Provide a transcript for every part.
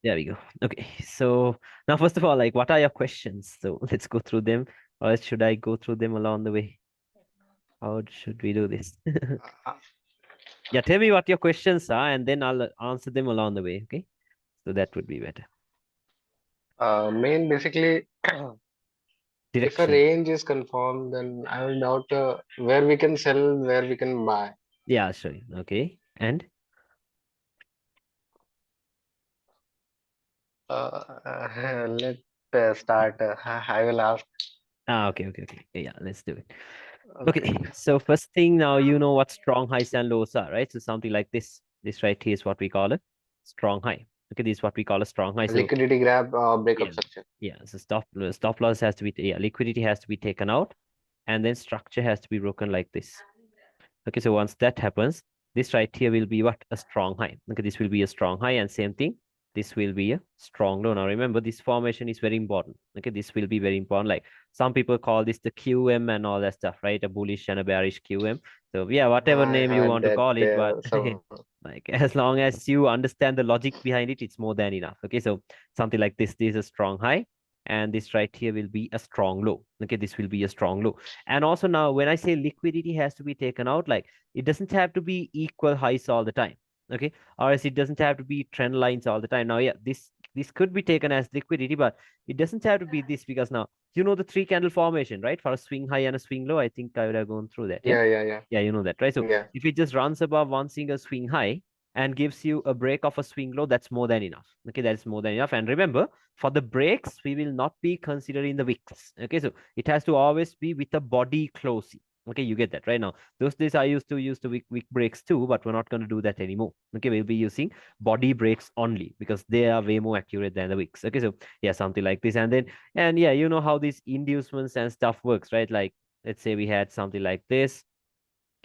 There we go. Okay. So now, first of all, like, what are your questions? So let's go through them, or should I go through them along the way? How should we do this? Uh, Yeah, tell me what your questions are, and then I'll answer them along the way. Okay. So that would be better. main basically, if a Direction. range is confirmed, then I will doubt where we can sell, where we can buy. Yeah, I'll show you. Okay. And Let's start. I will ask. okay. Yeah, let's do it. Okay. Okay. So first thing, now you know what strong highs and lows are, right? So something like this. This right here is what we call a strong high. Okay, this is what we call a strong high. So Liquidity grab, breakup yeah, structure. yeah. So stop loss has to be, yeah, liquidity has to be taken out, and then structure has to be broken like this. Okay, so once that happens, this right here will be what? A strong high. Okay, this will be a strong high, and same thing, this will be a strong low. Now remember, this formation is very important. Okay, this will be very important. Like some people call this the QM and all that stuff, right? A bullish and a bearish QM. So yeah, whatever I name you heard want to that call it, but some. like as long as you understand the logic behind it, it's more than enough. Okay, so something like this is a strong high, and this right here will be a strong low. Okay, this will be a strong low. And also now, when I say liquidity has to be taken out, like it doesn't have to be equal highs all the time. Okay, or else it doesn't have to be trend lines all the time. Now, yeah, this could be taken as liquidity, but it doesn't have to be this, because now you know the three candle formation, right? For a swing high and a swing low. I think I would have gone through that. Yeah. Yeah. Yeah, you know that, right? So Yeah. if it just runs above one single swing high and gives you a break of a swing low, that's more than enough. Okay, that's more than enough. And remember, for the breaks, we will not be considering the wicks. Okay, so it has to always be with a body closing. Okay, you get that right. Now those days I used to use the wick breaks too, but we're not going to do that anymore. Okay, we'll be using body breaks only, because they are way more accurate than the wicks. Okay, so yeah, something like this. And then, and yeah, you know how these inducements and stuff works, right? Like, let's say we had something like this.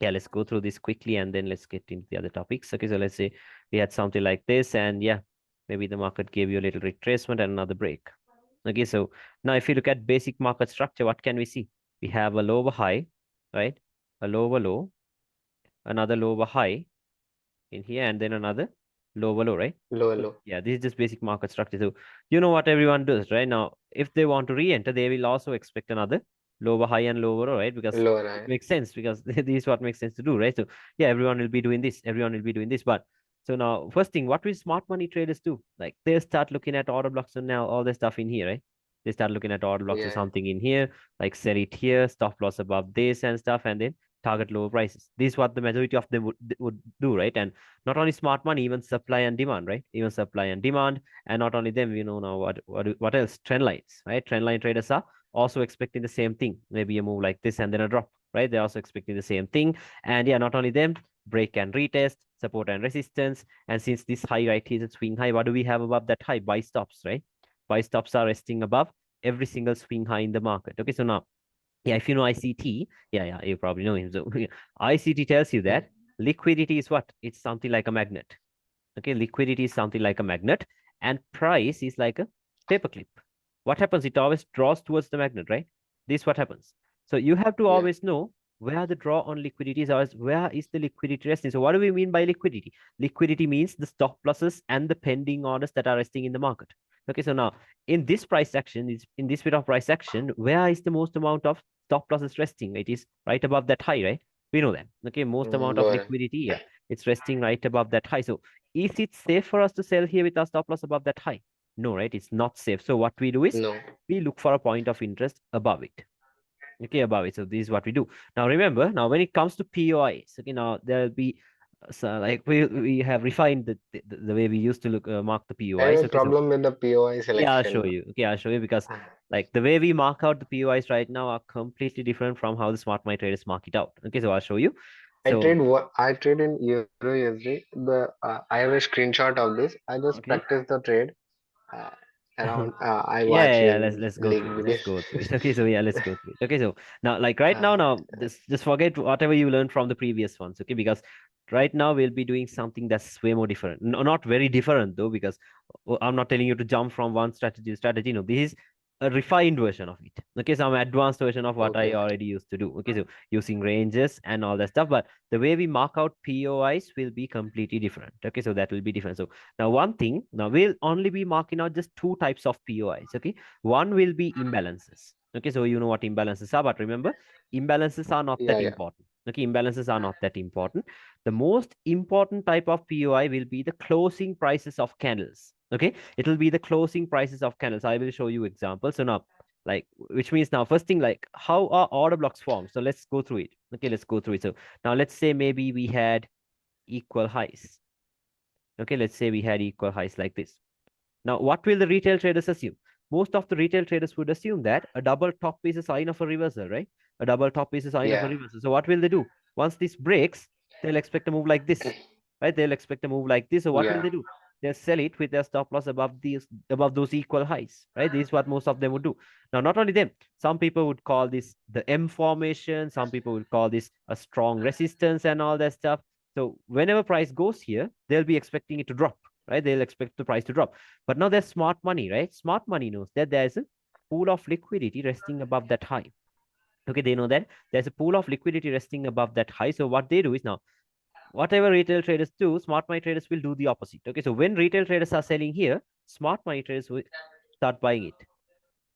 Yeah, let's go through this quickly, and then let's get into the other topics. Okay, so let's say we had something like this, and yeah, maybe the market gave you a little retracement and another break. Okay, so now if you look at basic market structure, what can we see? We have a lower high, right? A lower low, another lower high in here, and then another lower low, right? Low, So low. yeah, this is just basic market structure. So you know what everyone does, right? Now, if they want to re-enter, they will also expect another lower high and lower low, right? Because Lower it high. makes sense, because this is what makes sense to do, right? So yeah, everyone will be doing this. Everyone will be doing this. But so now, first thing, what will smart money traders do? Like they start looking at order blocks and now all the stuff in here, right? They start looking at order blocks or Yeah. something in here, like sell it here, stop loss above this and stuff, and then target lower prices. This is what the majority of them would do, right? And not only smart money, even supply and demand, right? Even supply and demand, and not only them, you know now what else? Trend lines, right? Trend line traders are also expecting the same thing. Maybe a move like this and then a drop, right? They're also expecting the same thing. And yeah, not only them, break and retest, support and resistance. And since this high right here is a swing high, what do we have above that high? Buy stops, right? Buy stops are resting above every single swing high in the market. Okay, so now, yeah, if you know ICT, yeah, you probably know him. So ICT tells you that liquidity is what? It's something like a magnet. Okay, liquidity is something like a magnet, and price is like a paperclip. What happens? It always draws towards the magnet, right? This is what happens. So you have to Yeah. always know where the draw on liquidity is, always where is the liquidity resting. So what do we mean by liquidity? Liquidity means the stop losses and the pending orders that are resting in the market. Okay, so now in this price action, in this bit of price action, where is the most amount of stop losses resting? It is right above that high, right? We know that. Okay, most amount of Lower. liquidity, yeah, it's resting right above that high. So is it safe for us to sell here with our stop loss above that high? No, right? It's not safe. So what we do is No. we look for a point of interest above it. Okay, above it. So this is what we do. Now remember, now when it comes to POIs, okay, now there'll be so like we have refined the way we used to look mark the I have POIs. a Okay, so problem with the POI yeah, I'll show selection. you. Okay, I'll show you, because like the way we mark out the POIs right now are completely different from how the smart money traders mark it out. Okay, so I'll show you. So I trade in Euro USD. I have a screenshot of this. I just okay. practice the trade. Uh, Around I Yeah, watch yeah, yeah. in Let's go league through it. Let's videos. go through it. Okay, so yeah, let's go through it. Okay, so now, like right now, Uh, just forget whatever you learned from the previous ones. Okay, because right now we'll be doing something that's way more different. No, not very different though, because I'm not telling you to jump from one strategy to strategy. No, this is a refined version of it. Okay, some advanced version of what I Okay. already used to do. Okay, so using ranges and all that stuff. But the way we mark out POIs will be completely different. Okay, so that will be different. So now one thing, now we'll only be marking out just two types of POIs. Okay, one will be imbalances. Okay, so you know what imbalances are, but remember, imbalances are not Yeah, that yeah. important. Okay, imbalances are not that important. The most important type of POI will be the closing prices of candles. Okay, it will be the closing prices of candles. I will show you examples. So now, like, which means now, first thing, like, how are order blocks formed? So let's go through it. Okay, let's go through it. So now let's say maybe we had equal highs. Okay, let's say we had equal highs like this. Now, what will the retail traders assume? Most of the retail traders would assume that a double top is a sign of a reversal, right? A double top is a sign of a Yeah. reversal. So what will they do? Once this breaks, they'll expect a move like this, right? They'll expect a move like this. So what will Yeah. they do? They'll sell it with their stop loss above those equal highs, right? This is what most of them would do. Now, not only them, some people would call this the M formation. Some people would call this a strong resistance and all that stuff. So whenever price goes here, they'll be expecting it to drop, right? They'll expect the price to drop. But now there's smart money, right? Smart money knows that there's a pool of liquidity resting above that high. Okay, they know that there's a pool of liquidity resting above that high. So what they do is now, whatever retail traders do, smart money traders will do the opposite. Okay, so when retail traders are selling here, smart money traders will start buying it.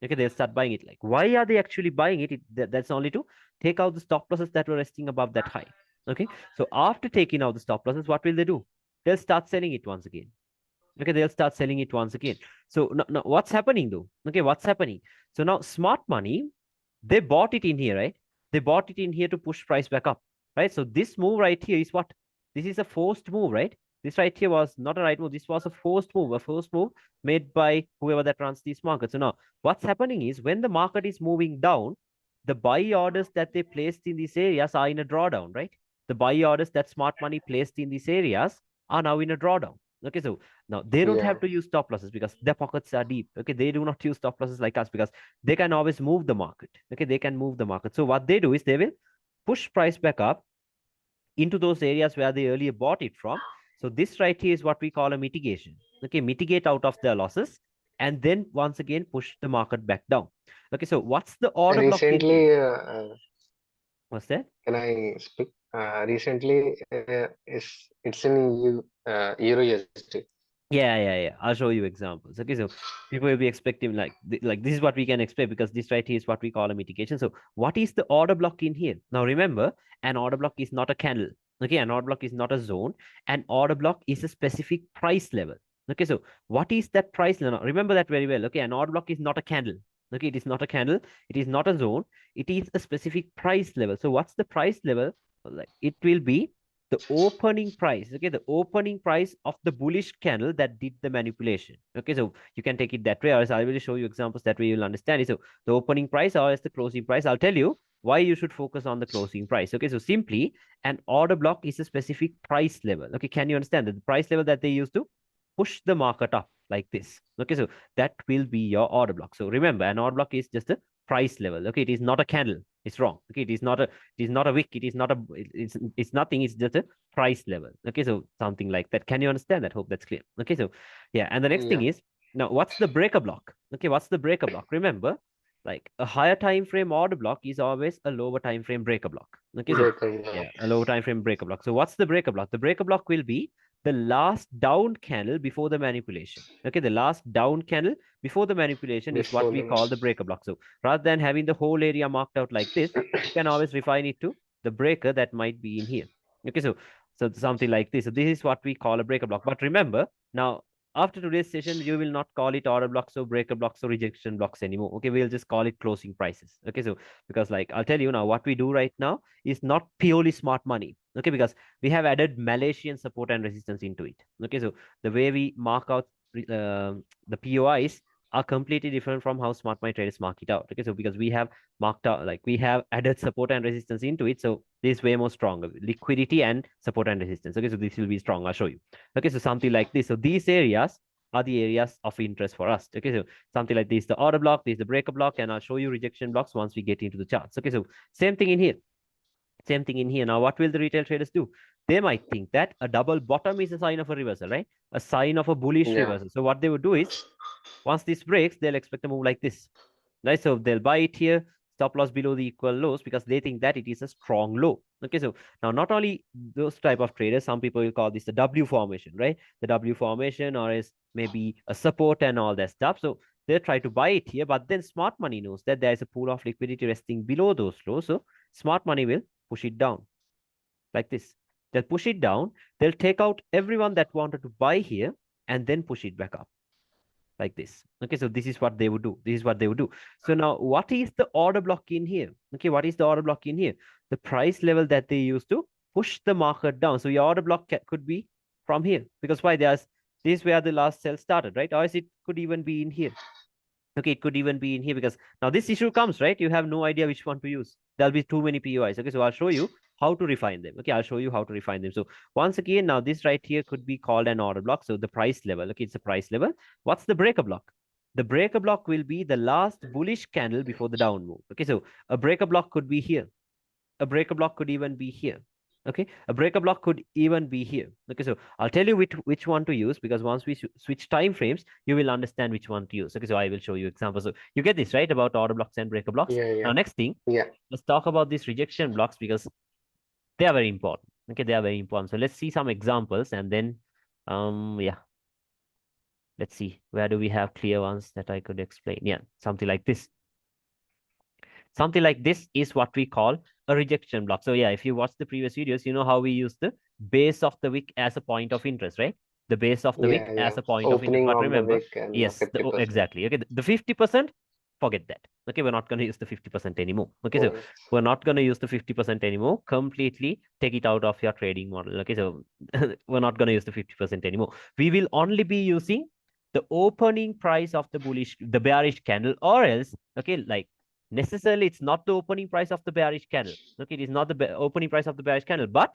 Okay, they'll start buying it. Like, why are they actually buying it? That's only to take out the stop losses that were resting above that high. Okay, so after taking out the stop losses, what will they do? They'll start selling it once again. Okay, they'll start selling it once again. So now what's happening though? Okay, what's happening? So now smart money, they bought it in here, right? They bought it in here to push price back up, right? So this move right here is what? This is a forced move, right? This right here was not a right move. This was a forced move made by whoever that runs these markets. So now what's happening is when the market is moving down, the buy orders that they placed in these areas are in a drawdown, right? The buy orders that smart money placed in these areas are now in a drawdown. Okay, so now they don't Yeah. have to use stop losses because their pockets are deep. Okay, they do not use stop losses like us because they can always move the market. Okay, they can move the market. So what they do is they will push price back up into those areas where they earlier bought it from. So this right here is what we call a mitigation. Okay, mitigate out of their losses and then once again push the market back down. Okay, so what's the order block in here? Recently, What's that? can I speak? Recently, it's in Euro USD. Yeah. I'll show you examples. Okay, so people will be expecting like this is what we can expect because this right here is what we call a mitigation. So what is the order block in here? Now remember, an order block is not a candle. Okay, an order block is not a zone. An order block is a specific price level. Okay, so what is that price level? Now, remember that very well. Okay, an order block is not a candle. Okay, it is not a candle. It is not a zone. It is a specific price level. So what's the price level? Like it will be the opening price. Okay, the opening price of the bullish candle that did the manipulation. Okay, so you can take it that way, or else I will show you examples that way you'll understand it. So the opening price or as the closing price, I'll tell you why you should focus on the closing price. Okay, so simply an order block is a specific price level. Okay, can you understand that the price level that they use to push the market up like this? Okay, so that will be your order block. So remember, an order block is just a price level. Okay, it is not a candle. It's wrong. Okay, it is not a wick. It is not a. It's nothing. It's just a price level. Okay, so something like that. Can you understand that? Hope that's clear. Okay, so yeah, and the next thing Yeah. is now what's the breaker block? Okay, what's the breaker block? Remember, like a higher time frame order block is always a lower time frame breaker block. Okay, so Breaker block. yeah, a lower time frame breaker block. So what's the breaker block? The breaker block will be the last down candle before the manipulation. Okay, the last down candle before the manipulation is what Before we the call the breaker block. So rather than having the whole area marked out like this, you can always refine it to the breaker that might be in here. Okay, so something like this. So this is what we call a breaker block. But remember, now after today's session, you will not call it order blocks or breaker blocks or rejection blocks anymore. Okay, we'll just call it closing prices. Okay, so because like I'll tell you now, what we do right now is not purely smart money. Okay, because we have added Malaysian support and resistance into it. Okay, so the way we mark out the POIs are completely different from how smart money traders mark it out. Okay, so because we have marked out, like we have added support and resistance into it, so this is way more stronger liquidity and support and resistance. Okay, so this will be strong. I'll show you. Okay, so something like this. So these areas are the areas of interest for us. Okay, so something like this, the order block, this is the breaker block, and I'll show you rejection blocks once we get into the charts. Okay, so same thing in here. Same thing in here. Now, what will the retail traders do? They might think that a double bottom is a sign of a reversal, right? A sign of a bullish yeah. reversal. So what they would do is, once this breaks, they'll expect a move like this. right? So they'll buy it here, stop loss below the equal lows because they think that it is a strong low. Okay, so now not only those type of traders, some people will call this the W formation, right? The W formation, or is maybe a support and all that stuff. So they try to buy it here, but then smart money knows that there is a pool of liquidity resting below those lows. So smart money will push it down like this. They'll push it down. They'll take out everyone that wanted to buy here and then push it back up like this. Okay, so this is what they would do. This is what they would do. So now, what is the order block in here? Okay, what is the order block in here? The price level that they use to push the market down. So your order block could be from here, because why? There's this is where the last sell started, right? Or it could even be in here. Okay, it could even be in here because now this issue comes, right? You have no idea which one to use. There'll be too many POIs. Okay, so I'll show you how to refine them. Okay, I'll show you how to refine them. So once again, now this right here could be called an order block. So the price level, okay, it's a price level. What's the breaker block? The breaker block will be the last bullish candle before the down move. Okay, so a breaker block could be here. A breaker block could even be here. Okay, a breaker block could even be here. Okay, so I'll tell you which one to use, because once we switch time frames, you will understand which one to use. Okay, so I will show you examples. So you get this right about order blocks and breaker blocks. Yeah, Now yeah, next thing, yeah, let's talk about these rejection blocks because they are very important. Okay, they are very important. So let's see some examples, and then yeah, let's see, where do we have clear ones that I could explain? Yeah, something like this. Something like this is what we call a rejection block. So yeah, if you watch the previous videos, you know how we use the base of the wick as a point of interest, right? The base of the yeah, wick yeah. as a point of interest. Opening But of the remember, wick and yes, 50%. exactly. Okay, the 50%, forget that. Okay, we're not going to use the 50% anymore. Okay, so Course. we're not going to use the 50% anymore. Completely take it out of your trading model. Okay, so we're not going to use the 50% anymore. We will only be using the opening price of the bearish candle, or else, okay, like necessarily it's not the opening price of the bearish candle. Okay, it is not the opening price of the bearish candle, but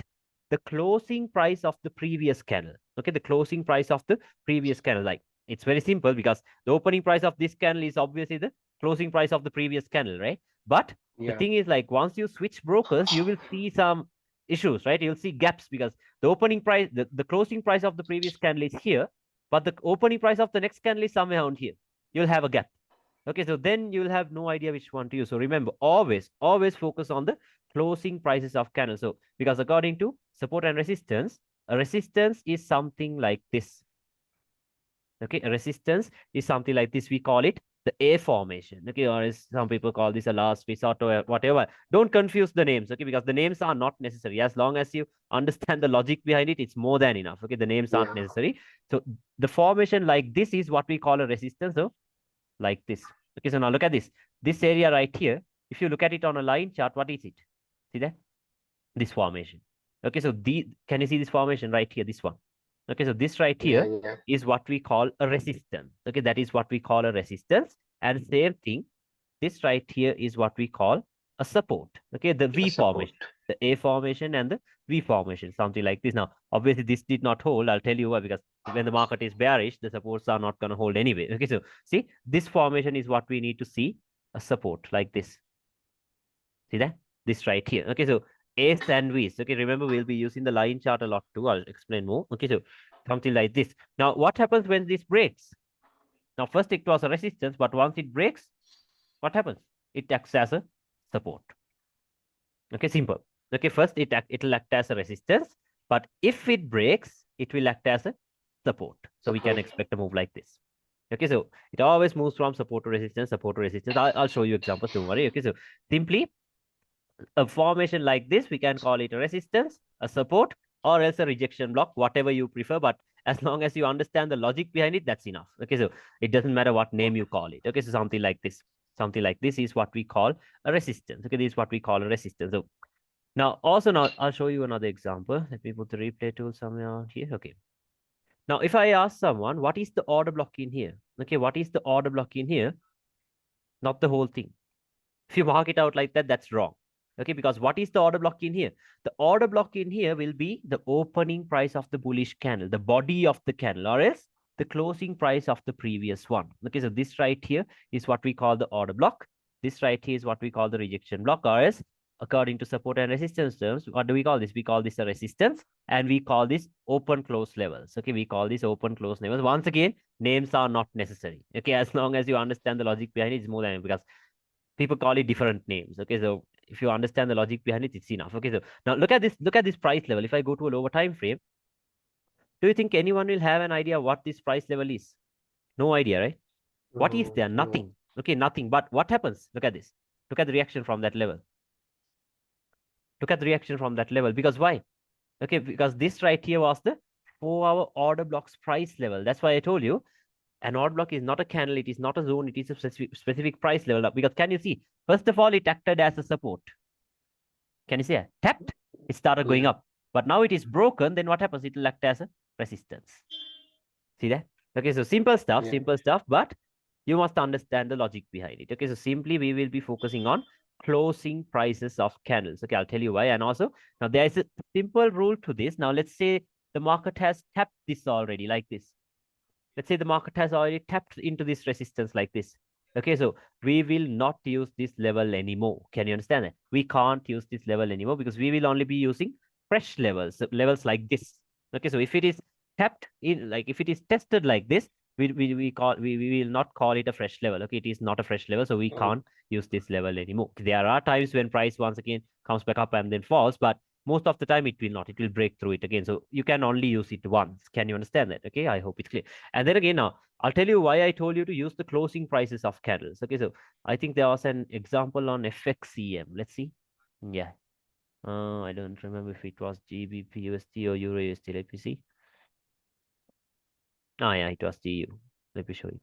the closing price of the previous candle. Okay, the closing price of the previous candle. Like, it's very simple because the opening price of this candle is obviously the closing price of the previous candle, right? But the Yeah, thing is, like, once you switch brokers, you will see some issues, right? You'll see gaps because the opening price, the closing price of the previous candle is here, but the opening price of the next candle is somewhere around here. You'll have a gap. Okay, so then you'll have no idea which one to use. So remember, always focus on the closing prices of candles. So because according to support and resistance, a resistance is something like this. Okay, a resistance is something like this. We call it the A formation. Okay, or as some people call this a last resort or whatever. Don't confuse the names, okay, because the names are not necessary. As long as you understand the logic behind it, it's more than enough. Okay, the names aren't yeah. necessary. So the formation like this is what we call a resistance. So like this. Okay, so now look at this. This area right here, if you look at it on a line chart, what is it? See that? This formation. Okay, so can you see this formation right here? This one. Okay, so this right Yeah, here yeah. is what we call a resistance. Okay, that is what we call a resistance. And same thing, this right here is what we call a support. Okay, the A V support. formation, the A formation and the V formation, something like this. Now, obviously, this did not hold. I'll tell you why, because when the market is bearish, the supports are not going to hold anyway. Okay, so see, this formation is what we need to see, a support like this. See that? This right here. Okay, so A's and V's. Okay, remember, we'll be using the line chart a lot too. I'll explain more. Okay, so something like this. Now, what happens when this breaks? Now, first it was a resistance, but once it breaks, what happens? It acts as a support. Okay, simple. Okay, first it'll act as a resistance, but if it breaks, it will act as a support. So we can Support. expect a move like this. Okay, so it always moves from support to resistance, support to resistance. I'll show you examples, don't worry. Okay, so simply a formation like this, we can call it a resistance, a support, or else a rejection block, whatever you prefer. But as long as you understand the logic behind it, that's enough. Okay, so it doesn't matter what name you call it. Okay, so something like this. Something like this is what we call a resistance. Okay, this is what we call a resistance. So now I'll show you another example. Let me put the replay tool somewhere here. Okay. Now, if I ask someone, what is the order block in here? Okay, what is the order block in here? Not the whole thing. If you mark it out like that, that's wrong. Okay, because what is the order block in here? The order block in here will be the opening price of the bullish candle, the body of the candle, or else the closing price of the previous one. Okay, so this right here is what we call the order block. This right here is what we call the rejection block, or else the support. Okay, so this right here is what we call the support. Okay, so now, according to support and resistance terms, what do we call this? We call this a resistance, and we call this open close levels. Okay, we call this open close levels. Once again, names are not necessary. Okay, as long as you understand the logic behind it, it's more than, because people call it different names. Okay, so if you understand the logic behind it, it's enough. Okay, so now look at this. Look at this price level. If I go to a lower time frame, do you think anyone will have an idea what this price level is? No idea, right? What is there? No. Nothing. Okay, nothing. But what happens? Look at this. Look at the reaction from that level. Look at the reaction from that level. Because why? Okay, because this right here was the 4-hour order block's price level. That's why I told you an order block is not a candle, it is not a zone, it is a specific price level. Because can you see? First of all, it acted as a support. Can you see it? Tapped, it started going Yeah. up. But now it is broken, then what happens? It will act as a resistance. See that? Okay, so Yeah. simple stuff, but you must understand the logic behind it. Okay, so simply we will be focusing on closing prices of candles. Okay, I'll tell you why. And also, now there is a simple rule to this. Now, let's say the market has tapped this already, like this. Let's say the market has already tapped into this resistance like this. Okay, so we will not use this level anymore. Can you understand that? We can't use this level anymore because we will only be using fresh levels, levels like this. Okay, so if it is tapped in, like if it is tested like this, we will not call it a fresh level. Okay, it is not a fresh level, so we Oh, can't use this level anymore. There are times when price once again comes back up and then falls, but most of the time it will not. It will break through it again. So you can only use it once. Can you understand that? Okay, I hope it's clear. And then again, now I'll tell you why I told you to use the closing prices of candles. Okay, so I think there was an example on FXCM. Let's see. Yeah. I don't remember if it was GBP USD or Euro USD. Let me see. Oh, yeah, it was GU. Let me show you.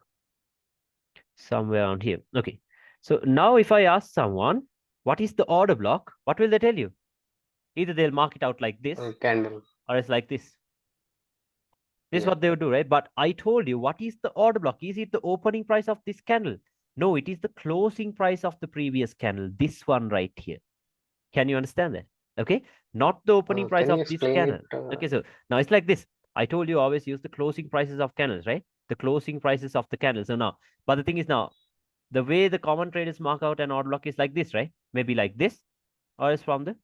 Somewhere around here. Okay. So now if I ask someone, what is the order block? What will they tell you? Either they'll mark it out like this candle. or it's like this. This is Yeah. what they would do, right? But I told you, what is the order block? Is it the opening price of this candle? No, it is the closing price of the previous candle. This one right here. Can you understand that? Okay. Not the opening price Can of you this explain candle. it? Okay. So now it's like this. I told you always use the closing prices of candles, right? The closing prices of the candles. So now, but the thing is now, the way the common traders mark out an order block is like this, right? Maybe like this, or it's from the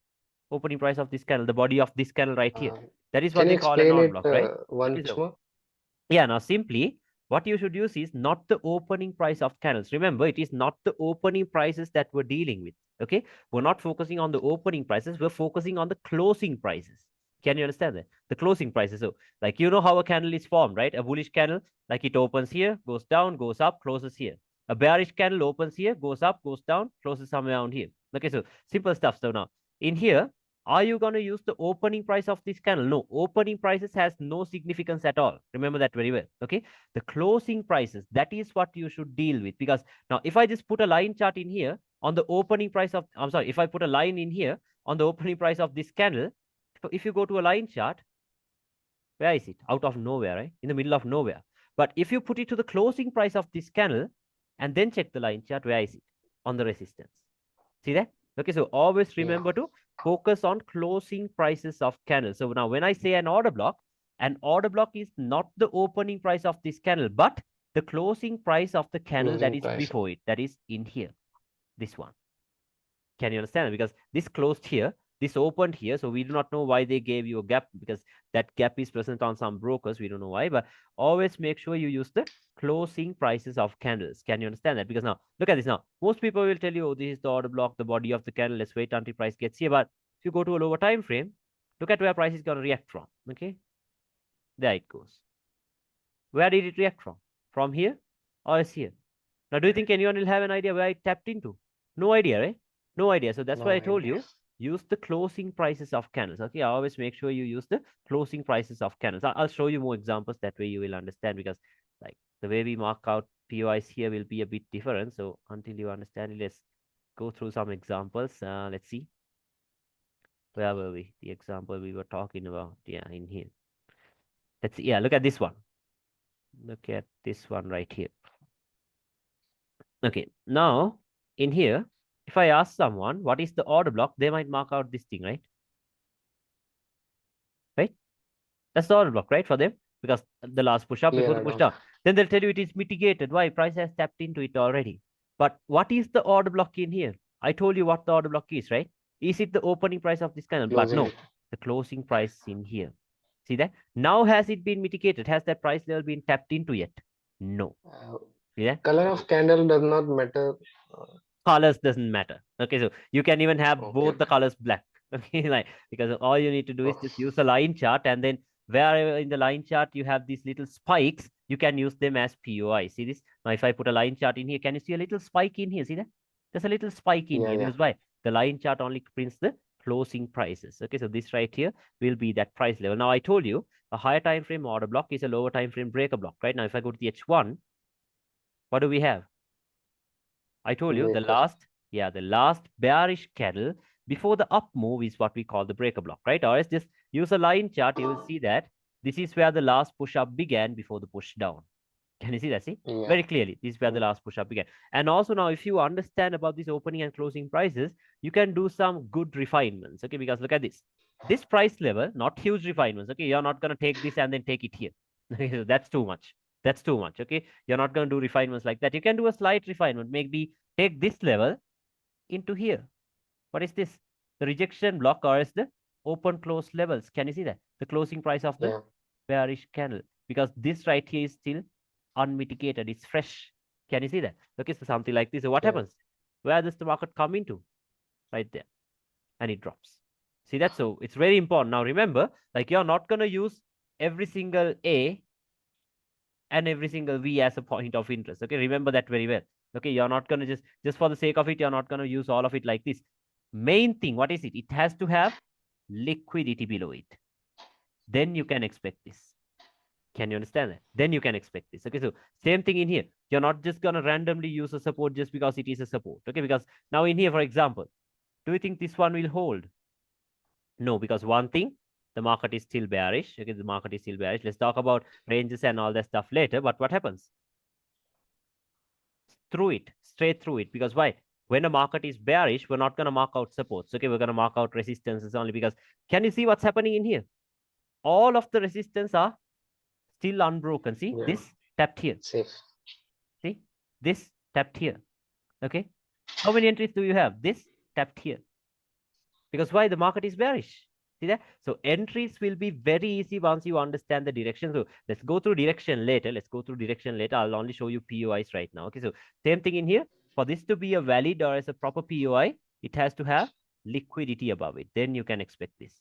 opening price of this candle, the body of this candle right here. Uh, That is can what you they call an explain order it block, right? Okay. once So more? yeah, now simply what you should use is not the opening price of candles. Remember, it is not the opening prices that we're dealing with. Okay, we're not focusing on the opening prices, we're focusing on the closing prices. Can you understand that? The closing prices. So, like, you know how a candle is formed, right? A bullish candle, like it opens here, goes down, goes up, closes here. A bearish candle opens here, goes up, goes down, closes somewhere around here. Okay, so simple stuff. So now in here, are you going to use the opening price of this candle? No, opening prices has no significance at all. Remember that very well. Okay, the closing prices, that is what you should deal with. Because now if I just put a line chart in here on the opening price of, I'm sorry, if I put a line in here on the opening price of this candle, if you go to a line chart, where is it? Out of nowhere, right? In the middle of nowhere. But if you put it to the closing price of this candle and then check the line chart, where is it? On the resistance. See that? Okay, so always Yeah. remember to focus on closing prices of candles. So now when I say an order block is not the opening price of this candle, but the closing price of the candle that Closing is price. before it, that is in here, this one. Can you understand? Because this closed here, this opened here, so we do not know why they gave you a gap, because that gap is present on some brokers. We don't know why, but always make sure you use the closing prices of candles. Can you understand that? Because now, look at this now. Most people will tell you, oh, this is the order block, the body of the candle. Let's wait until price gets here. But if you go to a lower time frame, look at where price is going to react from. Okay, there it goes. Where did it react from? From here or is here? Now, do you think anyone will have an idea where it tapped into? No idea, right? No idea. So that's why No I told idea. you, use the closing prices of candles. Okay, I always make sure you use the closing prices of candles. I'll show you more examples. That way you will understand, because like the way we mark out POIs here will be a bit different. So until you understand it, let's go through some examples. Let's see. Where were we? The example we were talking about. Yeah, in here. Let's see. Yeah, look at this one. Look at this one right here. Okay, now in here, if I ask someone what is the order block, they might mark out this thing, right? Right? That's the order block, right? For them, because the last push up before Clear the push add-on. down. Then they'll tell you it is mitigated. Why? Price has tapped into it already. But what is the order block in here? I told you what the order block is, right? Is it the opening price of this candle? But Closing. no, the closing price in here. See that? Now has it been mitigated? Has that price level been tapped into yet? No. Uh, See that? Color of candle does not matter. Uh, Colors doesn't matter. Okay, so you can even have okay. both the colors black. Okay, like because all you need to do is Oh, just use a line chart, and then wherever in the line chart you have these little spikes, you can use them as POI. See this? Now, if I put a line chart in here, can you see a little spike in here? See that? There's a little spike in yeah, here yeah, because why? The line chart only prints the closing prices. Okay, so this right here will be that price level. Now, I told you a higher time frame order block is a lower time frame breaker block. Right now, if I go to the H1, what do we have? I told you the breaker. last bearish candle before the up move is what we call the breaker block, right? Or else just use a line chart, you will see that this is where the last push up began before the push down. Can you see that? See Yeah. very clearly, this is where the Mm, last push up began. And also now, if you understand about this opening and closing prices, you can do some good refinements. Okay, because look at this. This price level, not huge refinements. Okay, you're not gonna take this and then take it here. Okay, so that's too much. That's too much. Okay, you're not gonna do refinements like that. You can do a slight refinement. Maybe take this level into here. What is this? The rejection block or is the open close levels. Can you see that? The closing price of the yeah, bearish candle. Because this right here is still unmitigated. It's fresh. Can you see that? Okay, so something like this. So what yeah, happens? Where does the market come into? Right there. And it drops. See that? So it's very important. Now remember, like you're not gonna use every single A and every single V as a point of interest. Okay, remember that very well. Okay, you're not gonna just for the sake of it, you're not gonna use all of it like this. Main thing, what is it? It has to have liquidity below it. Then you can expect this. Can you understand that? Then you can expect this. Okay, so same thing in here. You're not just gonna randomly use a support just because it is a support. Okay, because now in here, for example, do you think this one will hold? No, because one thing, the market is still bearish. Okay, the market is still bearish. Let's talk about ranges and all that stuff later. But what happens? Through it, straight through it. Because why? When a market is bearish, we're not going to mark out supports. Okay, we're going to mark out resistances only because can you see what's happening in here? All of the resistance are still unbroken. See yeah. this tapped here. Safe. See this tapped here. Okay, how many entries do you have? This tapped here. Because why? The market is bearish. See that? So entries will be very easy once you understand the direction. So let's go through direction later. Let's go through direction later. I'll only show you POIs right now. Okay, so same thing in here. For this to be a valid or as a proper POI, it has to have liquidity above it. Then you can expect this.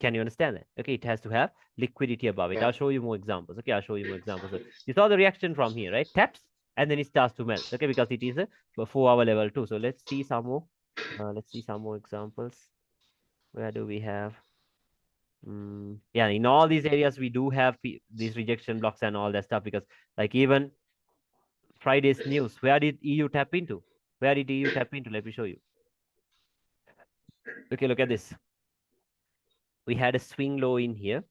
Can you understand that? Okay, it has to have liquidity above it. Yeah, I'll show you more examples. Okay, I'll show you more examples. So you saw the reaction from here, right? Taps and then it starts to melt. Okay, because it is a 4-hour level too. So let's see some more. Let's see some more examples. Where do we have? Yeah, in all these areas, we do have these rejection blocks and all that stuff because, like, even Friday's news, where did EU tap into? Where did EU tap into? Let me show you. Okay, look at this. We had a swing low in here.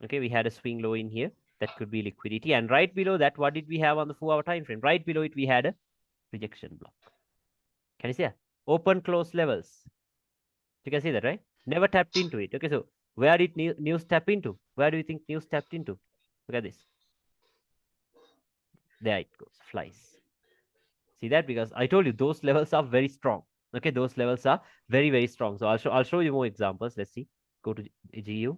Okay, we had a swing low in here. That could be liquidity. And right below that, what did we have on the 4-hour time frame? Right below it, we had a rejection block. Can you see that? Open close levels. You can see that, right? Never tapped into it. Okay, so where did news tap into? Where do you think news tapped into? Look at this. There it goes, flies. See that? Because I told you those levels are very strong. Okay, those levels are very, very strong. So I'll show you more examples. Let's see. Go to GU.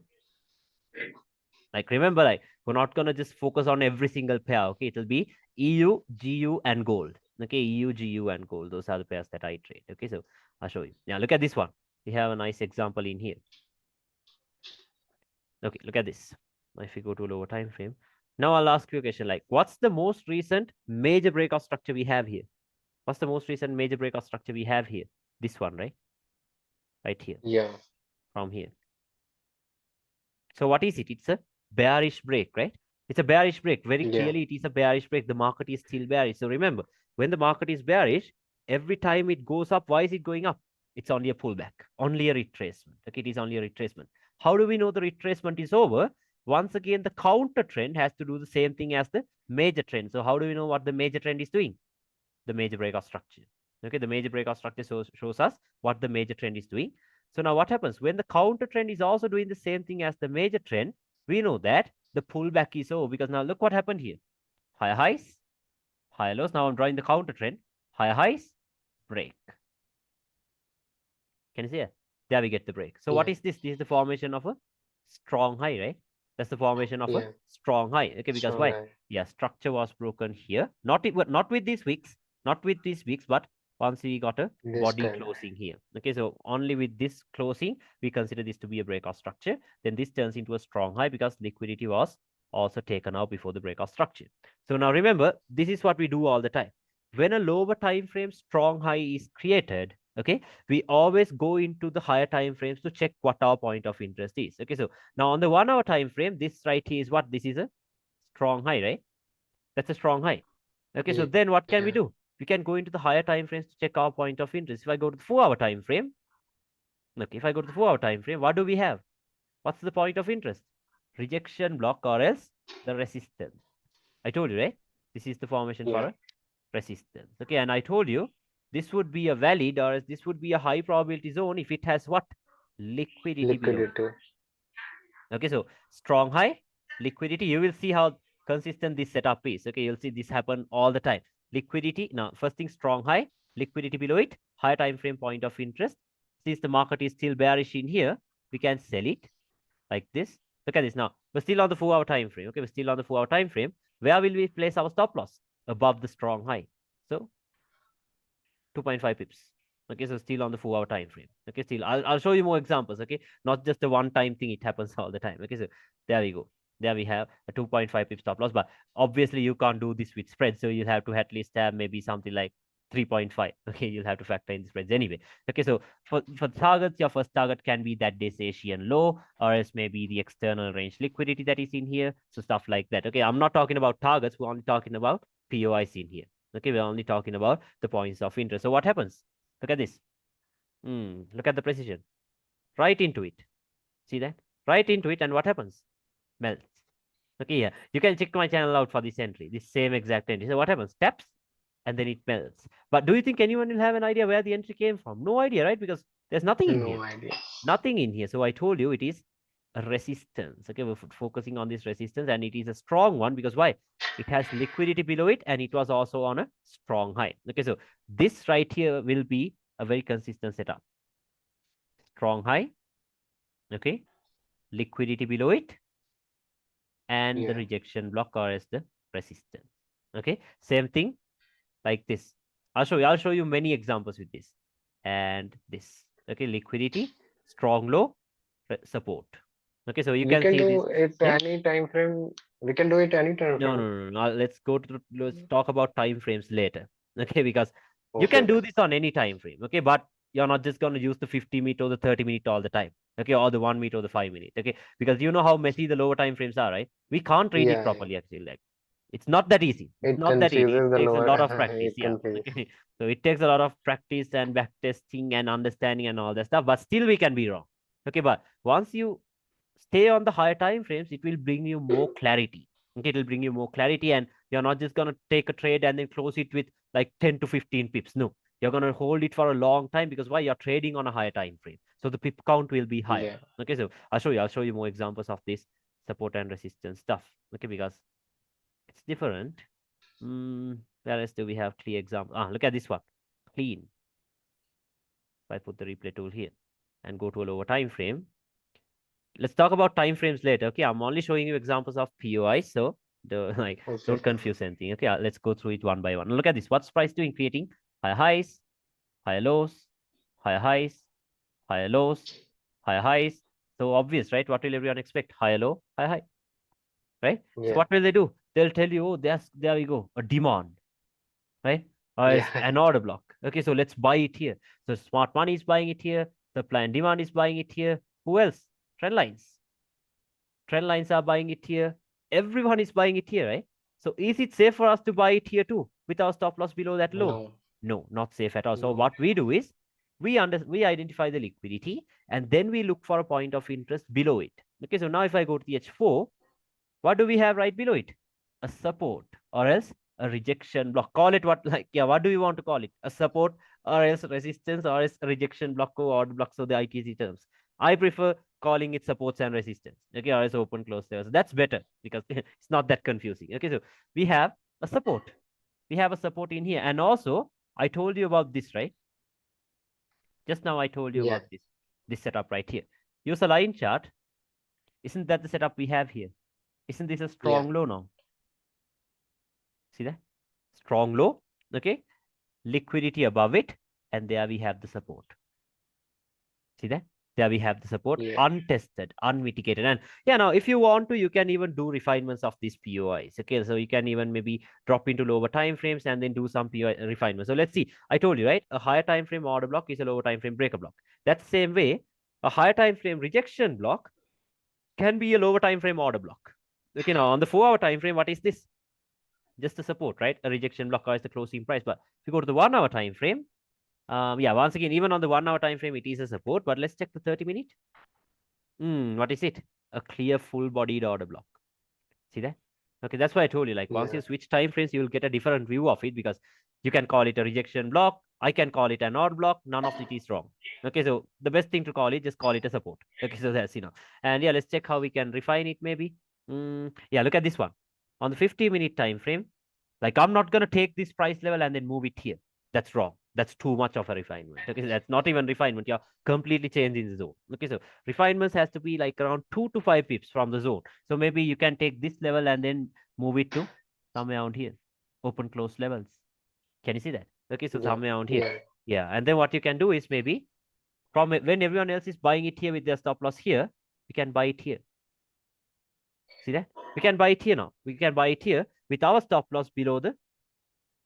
Like remember, like we're not gonna just focus on every single pair. Okay, it'll be EU, GU, and gold. Okay, EU, GU, and gold. Those are the pairs that I trade. Okay, so I'll show you. Now look at this one. We have a nice example in here. Okay, look at this. If you go to lower time frame. Now I'll ask you a question like, what's the most recent major breakout structure we have here? What's the most recent major breakout structure we have here? This one, right? Right here, yeah, from here. So what is it? It's a bearish break, right? It's a bearish break. Very yeah, clearly, it is a bearish break. The market is still bearish. So remember, when the market is bearish, every time it goes up, why is it going up? It's only a pullback, only a retracement. Okay, it is only a retracement. How do we know the retracement is over? Once again, the counter trend has to do the same thing as the major trend. So how do we know what the major trend is doing? The major breakout structure. Okay, the major breakout structure shows us what the major trend is doing. So now what happens? When the counter trend is also doing the same thing as the major trend, we know that the pullback is over because now look what happened here. Higher highs, higher lows. Now I'm drawing the counter trend. Higher highs, break. Can you see it? There we get the break. So what Yeah. is this? This is the formation of a strong high, right? That's the formation of a Yeah. strong high. Okay, because Strong why? eye. Yeah, structure was broken here. Not with these wicks, not with these wicks, but once we got a This body time. closing here. Okay, so only with this closing, we consider this to be a break of structure. Then this turns into a strong high because liquidity was also taken out before the break of structure. So now remember, this is what we do all the time. When a lower time frame strong high is created, okay, we always go into the higher time frames to check what our point of interest is. Okay, so now on the 1 hour time frame, this right here is what? This is a strong high, right? That's a strong high. Okay, so Yeah. then what can we Yeah. do? We can go into the higher time frames to check our point of interest. If I go to the 4 hour time frame, okay, if I go to the 4 hour time frame, what do we have? What's the point of interest? Rejection block or else the resistance. I told you, right? This is the formation for Yeah. a resistance. Okay, and I told you this would be a valid or this would be a high probability zone if it has what? Liquidity below it. Liquidity. Okay, so strong high, liquidity. You will see how consistent this setup is. Okay, you'll see this happen all the time. Liquidity. Now, first thing, strong high, liquidity below it, higher time frame point of interest. Since the market is still bearish in here, we can sell it like this. Look at this now. We're still on the 4 hour time frame. Okay, we're still on the 4 hour time frame. Where will we place our stop loss? Above the strong high. So 2.5 pips. Okay, so still on the 4 hour time frame. Okay, still I'll show you more examples. Okay, not just a one time thing, it happens all the time. Okay, so there we go. There we have a 2.5 pip stop loss, but obviously you can't do this with spreads, so you'll have to at least have maybe something like 3.5. Okay, you'll have to factor in the spreads anyway. Okay, so for targets, your first target can be that day's Asian low, or else maybe the external range liquidity that is in here. So stuff like that. Okay, I'm not talking about targets, we're only talking about POIs in here. Okay, we're only talking about the points of interest. So what happens? Look at this. Look at the precision. Right into it. See that? Right into it, and what happens? Melts. Okay, yeah. You can check my channel out for this entry, this same exact entry. So what happens? Taps, and then it melts. But do you think anyone will have an idea where the entry came from? No idea, right? Because there's nothing in here. No idea. Nothing in here. So I told you it is a resistance. Okay, we're focusing on this resistance, and it is a strong one because why? It has liquidity below it, and it was also on a strong high. Okay, so this right here will be a very consistent setup. Strong high, okay, liquidity below it, and the Yeah. rejection block or as the resistance. Okay, same thing like this. I'll show you many examples with this and this. Okay, liquidity, strong low, support. Okay, so you We can can see this. do it Yeah. any time frame. We can do it any time No, frame. no, no, no. Let's talk about time frames later. Okay, because you Okay. can Okay. do this on any time frame. Okay, but you're not just gonna use the 50 minute or the 30 minute all the time. Okay, or the 1 minute or the 5 minute. Okay, because you know how messy the lower time frames are, right? We can't read it Yeah. Yeah. properly actually. Like it's not that easy. It's It not that easy. It confuses the takes a lower. lot of practice. It Yeah. confuses. Okay. So it takes a lot of practice and back testing and understanding and all that stuff. But still, we can be wrong. Okay, but once you stay on the higher time frames, it will bring you more clarity. Okay, it will bring you more clarity, and you're not just gonna take a trade and then close it with like 10 to 15 pips. No, you're gonna hold it for a long time because why? You're trading on a higher time frame, so the pip count will be higher. Yeah. Okay, so I'll show you more examples of this support and resistance stuff. Okay, because it's different. Where else do we have clear example? Look at this one. Clean. If I put the replay tool here and go to a lower time frame, let's talk about time frames later. Okay, I'm only showing you examples of POI, so the like Okay. don't confuse anything. Okay, let's go through it one by one. Look at this. What's price doing? Creating higher highs, higher lows, higher highs, higher lows, higher highs. So obvious, right? What will everyone expect? Higher low, higher high, right? So Yeah. what will they do? They'll tell you, oh, there we go, a demand, right? Or Yeah. as an order block. Okay, so let's buy it here. So smart money is buying it here. Supply and demand is buying it here. Who else? Trend lines. Trend lines are buying it here. Everyone is buying it here, right? So is it safe for us to buy it here too with our stop loss below that low? No. No, not safe at all. So No. what we do is we identify the liquidity and then we look for a point of interest below it. Okay, so now if I go to the H4, what do we have right below it? A support or else a rejection block. Call it what like yeah, what do you want to call it? A support or else resistance or else a rejection block or blocks of the ITC terms. I prefer calling it supports and resistance. Okay, or else open close levels. That's better because it's not that confusing. Okay, so we have a support. We have a support in here. And also, I told you about this, right? Just now I told you Yeah. about this setup right here. Use a line chart. Isn't that the setup we have here? Isn't this a Yeah. strong low now? See that? Strong low, okay? Liquidity above it, and there we have the support. See that? There we have the support, Yeah. untested, unmitigated. And yeah, now if you want to, you can even do refinements of these POIs. Okay, so you can even maybe drop into lower time frames and then do some POI refinements. So let's see. I told you, right? A higher time frame order block is a lower time frame breaker block. That's the same way, a higher time frame rejection block can be a lower time frame order block. Okay, now on the 4 hour time frame, what is this? Just the support, right? A rejection block is the closing price. But if you go to the 1 hour time frame, yeah, once again, even on the 1 hour time frame, it is a support. But let's check the 30-minute. What is it? A clear full bodied order block. See that? Okay, that's why I told you, like, once Yeah. you switch time frames, you will get a different view of it, because you can call it a rejection block. I can call it an odd block. None of it is wrong. Okay, so the best thing to call it, just call it a support. Okay, so that's, and yeah, let's check how we can refine it maybe. Yeah, look at this one. On the 50-minute time frame, like, I'm not going to take this price level and then move it here. That's wrong. That's too much of a refinement. Okay, so that's not even refinement. You're completely changing the zone. Okay, so refinements has to be like around 2 to 5 pips from the zone. So maybe you can take this level and then move it to somewhere around here. Open close levels. Can you see that? Okay, so Yeah. somewhere around here. Yeah. Yeah, and then what you can do is maybe from when everyone else is buying it here with their stop loss here, we can buy it here. See that? We can buy it here now. We can buy it here with our stop loss below the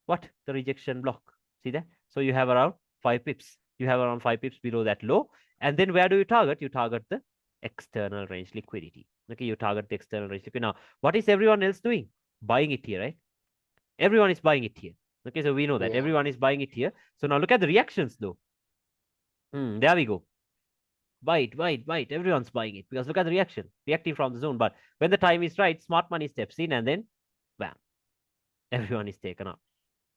what? The rejection block. See that? So you have around 5 pips. You have around 5 pips below that low. And then where do you target? You target the external range liquidity. Okay, you target the external range liquidity. Now, what is everyone else doing? Buying it here, right? Everyone is buying it here. Okay, so we know that Yeah. everyone is buying it here. So now look at the reactions though. There we go. Buy it, buy it, buy it. Everyone's buying it because look at the reaction, reacting from the zone. But when the time is right, smart money steps in and then bam, everyone is taken out.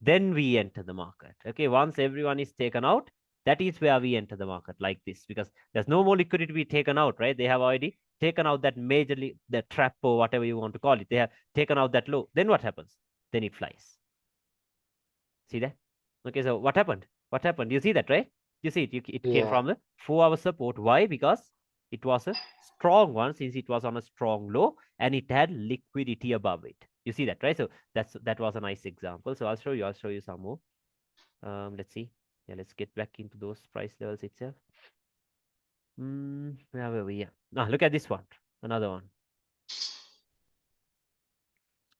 Then we enter the market. Okay, once everyone is taken out, that is where we enter the market like this, because there's no more liquidity to be taken out, right? They have already taken out that majorly, the trap or whatever you want to call it. They have taken out that low. Then what happens? Then it flies. See that? Okay, so what happened? What happened? You see that, right? You see it. It came Yeah. from the 4 hour support. Why? Because it was a strong one, since it was on a strong low and it had liquidity above it. You see that, right? So that was a nice example. So I'll show you. I'll show you some more. Let's see. Yeah, let's get back into those price levels itself. Where were we? Yeah. Now look at this one. Another one. Let's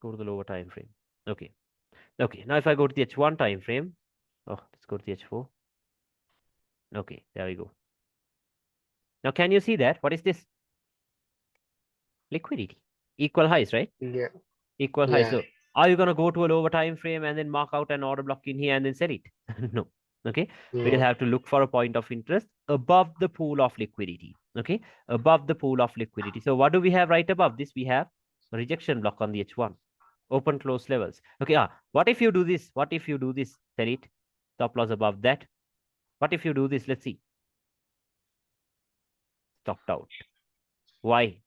go to the lower time frame. Okay. Okay. Now if I go to the H1 time frame, let's go to the H4. Okay, there we go. Now can you see that? What is this? Liquidity. Equal highs, right? Yeah. Equal highs. Yeah. So are you gonna go to a lower time frame and then mark out an order block in here and then sell it? No. Okay. We'll No. have to look for a point of interest above the pool of liquidity. Okay. Above the pool of liquidity. So what do we have right above this? We have a rejection block on the H1. Open close levels. Okay. What if you do this? What if you do this? Sell it. Stop loss above that. What if you do this? Let's see. Stopped out. Why?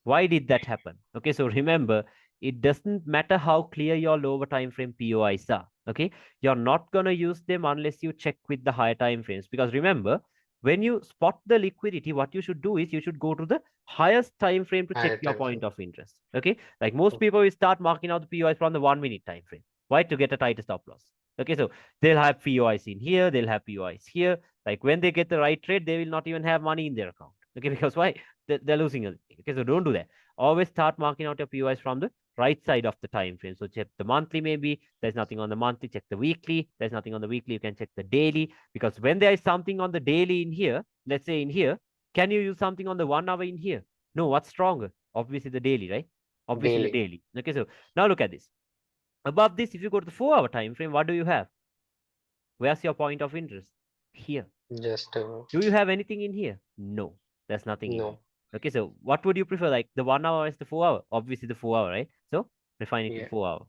Why did that happen? Okay, so remember, it doesn't matter how clear your lower time frame POIs are. Okay, you're not gonna use them unless you check with the higher time frames. Because remember, when you spot the liquidity, what you should do is you should go to the highest time frame to check Higher your time point frame. of interest. Okay, like most Okay. people will start marking out the POIs from the 1 minute time frame. Why? To get a tighter stop loss. Okay, so they'll have POIs in here, they'll have POIs here. Like when they get the right trade, they will not even have money in their account. Okay, because why? They're losing everything. Okay, so don't do that. Always start marking out your POIs from the right side of the time frame. So check the monthly, maybe there's nothing on the monthly, check the weekly. There's nothing on the weekly, you can check the daily. Because when there is something on the daily in here, let's say in here, can you use something on the 1 hour in here? No, what's stronger? Obviously the daily, right? Obviously the Daily. daily. Okay, so now look at this. Above this, if you go to the 4 hour time frame, what do you have? Where's your point of interest? Here. Just Do you have anything in here? No, there's nothing in here. no. Okay, so what would you prefer? Like the 1 hour is the 4 hour? Obviously the 4 hour, right? So refine it to the Yeah. 4 hour.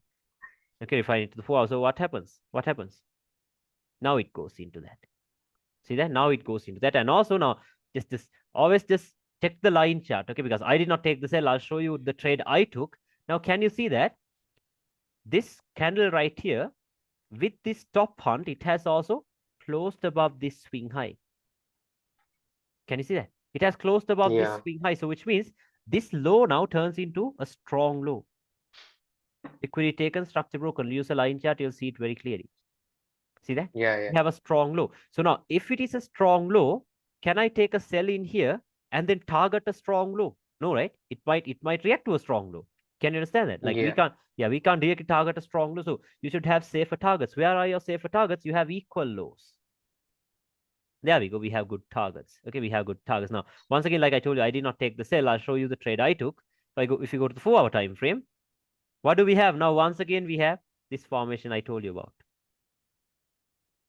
Okay, refine it to the 4 hour. So what happens? What happens? Now it goes into that. See that? Now it goes into that. And also now, just always just check the line chart. Okay, because I did not take the sell. I'll show you the trade I took. Now, can you see that? This candle right here, with this top hunt, it has also closed above this swing high. Can you see that? It has closed above this Yeah. swing high. So which means this low now turns into a strong low. Liquidity taken, structure broken. Use a line chart, you'll see it very clearly. See that? Yeah. We Yeah. have a strong low. So now, if it is a strong low, can I take a sell in here and then target a strong low? No, right? It might react to a strong low. Can you understand that? Like we Yeah. can't, yeah, we can't directly target a strong low. So you should have safer targets. Where are your safer targets? You have equal lows. There we go. We have good targets. Okay, we have good targets. Now, once again, like I told you, I did not take the sell. I'll show you the trade I took. If you go to the 4-hour time frame, what do we have? Now, once again, we have this formation I told you about.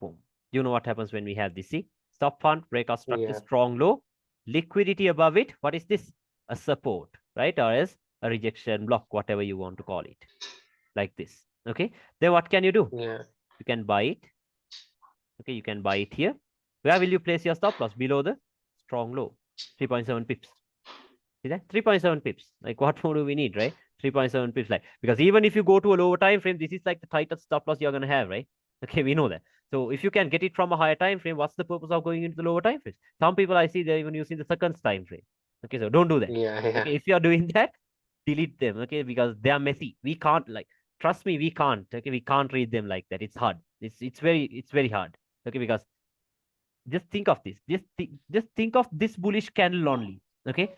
Boom. You know what happens when we have this. See, stop fund, breakout structure, Yeah. strong low, liquidity above it. What is this? A support, right? Or as a rejection block, whatever you want to call it, like this. Okay. Then what can you do? Yeah. You can buy it. Okay, you can buy it here. Where will you place your stop loss? Below the strong low, 3.7 pips. See that? 3.7 pips. Like what more do we need, right? 3.7 pips. Like because even if you go to a lower time frame, this is like the tightest stop loss you're gonna have, right? Okay, we know that. So if you can get it from a higher time frame, what's the purpose of going into the lower time frames? Some people I see they're even using the second time frame. Okay, so don't do that. Yeah. Yeah. Okay, if you are doing that, delete them. Okay, because they are messy. We can't like trust me, we can't. Okay, we can't read them like that. It's hard. It's very hard. Okay, because just think of this. Just think of this bullish candle only. Okay,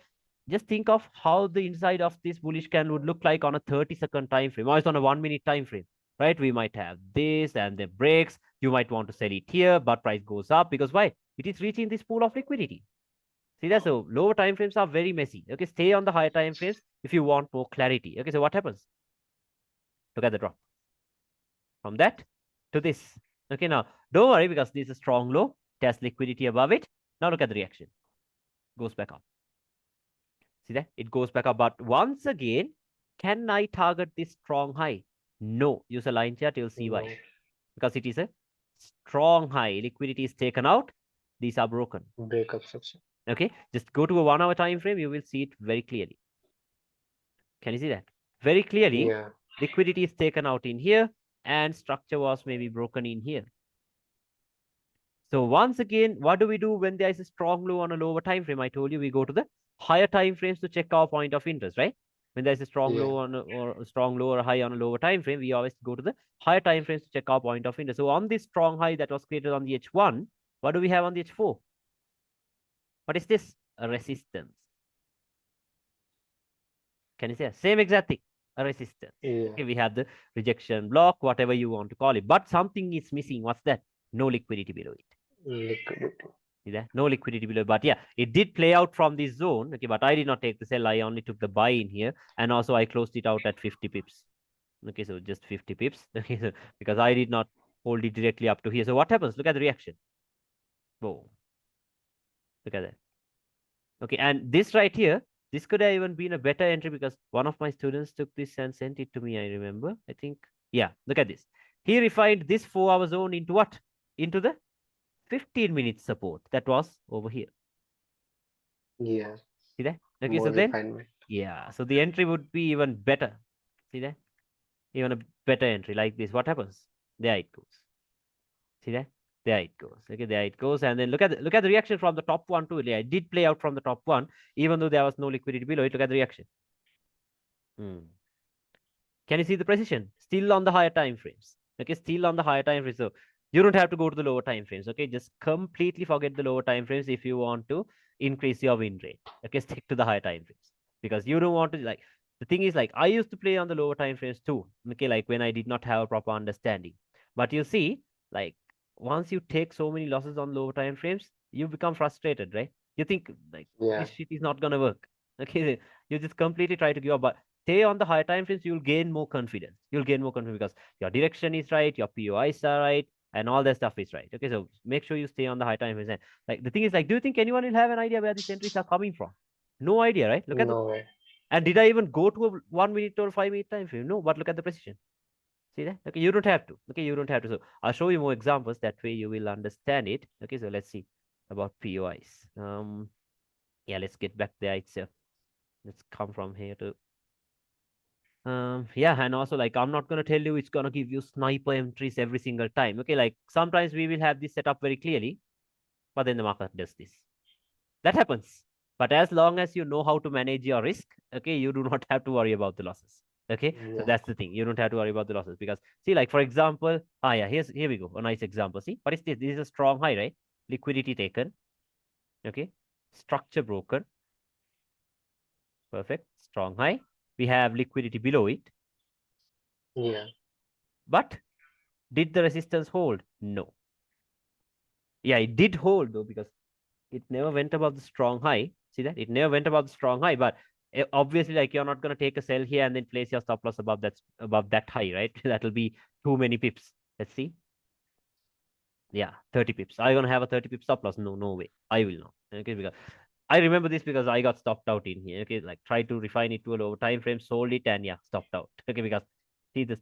just think of how the inside of this bullish candle would look like on a 30-second time frame, or it's on a 1 minute time frame, right? We might have this and the breaks. You might want to sell it here, but price goes up because why? It is reaching this pool of liquidity. See that? So lower time frames are very messy. Okay, stay on the higher time frames if you want more clarity. Okay, so what happens? Look at the drop from that to this. Okay, now don't worry because this is a strong low. It has liquidity above it. Now look at the reaction. Goes back up. See that? It goes back up. But once again, can I target this strong high? No. Use a line chart, you'll see why. No. Because it is a strong high. Liquidity is taken out. These are broken. Breakup section. Okay. Just go to a 1 hour time frame. You will see it very clearly. Can you see that? Very clearly, Yeah. liquidity is taken out in here and structure was maybe broken in here. So once again, what do we do when there is a strong low on a lower time frame? I told you we go to the higher time frames to check our point of interest, right? When there's a strong Yeah. low on or a strong low or high on a lower time frame, we always go to the higher time frames to check our point of interest. So on this strong high that was created on the H1, what do we have on the H4? What is this? A resistance. Can you say same exact thing? A resistance. Yeah. Okay, we have the rejection block, whatever you want to call it, but something is missing. What's that? No liquidity below it. Liquidity. See that? No liquidity below. But yeah, it did play out from this zone. Okay, but I did not take the sell. I only took the buy in here. And also I closed it out at 50 pips. Okay, so just 50 pips. Okay, so because I did not hold it directly up to here. So what happens? Look at the reaction. Whoa. Look at that. Okay, and this right here, this could have even been a better entry because one of my students took this and sent it to me, I remember. I think, yeah, look at this. He refined this 4 hour zone into what? Into the 15-minute support that was over here. Yeah. See that? Okay, so More then, refinement. yeah, so the entry would be even better. See that? Even a better entry like this. What happens? There it goes. See that? There it goes. Okay, there it goes. And then look at the reaction from the top one too. Yeah, it did play out from the top one, even though there was no liquidity below it. Look at the reaction. Hmm. Can you see the precision? Still on the higher time frames. Okay, still on the higher time frames. So you don't have to go to the lower time frames. Okay, just completely forget the lower time frames if you want to increase your win rate. Okay, stick to the higher time frames because you don't want to like the thing is like I used to play on the lower time frames too. Okay, like when I did not have a proper understanding. But you see, like once you take so many losses on lower time frames, you become frustrated, right? You think like Yeah. this shit is not gonna work. Okay, you just completely try to give up. But stay on the higher time frames, you'll gain more confidence. You'll gain more confidence because your direction is right, your POIs are right, and all that stuff is right. Okay, so make sure you stay on the high time frames. And like the thing is, like, do you think anyone will have an idea where these entries are coming from? No idea, right? Look at the No way. and did I even go to a 1 minute or 5 minute time frame? No, but look at the precision. See that? Okay, you don't have to. Okay, you don't have to. So I'll show you more examples. That way you will understand it. Okay, so let's see about POIs. Yeah, let's get back there itself. Let's come from here to yeah, and also like I'm not gonna tell you it's gonna give you sniper entries every single time. Okay, like sometimes we will have this set up very clearly, but then the market does this. That happens. But as long as you know how to manage your risk, okay, you do not have to worry about the losses. Okay, so Yeah. that's the thing. You don't have to worry about the losses because see, like for example, yeah, here we go. A nice example. See, what is this? This is a strong high, right? Liquidity taken. Okay, structure broken. Perfect. Strong high. We have liquidity below it. Yeah. But did the resistance hold? No. Yeah, it did hold though because it never went above the strong high. See that? It never went above the strong high, but obviously, like you're not gonna take a sell here and then place your stop loss above that high, right? That'll be too many pips. Let's see. Yeah, 30 pips. Are you gonna have a 30 pip stop loss? No, no way. I will not. Okay, because I remember this because I got stopped out in here. Okay, like try to refine it to a lower time frame, sold it, and yeah, stopped out. Okay, because see this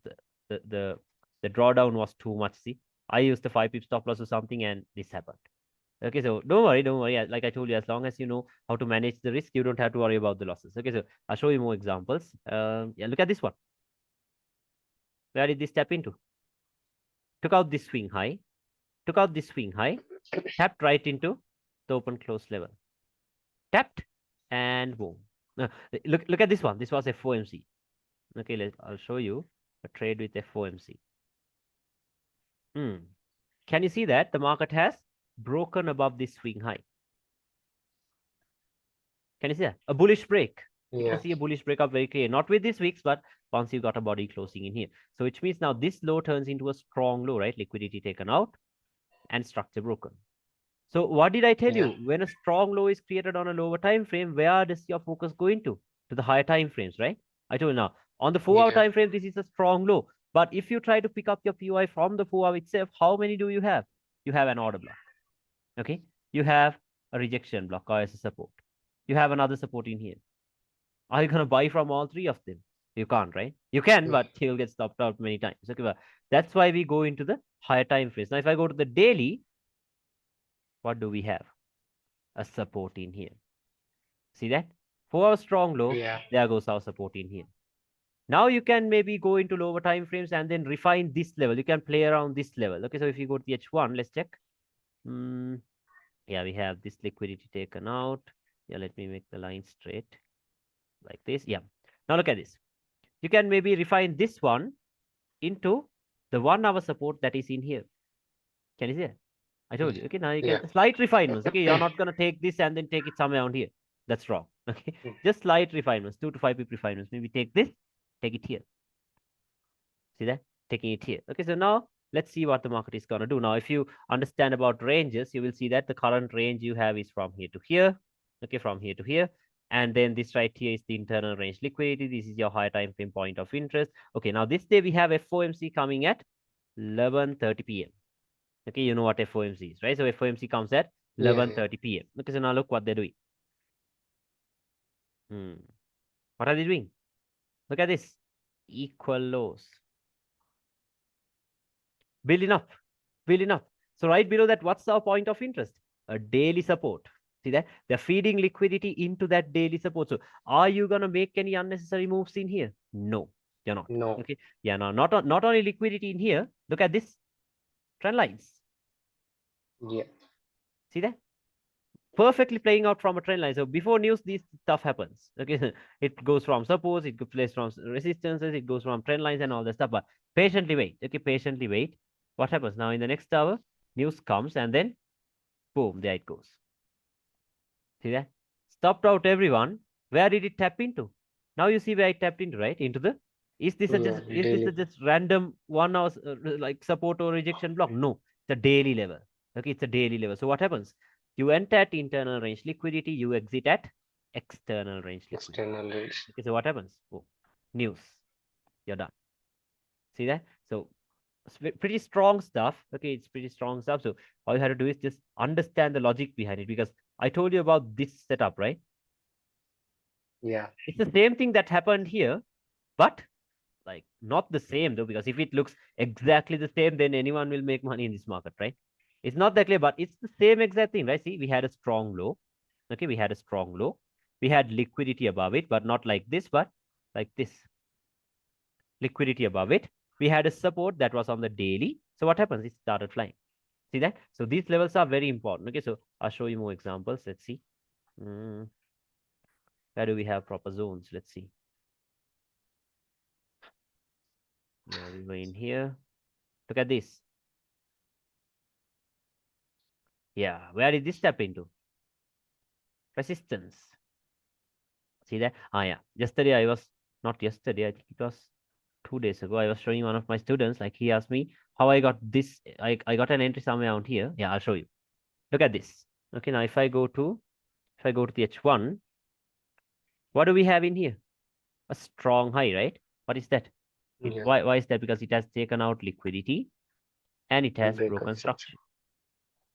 the the the drawdown was too much. See, I used the 5 pip stop loss or something, and this happened. Okay, so don't worry, don't worry. Like I told you, as long as you know how to manage the risk, you don't have to worry about the losses. Okay, so I'll show you more examples. Yeah, look at this one. Where did this tap into? Took out this swing high, took out this swing high, tapped right into the open close level. Tapped and boom. Look at this one. This was FOMC. Okay, I'll show you a trade with FOMC. Hmm. Can you see that the market has broken above this swing high? Can you see that? A bullish break. You can Yeah. see a bullish breakup very clear. Not with this wicks, but once you got a body closing in here. So which means now this low turns into a strong low, right? Liquidity taken out and structure broken. So what did I tell Yeah. you? When a strong low is created on a lower time frame, where does your focus go into? To the higher time frames, right? I told you now. On the 4 hour Yeah. time frame, this is a strong low. But if you try to pick up your POI from the 4 hour itself, how many do you have? You have an order block. Okay. You have a rejection block or as a support. You have another support in here. Are you gonna buy from all three of them? You can't, right? You can, Yeah. but you'll get stopped out many times. Okay, but that's why we go into the higher time frames. Now, if I go to the daily, what do we have? A support in here. See that? For our strong low, Yeah. there goes our support in here. Now you can maybe go into lower time frames and then refine this level. You can play around this level. Okay, so if you go to the H1, let's check. Yeah, we have this liquidity taken out. Yeah, let me make the line straight like this. Yeah. Now look at this. You can maybe refine this one into the 1 hour support that is in here. Can you see it? I told you. Okay, now you Yeah. can slight refinements. Okay, you're not gonna take this and then take it somewhere around here. That's wrong. Okay, just slight refinements, 2 to 5 pip refinements. Maybe take this, take it here. See that? Taking it here. Okay, so now let's see what the market is gonna do. Now, if you understand about ranges, you will see that the current range you have is from here to here. Okay, from here to here. And then this right here is the internal range liquidity. This is your high time frame point of interest. Okay, now this day we have FOMC coming at 11:30 p.m. Okay, you know what FOMC is, right? So FOMC comes at Yeah. Yeah. 11:30 p.m. Okay, so now look what they're doing. What are they doing? Look at this. Equal lows. Building up, building up. So right below that, what's our point of interest? A daily support. See that? They're feeding liquidity into that daily support. So are you going to make any unnecessary moves in here? No, you're not. No. Okay. Yeah, now not only liquidity in here. Look at this trend lines. Yeah. See that? Perfectly playing out from a trend line. So before news, this stuff happens. Okay, it goes from supports, it plays from resistances, it goes from trend lines and all that stuff. But patiently wait. Okay, patiently wait. What happens now in the next hour? News comes and then boom, there it goes. See that? Stopped out everyone. Where did it tap into? Now you see where it tapped into, right? Into the Yeah. is this a Daily. just random 1 hour like support or rejection block? No, it's a daily level. Okay, it's a daily level. So what happens? You enter at internal range liquidity, you exit at external range liquidity. External rates. Okay, so what happens? Oh, news. You're done. See that? So it's pretty strong stuff. Okay, it's pretty strong stuff. So all you have to do is just understand the logic behind it because I told you about this setup, right? Yeah. It's the same thing that happened here, but like not the same though, because if it looks exactly the same, then anyone will make money in this market, right? It's not that clear, but it's the same exact thing, right? See, we had a strong low. Okay, we had a strong low. We had liquidity above it, but not like this, but like this. Liquidity above it. We had a support that was on the daily. So what happens? It started flying. See that? So these levels are very important. Okay, so I'll show you more examples. Let's see. Mm, where do we have proper zones? Let's see. Yeah, we go in here. Look at this. Yeah, where did this step into? Resistance. See that? Ah, yeah. Yesterday I was, not yesterday, I think it was 2 days ago. I was showing one of my students, like he asked me how I got this. I got an entry somewhere out here. Yeah, I'll show you. Look at this. Okay, now if I go to the H1, what do we have in here? A strong high, right? What is that? Yeah. Why is that? Because it has taken out liquidity and it has Breakup broken structure. structure.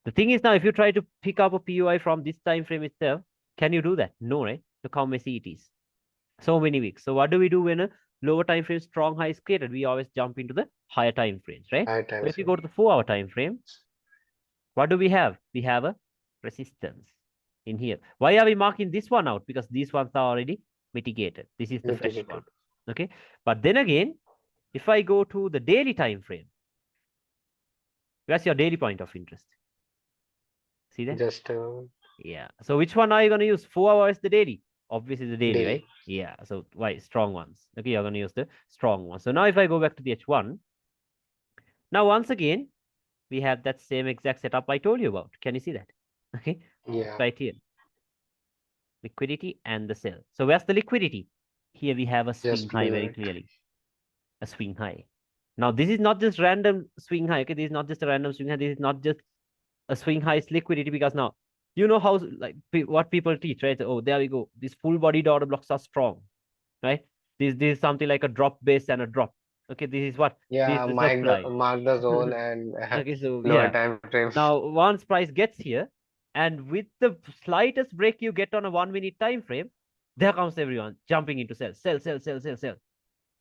The thing is now, if you try to pick up a POI from this time frame itself, can you do that? No, right? Look how messy it is. So many weeks. So what do we do when a lower time frame strong high is created? We always jump into the higher time frames, right? High So time if you frame. go to the 4 hour time frame, what do we have? We have a resistance in here. Why are we marking this one out? Because these ones are already mitigated. This is the fresh one. Mitigated. Okay. But then again, if I go to the daily time frame, where's your daily point of interest? See that? Just Yeah. So which one are you going to use? 4 hours the daily? Obviously the daily, right? daily. Yeah. So why? Strong ones. Okay, you're going to use the strong ones. So now if I go back to the H1, now once again, we have that same exact setup I told you about. Can you see that? Okay. Yeah. Right here. Liquidity and the sell. So where's the liquidity? Here we have a swing Just high below very it. clearly. A swing high. Now this is not just random swing high. Okay, this is not just a random swing high. This is not just a swing high liquidity, because now you know how, like, what people teach, right? Oh, there we go. These full bodied order blocks are strong, right? This is something like a drop base and a drop. Okay, this is what, this is Yeah, the supply. mark the zone and Okay, so lower yeah. time frame. Now once price gets here, and with the slightest break you get on a 1 minute time frame, there comes everyone jumping into sell, sell, sell, sell, sell, sell.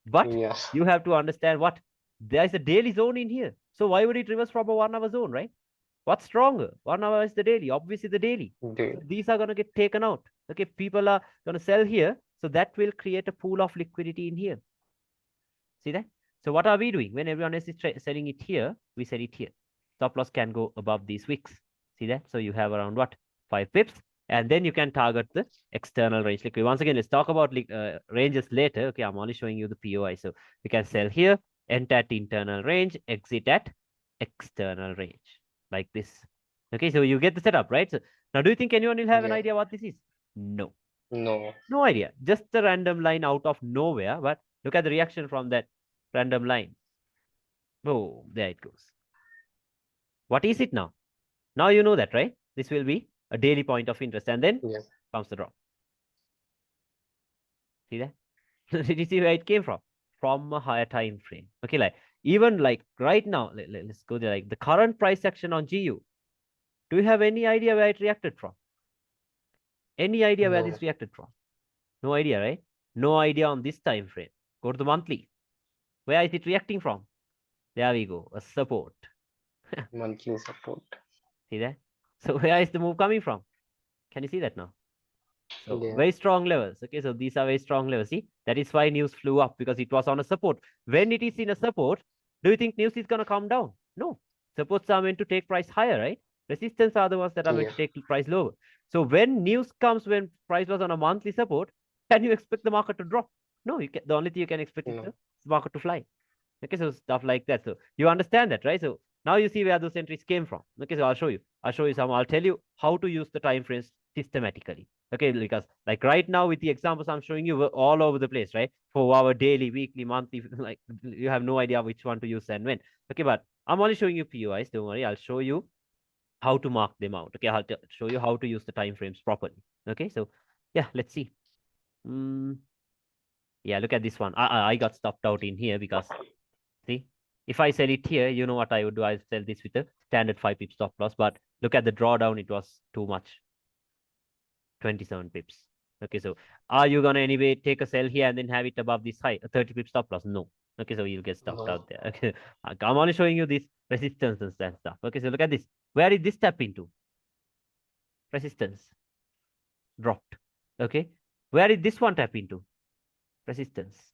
But Yeah. you have to understand what, there is a daily zone in here. So why would it reverse from a 1 hour zone, right? What's stronger? 1 hour is the daily, obviously the daily. So Daily. these are going to get taken out. Okay, people are going to sell here. So that will create a pool of liquidity in here. See that? So what are we doing? When everyone else is selling it here, we sell it here. Stop loss can go above these wicks. See that? So you have around what? 5 pips. And then you can target the external range liquidity. Once again, let's talk about ranges later. Okay, I'm only showing you the POI. So we can sell here, enter at internal range, exit at external range, like this. Okay, so you get the setup, right? So now, do you think anyone will have an Yeah. idea what this is? No. No. No idea. Just a random line out of nowhere. But look at the reaction from that random line. Oh, there it goes. What is it now? Now you know that, right? This will be a daily point of interest. And then Yeah. comes the drop. See that? Did you see where it came from? From a higher time frame. Okay, like even like right now, let's go there. Like the current price action on GU. Do you have any idea where it reacted from? Any idea where No. this reacted from? No idea, right? No idea on this time frame. Go to the monthly. Where is it reacting from? There we go. A support. Monthly support. See that? So where is the move coming from? Can you see that now? So Yeah. very strong levels. Okay, so these are very strong levels. See, that is why news flew up, because it was on a support. When it is in a support, do you think news is gonna come down? No. Supports are meant to take price higher, right? Resistance are the ones that are meant Yeah. to take price lower. So when news comes, when price was on a monthly support, can you expect the market to drop? No, you can, the only thing you can expect is No. the market to fly. Okay, so stuff like that. So you understand that, right? So now you see where those entries came from. Okay, so I'll show you. I'll show you some. I'll tell you how to use the time frames systematically. Okay, because like right now with the examples I'm showing you, we're all over the place, right? For our daily, weekly, monthly, like you have no idea which one to use and when. Okay, but I'm only showing you POIs. Don't worry. I'll show you how to mark them out. Okay, I'll show you how to use the time frames properly. Okay, so yeah, let's see. Mm, yeah, look at this one. I got stopped out in here because, see, if I sell it here, you know what I would do? I sell this with a standard 5 pip stop loss. But look at the drawdown, it was too much, 27 pips. Okay, so are you gonna anyway take a sell here and then have it above this high, a 30 pip stop loss? No. Okay, so you'll get stopped No. out there. Okay, I'm only showing you this resistance and stuff. Okay, so look at this. Where did this tap into? Resistance dropped. Okay, where did this one tap into? Resistance.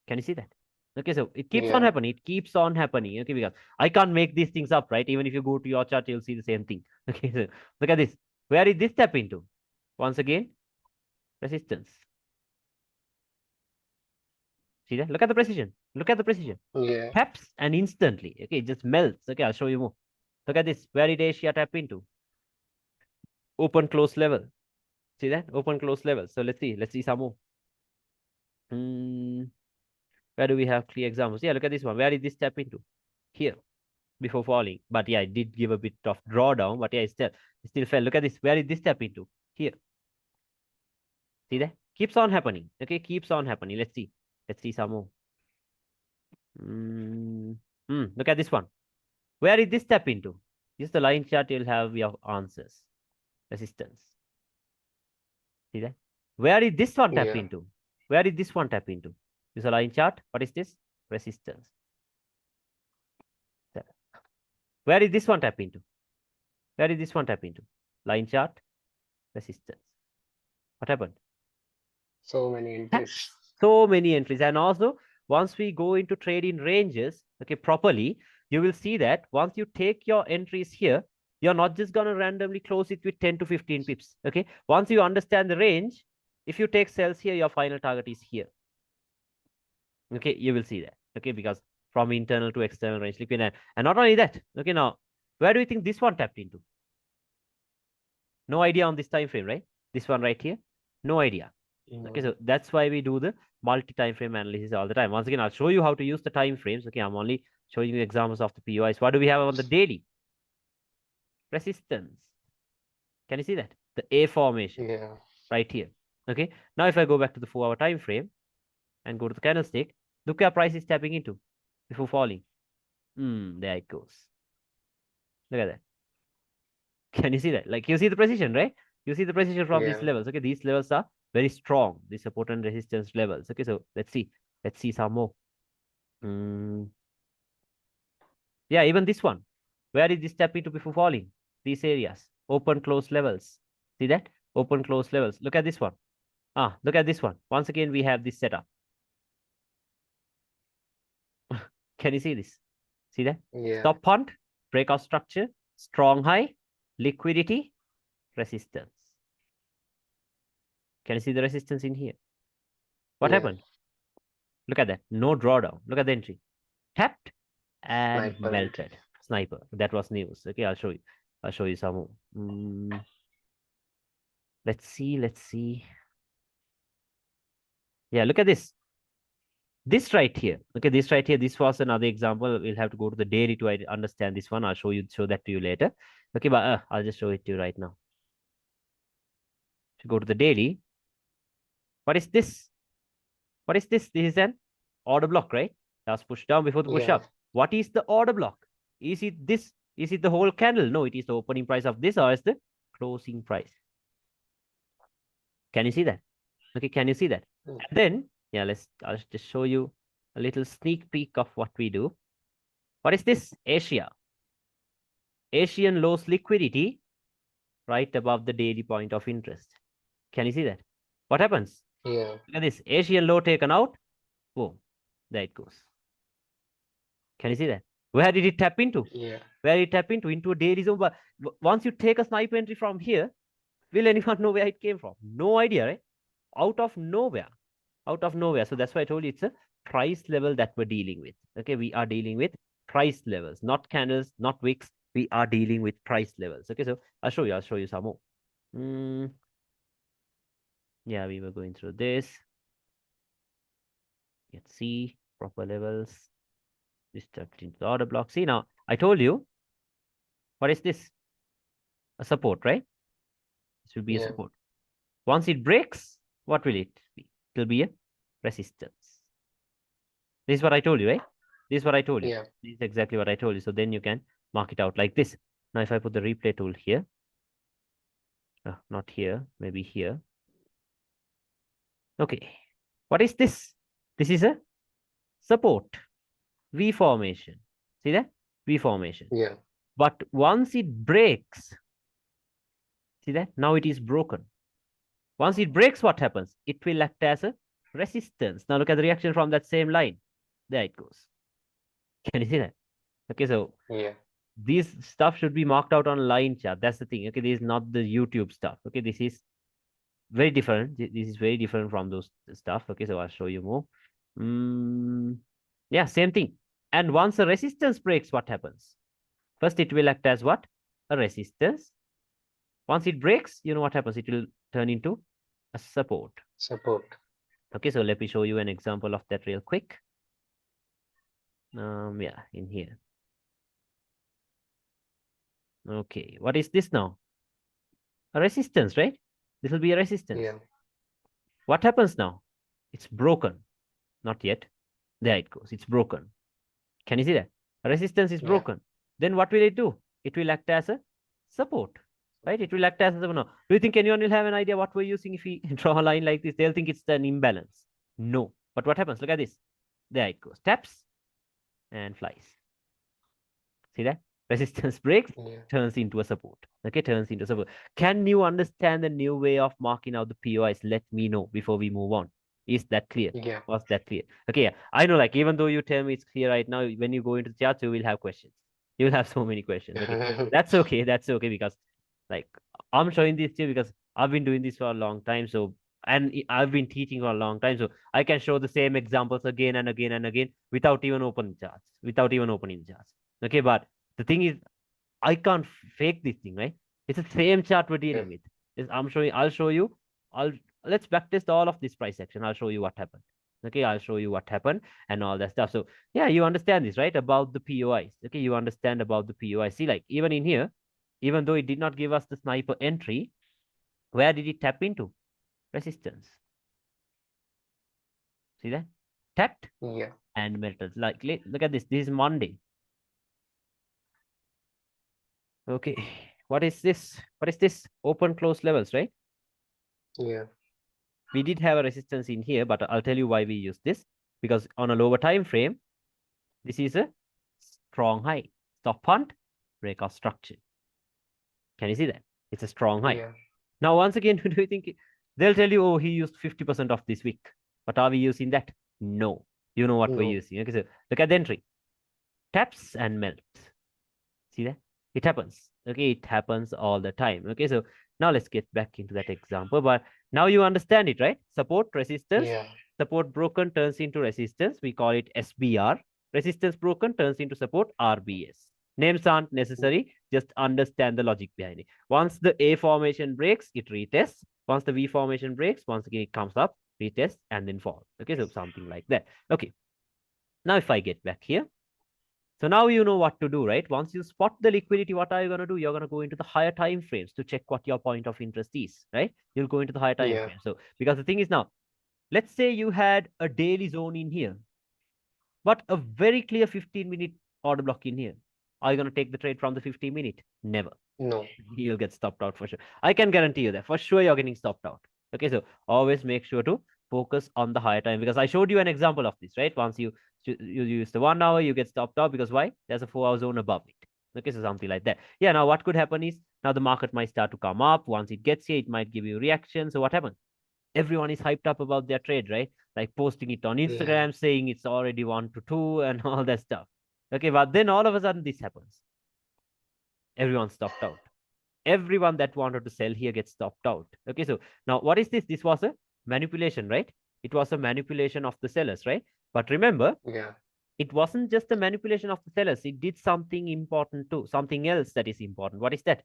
Can you see that? Okay, so it keeps on Yeah. happening. It keeps on happening. Okay, because I can't make these things up, right? Even if you go to your chart, you'll see the same thing. Okay, so look at this. Where did this tap into? Once again, resistance. See that? Look at the precision. Look at the precision. Yeah. Taps and instantly. Okay, it just melts. Okay, I'll show you more. Look at this. Where did Asia tap into? Open close level. See that? Open close level. So let's see. Let's see some more. Where do we have clear examples? Yeah, look at this one. Where did this tap into? Here, before falling. But yeah, it did give a bit of drawdown. But yeah, it still fell. Look at this. Where did this tap into? Here. See that? Keeps on happening. Okay, keeps on happening. Let's see. Let's see some more. Look at this one. Where did this tap into? Use the line chart. You'll have your answers. Resistance. See that? Where did this one tap Yeah. into? Where did this one tap into? Use a line chart. What is this? Resistance. Where did this one tap into? Where did this one tap into? Line chart. Resistance. What happened? So many entries. So many entries. And also, once we go into trade in ranges, okay, properly, you will see that once you take your entries here, you're not just going to randomly close it with 10 to 15 pips. Okay. Once you understand the range, if you take sells here, your final target is here. Okay. You will see that. Okay. Because from internal to external range, liquid and not only that. Okay. Now, where do you think this one tapped into? No idea on this time frame, right? This one right here. No idea. Okay, so that's why we do the multi-time frame analysis all the time. Once again, I'll show you how to use the time frames. Okay, I'm only showing you examples of the POIs. What do we have on the daily? Resistance. Can you see that? The A formation. Yeah. Right here. Okay, now if I go back to the 4-hour time frame and go to the candlestick, look where price is tapping into before falling. There it goes. Look at that. Can you see that? Like you see the precision, right? You see the precision from these Yeah. levels. Okay, these levels are very strong. These support and resistance levels. Okay, so let's see. Let's see some more. Yeah, even this one. Where is this tap into before falling? These areas. Open close levels. See that? Open close levels. Look at this one. Look at this one. Once again, we have this setup. Can you see this? See that? Yeah. Stop punt, breakout structure, strong high, liquidity, resistance. Can you see the resistance in here? What Yeah. happened? Look at that. No drawdown. Look at the entry. Tapped and Sniper entry. melted. Sniper. That was news. Okay, I'll show you. I'll show you some more. Let's see. Let's see. Yeah, look at this. This right here. Okay, this right here. This was another example. We'll have to go to the daily to understand this one. I'll show that to you later. Okay, but I'll just show it to you right now. To go to the daily. What is this? What is this? This is an order block, right? That's push down before the push Yeah. up. What is the order block? Is it this? Is it the whole candle? No, it is the opening price of this or is the closing price. Can you see that? Okay, can you see that? And then, yeah, I'll just show you a little sneak peek of what we do. What is this? Asia. Asian lows liquidity right above the daily point of interest. Can you see that? What happens? Yeah. Look at this. Asian low taken out. Boom. There it goes. Can you see that? Where did it tap into? Yeah. Where it tap into? Into a daily zone. But once you take a sniper entry from here, will anyone know where it came from? No idea, right? Out of nowhere. Out of nowhere. So that's why I told you it's a price level that we're dealing with. Okay, we are dealing with price levels, not candles, not wicks. We are dealing with price levels. Okay, so I'll show you some more. Yeah, we were going through this. Let's see proper levels. This tapped into the order block. See now, I told you. What is this? A support, right? This will be a Yeah. support. Once it breaks, what will it be? It will be a resistance. This is what I told you, right? This is what I told you. Yeah. This is exactly what I told you. So then you can mark it out like this. Now, if I put the replay tool here, not here, maybe here. Okay. What is this? This is a support. V formation. See that? V formation. Yeah. But once it breaks, see that? Now it is broken. Once it breaks, what happens? It will act as a resistance. Now look at the reaction from that same line. There it goes. Can you see that? Okay, so Yeah. These stuff should be marked out on line chart. That's the thing. Okay, this is not the YouTube stuff. Okay, this is very different. This is very different from those stuff. Okay, so I'll show you more. Yeah, same thing. And once a resistance breaks, what happens? First, it will act as what? A resistance. Once it breaks, you know what happens? It will turn into a support. Support. Okay, so let me show you an example of that real quick. Yeah, in here. Okay, what is this now? A resistance, right? This will be a resistance. Yeah. What happens now? It's broken. Not yet. There it goes. It's broken. Can you see that? A resistance is Yeah. broken. Then what will it do? It will act as a support, right? It will act as a support. No. Do you think anyone will have an idea what we're using if we draw a line like this? They'll think it's an imbalance. No. But what happens? Look at this. There it goes. Taps and flies. See that? Resistance breaks, Yeah. turns into a support. Okay, turns into a support. Can you understand the new way of marking out the POIs? Let me know before we move on. Is that clear? Yeah. Was that clear? Okay, yeah. I know, like, even though you tell me it's clear right now, when you go into the charts, you will have questions. You will have so many questions. Okay, that's okay. That's okay because, like, I'm showing this to you because I've been doing this for a long time. So, and I've been teaching for a long time. So, I can show the same examples again and again and again without even opening charts, without even opening charts. Okay, but the thing is, I can't fake this thing, right? It's the same chart we're Yeah. dealing with. I'm showing. I'll show you. I'll Let's backtest all of this price action. I'll show you what happened. Okay, I'll show you what happened and all that stuff. So yeah, you understand this, right? About the POIs. Okay, you understand about the POI. See, like even in here, even though it did not give us the sniper entry, where did it tap into? Resistance. See that? Tapped Yeah. and melted. Like look at this. This is Monday. Okay. What is this? What is this? Open close levels, right? Yeah. We did have a resistance in here, but I'll tell you why we use this. Because on a lower time frame, this is a strong high. Stop punt, breakout structure. Can you see that? It's a strong high. Yeah. Now, once again, do you think they'll tell you, oh, he used 50% of this week. But are we using that? No. You know what we're No. using. Okay, so look at the entry. Taps and melts. See that? It happens. Okay, it happens all the time. Okay, so now let's get back into that example. But now you understand it, right? Support, resistance, Yeah. support broken turns into resistance. We call it SBR. Resistance broken turns into support, RBS. Names aren't necessary. Just understand the logic behind it. Once the A formation breaks, it retests. Once the V formation breaks, once again it comes up, retests, and then fall. Okay, so something like that. Okay. Now if I get back here, so now you know what to do, right? Once you spot the liquidity, what are you going to do? You're going to go into the higher time frames to check what your point of interest is, right? You'll go into the higher time Yeah. frame. So because the thing is now, let's say you had a daily zone in here, but a very clear 15-minute order block in here. Are you going to take the trade from the 15-minute? Never. No. You'll get stopped out for sure. I can guarantee you that for sure you're getting stopped out. Okay, so always make sure to focus on the higher time because I showed you an example of this, right? Once you use the 1 hour, you get stopped out because why? There's a 4 hour zone above it. Okay, so something like that. Yeah, now what could happen is now the market might start to come up. Once it gets here, it might give you reaction. So what happens? Everyone is hyped up about their trade, right? Like posting it on Yeah. Instagram, saying it's already 1 to 2 and all that stuff. Okay, but then all of a sudden this happens. Everyone stopped out. Everyone that wanted to sell here gets stopped out. Okay, so now what is this? This was a manipulation, right? It was a manipulation of the sellers, right? But remember, Yeah. it wasn't just a manipulation of the sellers. It did something important too, something else that is important. What is that?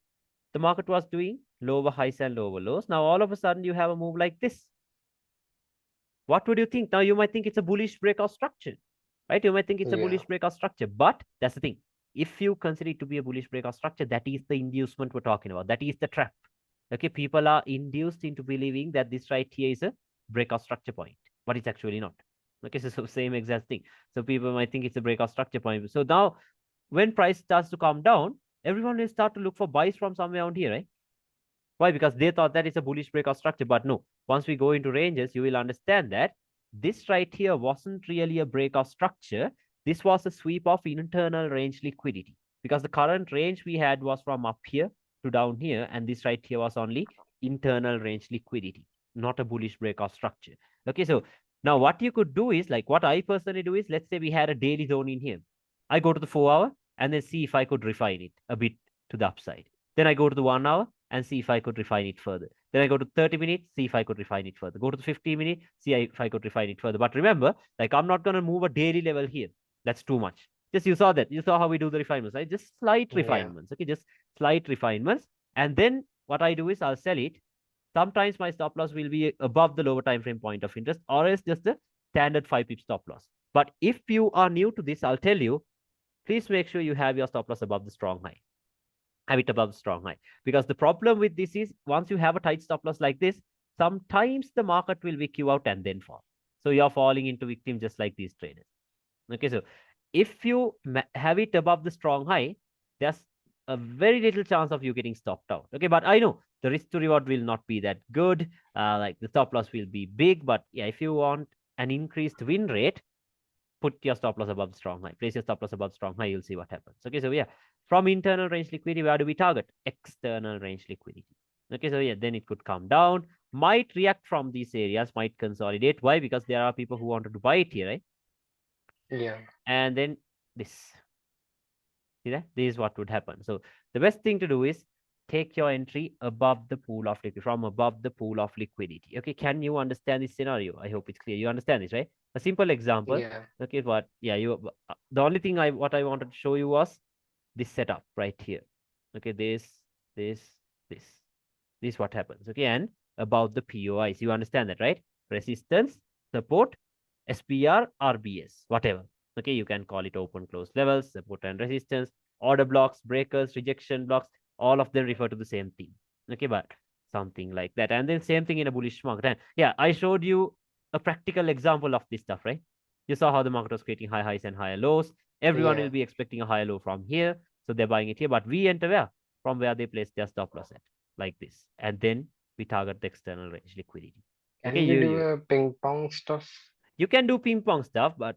The market was doing lower highs and lower lows. Now, all of a sudden, you have a move like this. What would you think? Now, you might think it's a bullish breakout structure, right? You might think it's a Yeah. bullish breakout structure, but that's the thing. If you consider it to be a bullish breakout structure, that is the inducement we're talking about. That is the trap. Okay, people are induced into believing that this right here is a breakout structure point, but it's actually not. Okay, so same exact thing. So people might think it's a breakout structure point. So now when price starts to come down, everyone will start to look for buys from somewhere around here, right? Why? Because they thought that it's a bullish breakout structure. But no, once we go into ranges, you will understand that this right here wasn't really a breakout structure. This was a sweep of internal range liquidity because the current range we had was from up here to down here. And this right here was only internal range liquidity, not a bullish breakout structure. Okay, so now what you could do is like what I personally do is let's say we had a daily zone in here. I go to the 4 hour and then see if I could refine it a bit to the upside. Then I go to the 1 hour and see if I could refine it further. Then I go to 30 minutes, see if I could refine it further. Go to the 15 minutes, see if I could refine it further. But remember, like I'm not going to move a daily level here. That's too much. Just you saw that. You saw how we do the refinements, right? Just slight Yeah. refinements. Okay, just slight refinements. And then what I do is I'll sell it. Sometimes my stop loss will be above the lower time frame point of interest, or else just the standard 5 pip stop loss. But if you are new to this, I'll tell you, please make sure you have your stop loss above the strong high. Have it above the strong high. Because the problem with this is once you have a tight stop loss like this, sometimes the market will wick you out and then fall. So you're falling into victim just like these traders. Okay, so if you have it above the strong high, there's a very little chance of you getting stopped out. Okay, but I know the risk to reward will not be that good. Like the stop loss will be big, but yeah, if you want an increased win rate, put your stop loss above strong high. Place your stop loss above strong high. You'll see what happens. Okay, so yeah, from internal range liquidity, where do we target? External range liquidity. Okay, so yeah, then it could come down, might react from these areas, might consolidate. Why? Because there are people who wanted to buy it here, right? Yeah. And then this. See that? This is what would happen. So the best thing to do is take your entry above the pool of liquidity, from above the pool of liquidity. Okay, can you understand this scenario? I hope it's clear. You understand this, right? A simple example. Yeah. Okay, what? Yeah, you. The only thing what I wanted to show you was this setup right here. Okay, this, this. This is what happens. Okay, and about the POIs, you understand that, right? Resistance, support, SPR, RBS, whatever. Okay, you can call it open close levels, support and resistance, order blocks, breakers, rejection blocks, all of them refer to the same thing. Okay, but something like that. And then same thing in a bullish market. And yeah, I showed you a practical example of this stuff, right? You saw how the market was creating high highs and higher lows. Everyone will Yeah. be expecting a higher low from here. So they're buying it here. But we enter where? From where they place their stop loss at, like this. And then we target the external range liquidity. Okay, Can we do a ping pong stuff? you can do ping pong stuff, but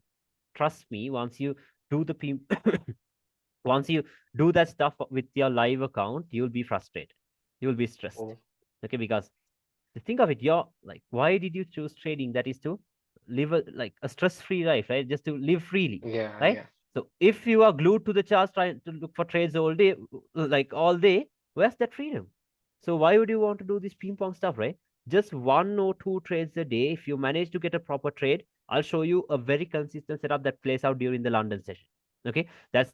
trust me, once you do the ping once you do that stuff with your live account, you'll be frustrated. You'll be stressed. Oh, Okay, because think of it, you're like, why did you choose trading? That is to live a stress-free life, right? Just to live freely, yeah, right? yeah, So if you are glued to the charts trying to look for trades all day, like all day, where's that freedom? So why would you want to do this ping pong stuff, right? Just 1 or 2 trades a day. If you manage to get a proper trade, I'll show you a very consistent setup that plays out during the London session. Okay, that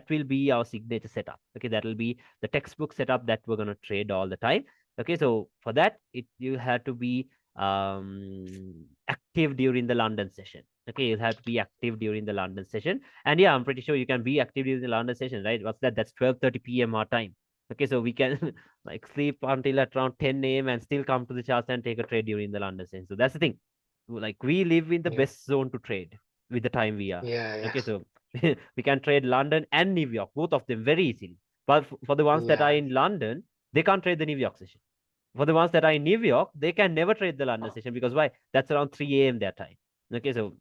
will be our signature setup. Okay, that will be the textbook setup that we're gonna trade all the time. Okay, so for that, you have to be active during the London session. Okay, you have to be active during the London session. And yeah, I'm pretty sure you can be active during the London session, right? What's that? That's 12:30 p.m. our time. Okay, so we can like sleep until at around 10 a.m. and still come to the charts and take a trade during the London session. So that's the thing. Like we live in the yeah, best zone to trade with the time we are. yeah, yeah, Okay, so we can trade London and New York, both of them very easily. But for the ones that are yeah, in London, they can't trade the New York session. For the ones that are in New York, they can never trade the London session because why? That's around 3 a.m. their time. Okay, so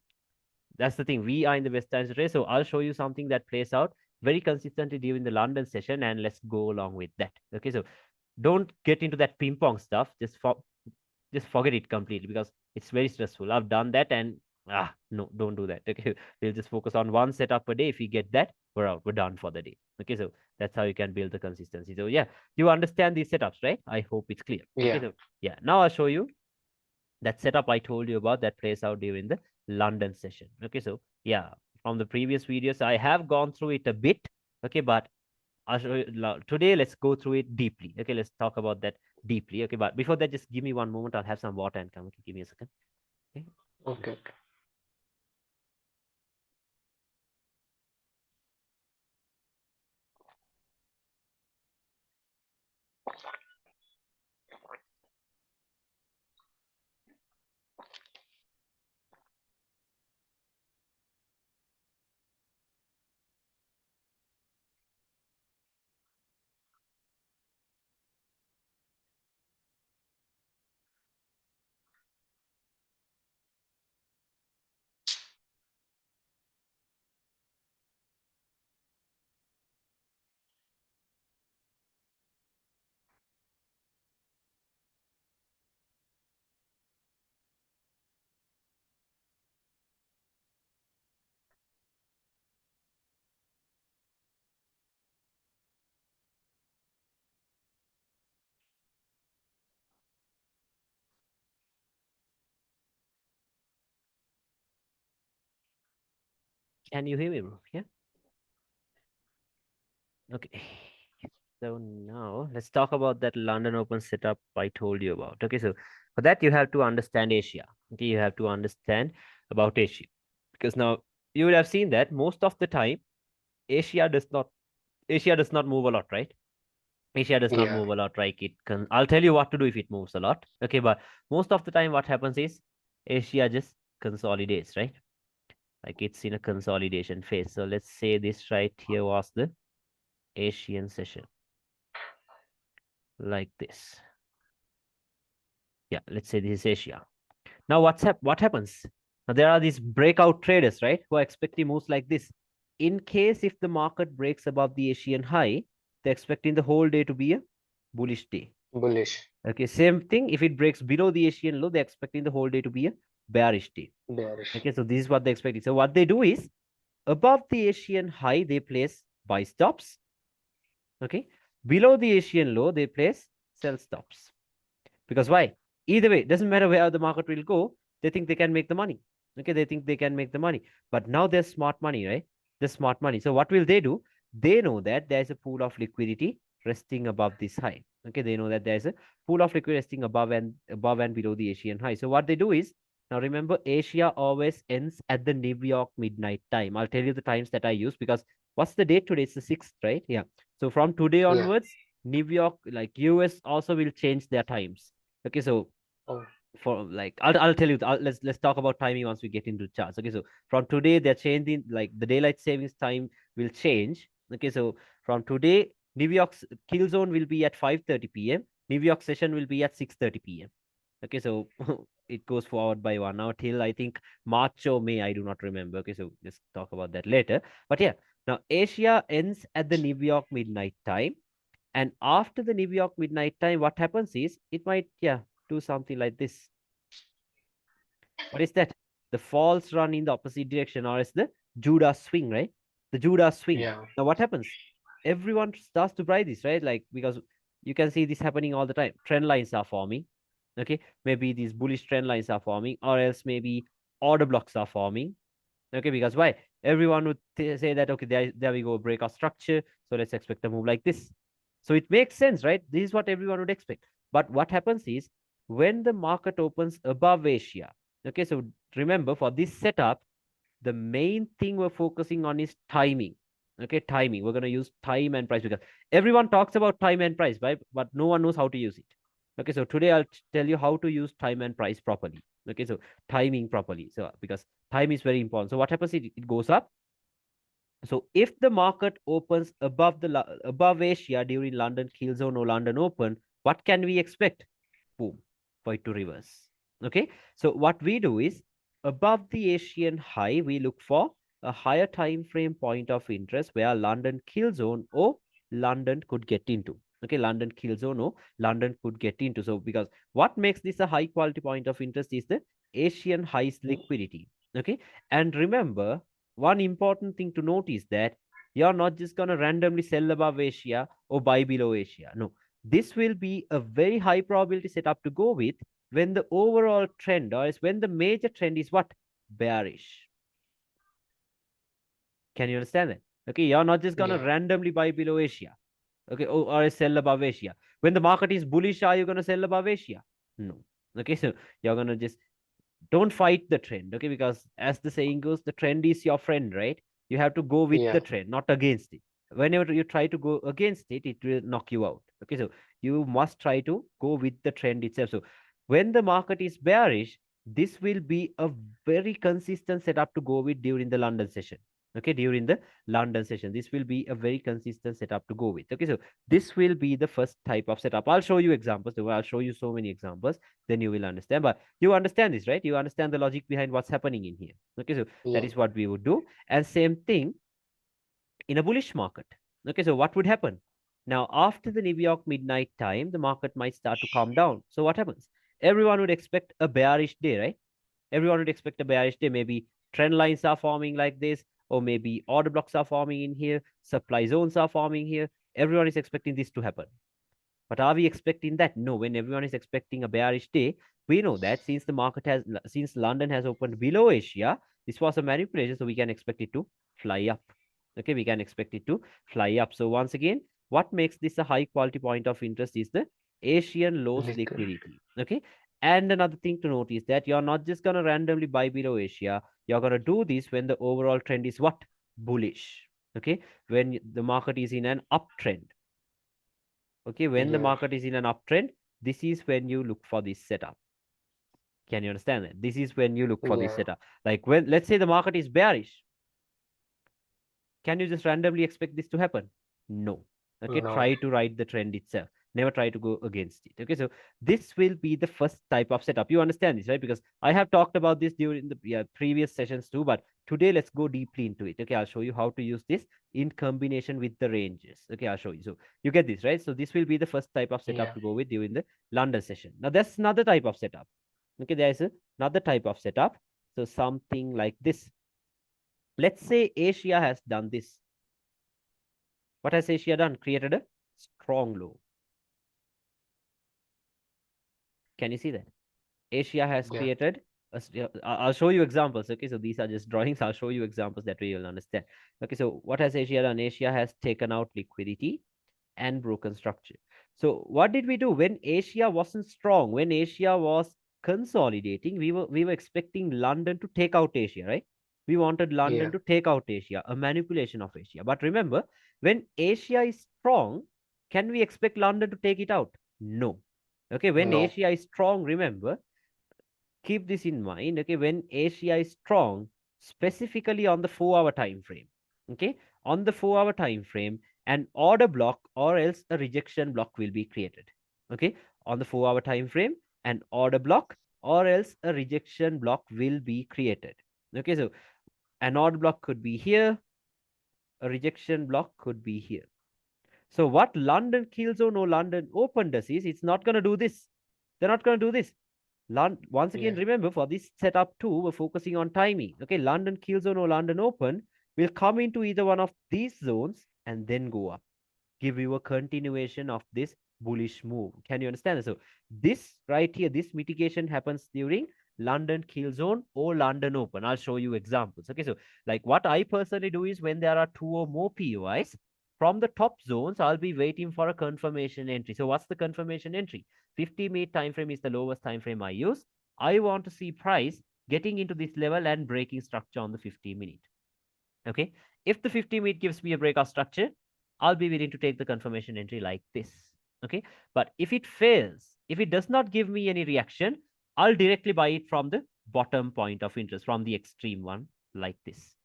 that's the thing. We are in the best times to trade. So I'll show you something that plays out very consistently during the London session, and let's go along with that. Okay, so don't get into that ping pong stuff. Just forget it completely because it's very stressful. I've done that and no, don't do that. Okay, we'll just focus on one setup a day. If we get that, we're out. We're done for the day. Okay, so that's how you can build the consistency. So yeah, you understand these setups, right? I hope it's clear. Okay, yeah. so yeah, now I'll show you that setup I told you about that plays out during the London session. Okay, so yeah, from the previous videos, I have gone through it a bit. Okay, but I'll show you today. Let's go through it deeply. Okay, let's talk about that deeply. Okay, but before that, just give me one moment. I'll have some water and come. Okay, give me a second. Okay. Okay, okay. Can you hear me, bro? Yeah. Okay. So now let's talk about that London Open setup I told you about. Okay, so for that you have to understand Asia. Okay, you have to understand about Asia because now you would have seen that most of the time Asia does not Asia does not move a lot, right? Asia does not Yeah. move a lot, right? It can. I'll tell you what to do if it moves a lot. Okay, but most of the time, what happens is Asia just consolidates, right? Like it's in a consolidation phase. So let's say this right here was the Asian session, like this. Yeah, let's say this is Asia. Now, what happens? Now, there are these breakout traders, right, who are expecting moves like this. In case if the market breaks above the Asian high, they're expecting the whole day to be a bullish day. Bullish. Okay, same thing. If it breaks below the Asian low, they're expecting the whole day to be a bearish day. Bearish. Okay, so this is what they're expecting. So what they do is above the Asian high, they place buy stops. Okay, below the Asian low, they place sell stops. Because why? Either way, it doesn't matter where the market will go, they think they can make the money. Okay, they think they can make the money. But now there's smart money, right? There's smart money. So what will they do? They know that there's a pool of liquidity resting above this high. Okay, they know that there's a pool of liquidity resting above and below the Asian high. So what they do is now remember Asia always ends at the New York midnight time. I'll tell you the times that I use because what's the date today? It's the 6th, right? Yeah. So from today Yeah. onwards, New York, like US, also will change their times. Okay, so Oh, for like I'll tell you. Let's talk about timing once we get into charts. Okay, so from today they're changing like the daylight savings time will change. Okay, so from today New York's kill zone will be at 5:30 p.m. New York session will be at 6:30 p.m. Okay, so it goes forward by 1 hour till I think March or May. I do not remember. Okay, so let's talk about that later. But yeah, now Asia ends at the New York midnight time. And after the New York midnight time, what happens is it might, yeah, do something like this. What is that? The false run in the opposite direction, or is the Judah swing, right? The Judah swing. yeah. Now, what happens? Everyone starts to buy this, right? Like, because you can see this happening all the time. Trend lines are forming. Okay. Maybe these bullish trend lines are forming, or else maybe order blocks are forming. Okay, because why? Everyone would say that, okay, there we go, breakout structure. So let's expect a move like this. So it makes sense, right? This is what everyone would expect. But what happens is when the market opens above Asia, okay, so remember for this setup, the main thing we're focusing on is timing. Okay, timing. We're going to use time and price because everyone talks about time and price, right? But no one knows how to use it. Okay, so today I'll tell you how to use time and price properly. Okay, so timing properly. So because time is very important. So what happens? It goes up. So if the market opens above Asia during London Kill Zone or London Open, what can we expect? Boom, for it to reverse. Okay, so what we do is above the Asian high, we look for a higher time frame point of interest where London Kill Zone or London could get into. Okay, London Kill Zone or London could get into. So because what makes this a high quality point of interest is the Asian highs liquidity. Okay, and remember one important thing to note is that you're not just going to randomly sell above Asia or buy below Asia. No, this will be a very high probability setup to go with when the overall trend or is when the major trend is what? Bearish. Can you understand that? Okay, you're not just going to Yeah. randomly buy below Asia. Okay, or sell above Asia. When the market is bullish, are you going to sell above Asia? No. Okay, so you're going to just don't fight the trend, okay, because as the saying goes, the trend is your friend, right? You have to go with the Yeah. trend, not against it. Whenever you try to go against it, it will knock you out. Okay, so you must try to go with the trend itself. So when the market is bearish, this will be a very consistent setup to go with during the London session. Okay, during the London session, this will be a very consistent setup to go with. Okay, so this will be the first type of setup. I'll show you examples. I'll show you so many examples, then you will understand. But you understand this, right? You understand the logic behind what's happening in here. Okay, so that Yeah. is what we would do. And same thing in a bullish market. Okay, so what would happen? Now, after the New York midnight time, the market might start to calm down. So what happens? Everyone would expect a bearish day, right? Everyone would expect a bearish day. Maybe trend lines are forming like this, or maybe order blocks are forming in here, supply zones are forming here. Everyone is expecting this to happen. But are we expecting that? No, when everyone is expecting a bearish day, we know that since London has opened below Asia, this was a manipulation, so we can expect it to fly up. Okay, we can expect it to fly up. So once again, what makes this a high quality point of interest is the Asian low's Liquid. liquidity. Okay, and another thing to note is that you're not just gonna randomly buy below Asia. You're gonna do this when the overall trend is what? Bullish. Okay, when the market is in an uptrend. Okay, when the Yeah. market is in an uptrend, this is when you look for this setup. Can you understand that? This is when you look for this Yeah. setup. Like when, let's say the market is bearish, can you just randomly expect this to happen? No. Okay, No. try to ride the trend itself. Never try to go against it. Okay, so this will be the first type of setup. You understand this, right? Because I have talked about this during the previous sessions too, but today let's go deeply into it. Okay, I'll show you how to use this in combination with the ranges. Okay, I'll show you. So you get this, right? So this will be the first type of setup Yeah. to go with during the London session. Now, that's another type of setup. Okay, there is another type of setup. So something like this. Let's say Asia has done this. What has Asia done? Created a strong low. Can you see that? Asia has Yeah. created, I'll show you examples. Okay, so these are just drawings. I'll show you examples that way you'll understand. Okay, so what has Asia done? Asia has taken out liquidity and broken structure. So what did we do when Asia wasn't strong? When Asia was consolidating, we were expecting London to take out Asia, right? We wanted London Yeah. to take out Asia, a manipulation of Asia. But remember, when Asia is strong, can we expect London to take it out? No. Okay, when No. Asia is strong, remember, keep this in mind. Okay, when Asia is strong, specifically on the 4 hour time frame, okay, on the 4 hour time frame, an order block or else a rejection block will be created. Okay, on the 4 hour time frame, an order block or else a rejection block will be created. Okay, so an order block could be here, a rejection block could be here. So what London Killzone or London Open does is it's not going to do this. They're not going to do this. Once again, Yeah. remember for this setup too, we're focusing on timing. Okay, London Killzone or London Open will come into either one of these zones and then go up, give you a continuation of this bullish move. Can you understand? So this right here, this mitigation happens during London Kill Zone or London Open. I'll show you examples. Okay, so like what I personally do is when there are 2 or more POIs from the top zones, I'll be waiting for a confirmation entry. So what's the confirmation entry? 50-minute time frame is the lowest time frame I use. I want to see price getting into this level and breaking structure on the 50-minute. Okay, if the 50-minute gives me a breakout structure, I'll be willing to take the confirmation entry like this. Okay, but if it fails, if it does not give me any reaction, I'll directly buy it from the bottom point of interest, from the extreme one, like this.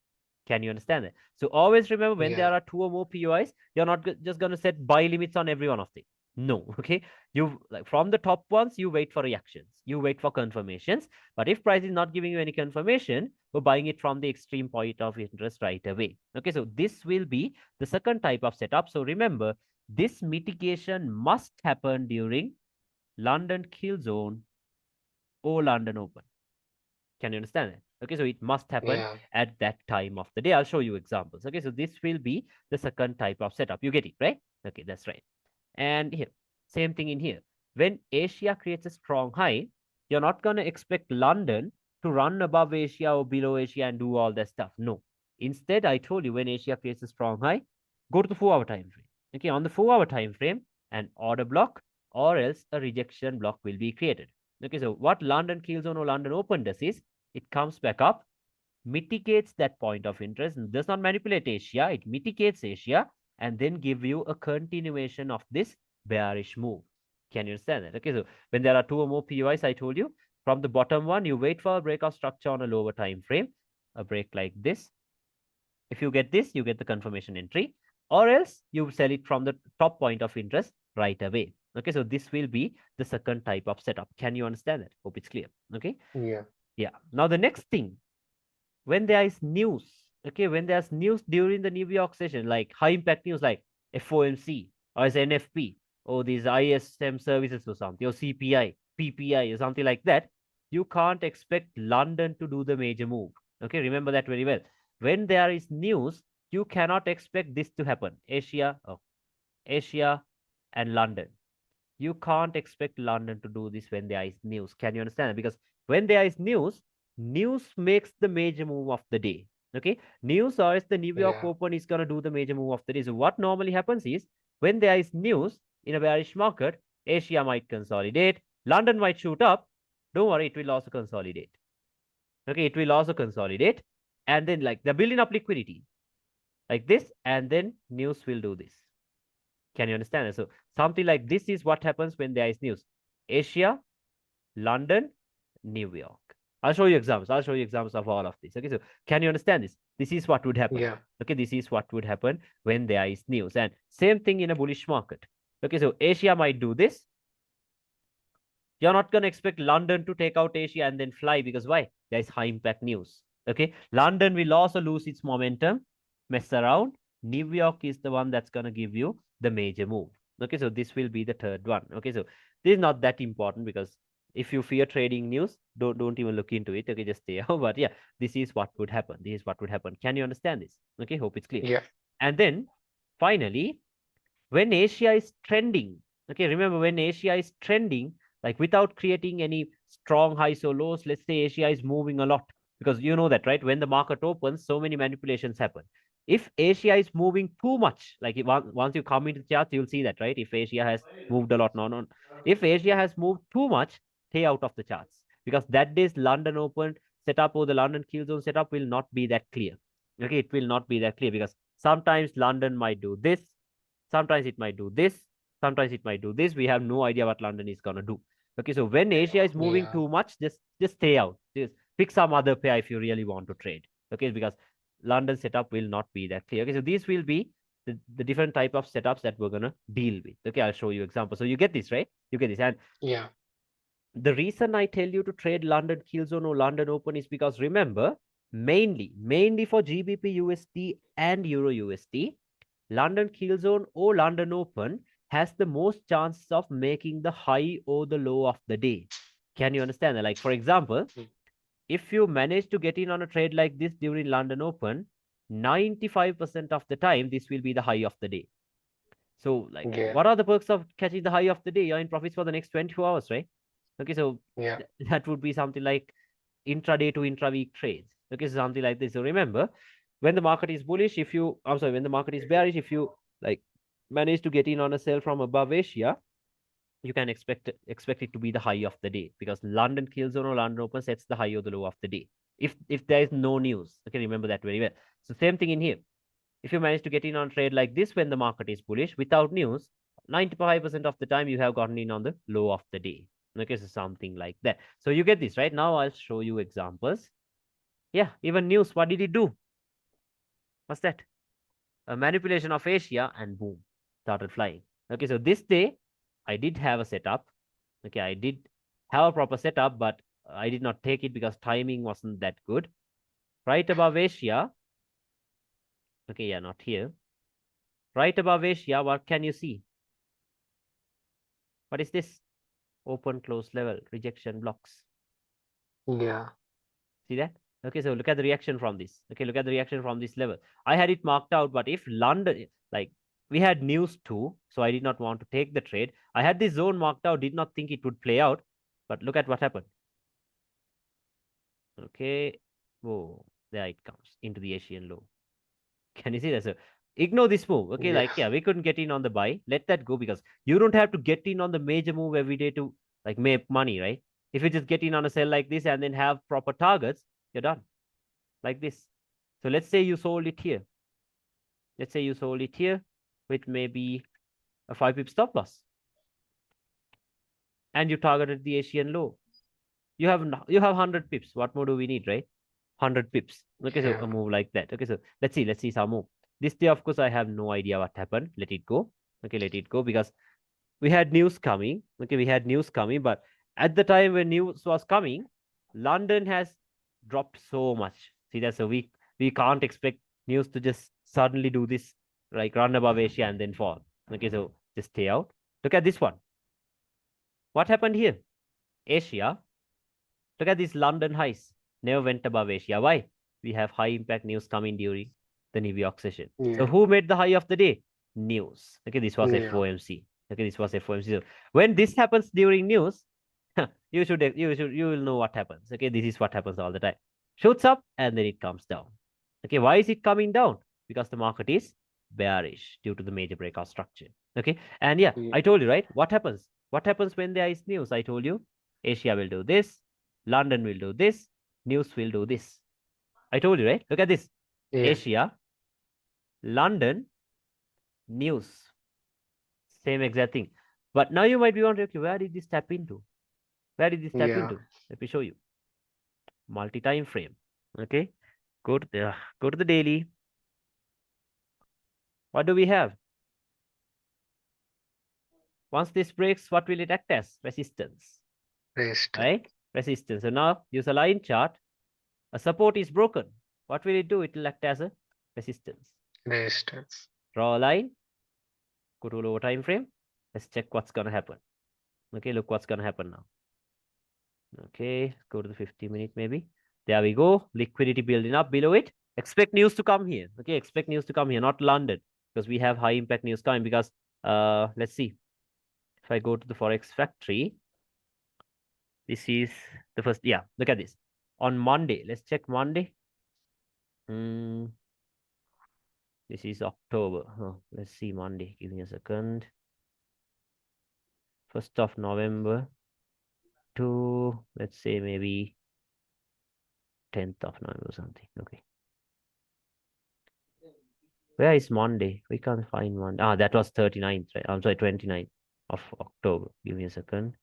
Can you understand that? So always remember, when Yeah. there are 2 or more POIs, you're not just going to set buy limits on every one of them. No, okay. You, like, from the top ones, you wait for reactions, you wait for confirmations. But if price is not giving you any confirmation, we're buying it from the extreme point of interest right away. Okay, so this will be the second type of setup. So remember, this mitigation must happen during London Kill Zone or London Open. Can you understand it? Okay, so it must happen Yeah. at that time of the day. I'll show you examples. Okay, so this will be the second type of setup. You get it, right? Okay, that's right. And here, same thing in here. When Asia creates a strong high, you're not going to expect London to run above Asia or below Asia and do all that stuff. No. Instead, I told you, when Asia creates a strong high, go to the 4 hour time frame. Okay, on the 4 hour time frame, an order block or else a rejection block will be created. Okay, so what London Killzone or London Open does is it comes back up, mitigates that point of interest, and does not manipulate Asia, it mitigates Asia, and then give you a continuation of this bearish move. Can you understand that? Okay, so when there are 2 or more POIs, I told you, from the bottom one, you wait for a breakout structure on a lower time frame, a break like this. If you get this, you get the confirmation entry, or else you sell it from the top point of interest right away. Okay, so this will be the second type of setup. Can you understand that? Hope it's clear. Okay, Yeah. yeah. Now the next thing, when there is news, okay, when there's news during the New York session, like high impact news like FOMC or as NFP or these ISM services or something, or CPI, PPI, or something like that, you can't expect London to do the major move. Okay, remember that very well. When there is news, you cannot expect this to happen. Asia and London. You can't expect London to do this when there is news. Can you understand? Because when there is news, news makes the major move of the day. Okay, news or is the New York Yeah. Open is going to do the major move of the day. So what normally happens is when there is news in a bearish market, Asia might consolidate, London might shoot up. Don't worry, it will also consolidate. Okay, it will also consolidate, and then like they're building up liquidity like this, and then news will do this. Can you understand? So something like this is what happens when there is news. Asia, London, New York. I'll show you examples. I'll show you examples of all of this. Okay, so can you understand this? This is what would happen. Yeah. Okay, this is what would happen when there is news. And same thing in a bullish market. Okay, so Asia might do this. You're not going to expect London to take out Asia and then fly because why? There is high impact news. Okay, London will also lose its momentum, mess around. New York is the one that's going to give you the major move. Okay, so this will be the third one. Okay, so this is not that important because if you fear trading news, don't even look into it. Okay, just stay out. But yeah, this is what would happen. This is what would happen. Can you understand this? Okay, hope it's clear. Yeah. And then finally, when Asia is trending, okay, remember when Asia is trending, like without creating any strong highs or lows, let's say Asia is moving a lot because you know that, right? When the market opens, so many manipulations happen. If Asia is moving too much, like once you come into the charts, you'll see that, right? If Asia has moved a lot, no. If Asia has moved too much, stay out of the charts because that day's London Open setup or the London kill zone setup will not be that clear. Okay, it will not be that clear because sometimes London might do this, sometimes it might do this, sometimes it might do this. We have no idea what London is gonna do. Okay, so when Asia is moving Yeah. too much, just stay out. Just pick some other pair if you really want to trade. Okay, because London setup will not be that clear. Okay, so these will be the different type of setups that we're gonna deal with. Okay, I'll show you examples. So you get this, right? You get this. And Yeah. the reason I tell you to trade London Killzone or London Open is because remember, mainly for GBP USD and Euro USD, London Killzone or London Open has the most chances of making the high or the low of the day. Can you understand that? Like, for example, Mm. if you manage to get in on a trade like this during London Open, 95% of the time, this will be the high of the day. So, like, Yeah. what are the perks of catching the high of the day? You're in profits for the next 24 hours, right? Okay, so Yeah. that would be something like intraday to intra-week trades. Okay, so something like this. So remember, when the market is bullish, if you, I'm sorry, when the market is bearish, if you like manage to get in on a sell from above Asia, you can expect it to be the high of the day because London kill zone or London open sets the high or the low of the day. If there is no news, okay, remember that very well. So same thing in here. If you manage to get in on a trade like this when the market is bullish without news, 95% of the time you have gotten in on the low of the day. Okay, so something like that. So you get this, right? Now I'll show you examples. Yeah, even news, what did it do? What's that? A manipulation of Asia and boom, started flying. Okay, so this day I did have a setup. Okay, I did have a proper setup, but I did not take it because timing wasn't that good. Right above Asia, okay, yeah, not here. Right above Asia, what can you see? What is this? Open, close level, rejection blocks. Yeah. See that? Okay, so look at the reaction from this. Okay, look at the reaction from this level. I had it marked out, but if London, like we had news too, so I did not want to take the trade. I had this zone marked out, did not think it would play out, but look at what happened. Okay, whoa, there it comes into the Asian low. Can you see that? So ignore this move. Okay, Yeah. like yeah, we couldn't get in on the buy. Let that go because you don't have to get in on the major move every day to like make money, right? If you just get in on a sell like this and then have proper targets, you're done. Like this. So let's say you sold it here. Let's say you sold it here with maybe a 5 pip stop loss and you targeted the Asian low. You have 100 pips. What more do we need, right? 100 pips. Okay, so Yeah. a move like that. Okay, so let's see some move. This day, of course, I have no idea what happened. Let it go. Okay, let it go because we had news coming. Okay, we had news coming, but at the time when news was coming, London has dropped so much. See, that's a week. We can't expect news to just suddenly do this, like run above Asia and then fall. Okay, so just stay out. Look at this one. What happened here? Asia. Look at these London highs. Never went above Asia. Why? We have high impact news coming during the New York session. So Yeah. who made the high of the day? News. Okay, this was Yeah. FOMC. Okay, this was FOMC. So when this happens during news, you will know what happens. Okay, this is what happens all the time. Shoots up and then it comes down. Okay, why is it coming down? Because the market is bearish due to the major breakout structure. Okay, and yeah, Yeah. I told you, right? What happens? What happens when there is news? I told you, Asia will do this, London will do this, news will do this. I told you, right? Look at this. Yeah. Asia, London, news. Same exact thing. But now you might be wondering, okay, where did this tap into? Where did this tap Yeah. into? Let me show you. Multi-time frame. Okay. Go to the daily. What do we have? Once this breaks, what will it act as? Resistance. Resistance. Right? Resistance. So now use a line chart. A support is broken. What will it do? It will act as a resistance. Resistance. Draw a line. Go to a lower time frame. Let's check what's gonna happen. Okay, look what's gonna happen now. Okay, go to the 50-minute maybe. There we go. Liquidity building up below it. Expect news to come here. Okay, expect news to come here, not London, because we have high impact news coming. Because let's see. If I go to the Forex factory, this is the first. Yeah, look at this. On Monday, let's check Monday. Hmm, this is October. Oh, let's see Monday. Give me a second. 1st of November to, let's say, maybe 10th of November or something. Okay. Where is Monday? We can't find Monday. Ah, that was 39th, right? I'm sorry, 29th of October. Give me a second.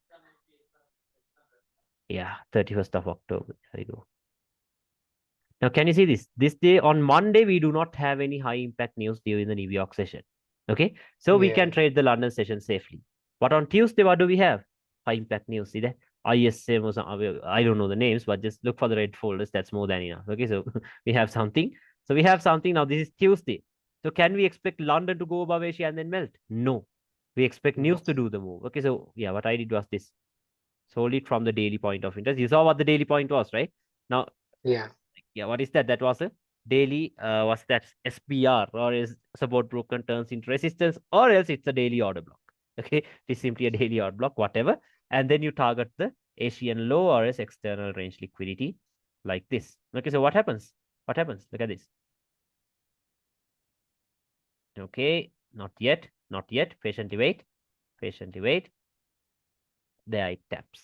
Yeah, 31st of October. There you go. Now, can you see this? This day on Monday, we do not have any high impact news during the New York session. Okay, so we Yeah. can trade the London session safely. But on Tuesday, what do we have? High impact news. See that? ISM or some, I don't know the names, but just look for the red folders. That's more than enough. Okay, so we have something. So we have something now. This is Tuesday. So can we expect London to go above Asia and then melt? No. We expect news No. to do the move. Okay, so yeah, what I did was this. Sold it from the daily point of interest. You saw what the daily point was, right? Now, Yeah. yeah, what is that? That was a daily, was that SPR, or is support broken turns into resistance, or else it's a daily order block. Okay, it's simply a daily order block, whatever. And then you target the Asian low or else external range liquidity like this. Okay, so what happens? What happens? Look at this. Okay, not yet, not yet. Patiently wait, patiently wait. There it taps.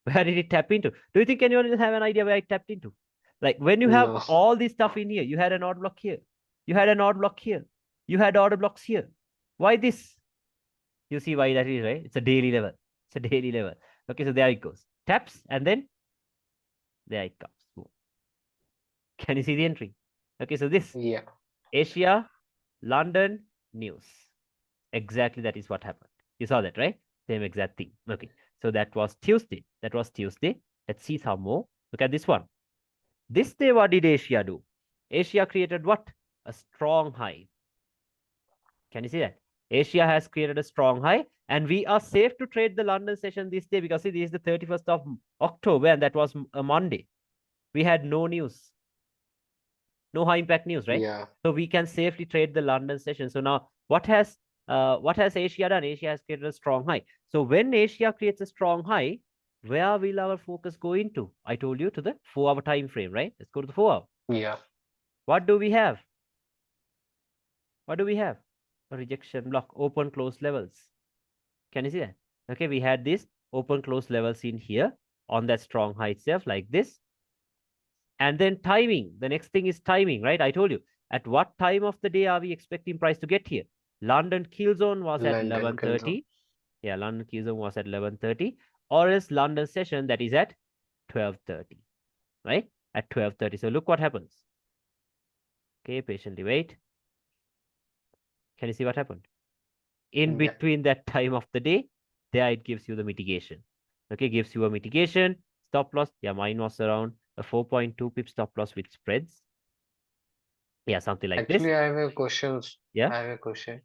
Where did it tap into? Do you think anyone will have an idea where it tapped into? Like when you have No. all this stuff in here, you had an odd block here, you had an odd block here, you had order blocks here. Why this? You see why that is, right? It's a daily level. It's a daily level. Okay, so there it goes. Taps and then there it comes. Boom. Can you see the entry? Okay, so this Yeah. Asia, London, news. Exactly that is what happened. You saw that, right? Same exact thing. Okay, so that was Tuesday. That was Tuesday. Let's see some more. Look at this one. This day, what did Asia do? Asia created what? A strong high. Can you see that? Asia has created a strong high, and we are safe to trade the London session this day because see, this is the 31st of October, and that was a Monday. We had no news, no high impact news, right? Yeah. So we can safely trade the London session. So now, what has Asia done? Asia has created a strong high. So when Asia creates a strong high, where will our focus go into? I told you to the 4-hour time frame, right? Let's go to the 4-hour. Yeah. What do we have? What do we have? A rejection block, open close levels. Can you see that? Okay, we had this open close levels in here on that strong high itself, like this. And then timing. The next thing is timing, right? I told you. At what time of the day are we expecting price to get here? London kill zone was at London Kilzone. 11:30. Yeah, London kill zone was at 11:30. Or else London session that is at 12:30, right? At 12:30. So look what happens. Okay, patiently wait. Can you see what happened? In Yeah. between that time of the day, there it gives you the mitigation. Okay, gives you a mitigation. Stop loss. Yeah, mine was around a 4.2 pip stop loss with spreads. Yeah, something like this. Actually, I have a questions. Yeah. I have a question.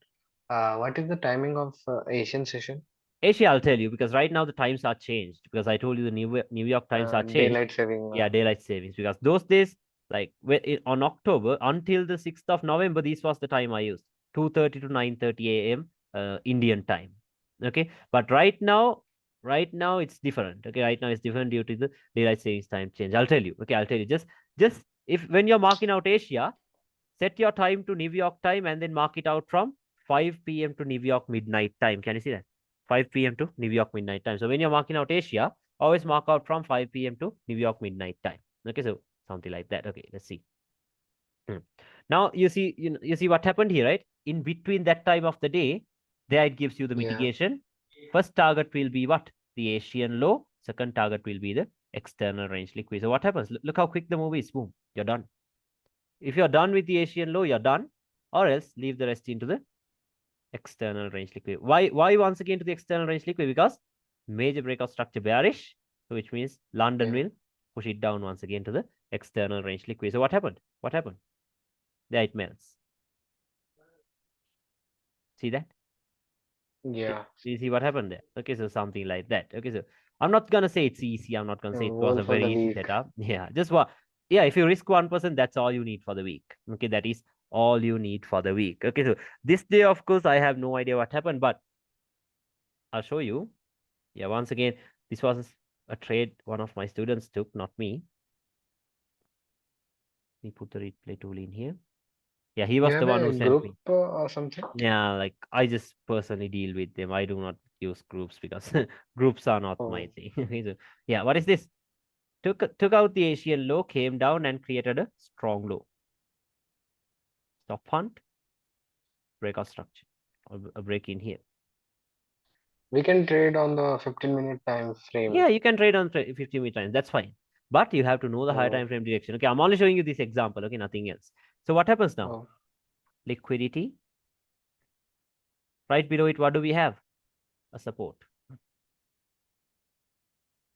What is the timing of Asian session? Actually, I'll tell you because right now the times are changed because I told you the New York times are changed. Daylight saving. Yeah, daylight savings because those days, like on October until the 6th of November, this was the time I used 2:30 to 9:30 a.m. Indian time. Okay, but right now Right now it's different. Okay, right now it's different due to the daylight savings time change. I'll tell you. Okay, I'll tell you. Just if when you're marking out Asia, set your time to New York time and then mark it out from 5 p.m. to New York midnight time. Can you see that? 5 p.m. to New York midnight time. So when you're marking out Asia, always mark out from 5 p.m. to New York midnight time. Okay, so something like that. Okay, let's see. Now you see what happened here, right? In between that time of the day, there it gives you the Yeah. mitigation. First target will be what? The Asian low. Second target will be the external range liquid. So what happens? Look how quick the move is. Boom, you're done. If you're done with the Asian low, you're done. Or else leave the rest into the external range liquid. Why once again to the external range liquid? Because major breakout structure bearish, which means London Yeah. will push it down once again to the external range liquid. So what happened? What happened? There it melts. See that? Yeah. You see what happened there? Okay, so something like that. Okay, so I'm not gonna say it's easy. I'm not gonna say it was One a for very the easy week. setup. Yeah, just what? Yeah, if you risk 1%, that's all you need for the week. Okay, that is all you need for the week. Okay, so this day, of course, I have no idea what happened, but I'll show you. Yeah, once again, this was a trade one of my students took, not me. Let me put the replay tool in here. Yeah, he You was the have one who a sent group me. or something? Yeah, like I just personally deal with them. I do not use groups because groups are not my Oh, thing. So, yeah, what is this? Took out the Asian low, came down and created a strong low. Stop hunt, breakout structure, or a break in here. we can trade on the 15-minute time frame. Yeah, you can trade on 50 minute times. That's fine. But you have to know the higher Oh, time frame direction. Okay, I'm only showing you this example. Okay, nothing else. So what happens now? oh, Liquidity. Right below it, what do we have? A support.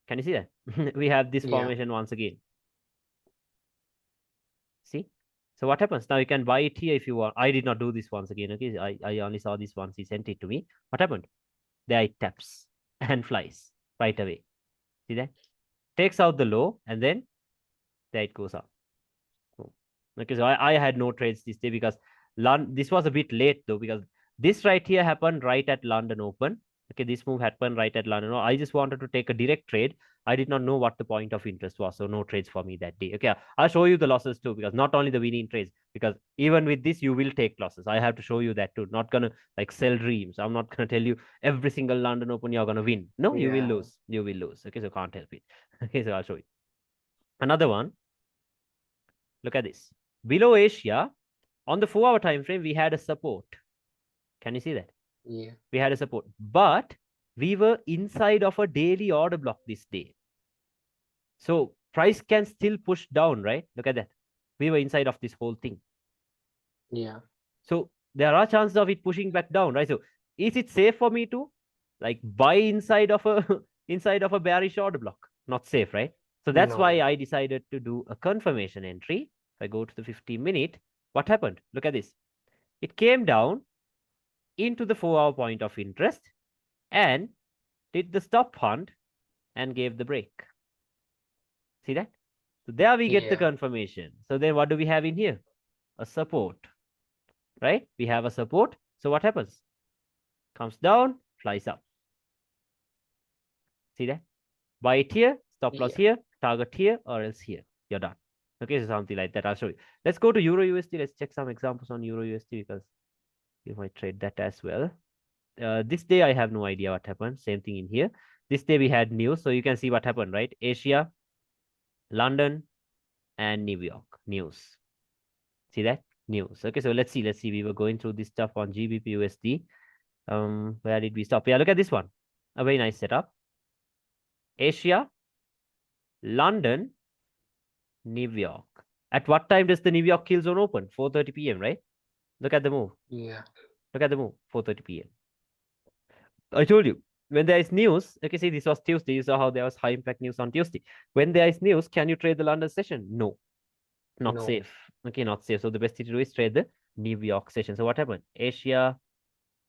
Can you see that? We have this yeah, formation once again. See? So what happens? Now you can buy it here if you want. I did not do this once again. Okay, I only saw this once. He sent it to me. What happened? There it taps and flies right away. See that? Takes out the low and then there it goes up. Cool. Okay, so I had no trades this day because this was a bit late though, because this right here happened right at London Open. Okay, this move happened right at London. I just wanted to take a direct trade. I did not know what the point of interest was, so no trades for me that day. Okay, I'll show you the losses too, because not only the winning trades, because even with this you will take losses. I have to show you that too. Not gonna like sell dreams. I'm not gonna tell you every single London Open you're gonna win. No, you will yeah, lose. You will lose. Okay, so can't help it. Okay, so I'll show you another one. Look at this. Below Asia, on the 4 hour time frame, we had a support. Can you see that? yeah, We had a support, but we were inside of a daily order block this day. So price can still push down, right? Look at that. We were inside of this whole thing. yeah. So there are chances of it pushing back down, right? So is it safe for me to like buy inside of a inside of a bearish order block? Not safe, right? So that's why No, I decided to do a confirmation entry. If I go to the 50-minute, what happened? Look at this. It came down into the 4 hour point of interest and did the stop hunt and gave the break. See that? So there we get the yeah, confirmation. So then what do we have in here? A support, right? We have a support. So what happens? Comes down, flies up. See that? Buy it here, stop loss yeah, here, target here, or else here. You're done. Okay, so something like that. I'll show you. Let's go to Euro USD. Let's check some examples on Euro USD because you might trade that as well. This day I have no idea what happened. Same thing in here. This day we had news, so you can see what happened, right? Asia, London, and New York news. See that news? Okay, so let's see. Let's see. We were going through this stuff on GBP USD. Where did we stop? Yeah, look at this one. A very nice setup. Asia, London, New York. At what time does the New York kill zone open? 4:30 p.m. Right? Look at the move. yeah, Look at the move. 4:30 p.m. I told you, when there is news, okay, see, this was Tuesday. You saw how there was high impact news on Tuesday. When there is news, can you trade the London session? No, not no, safe. Okay, not safe. So the best thing to do is trade the New York session. So what happened? Asia,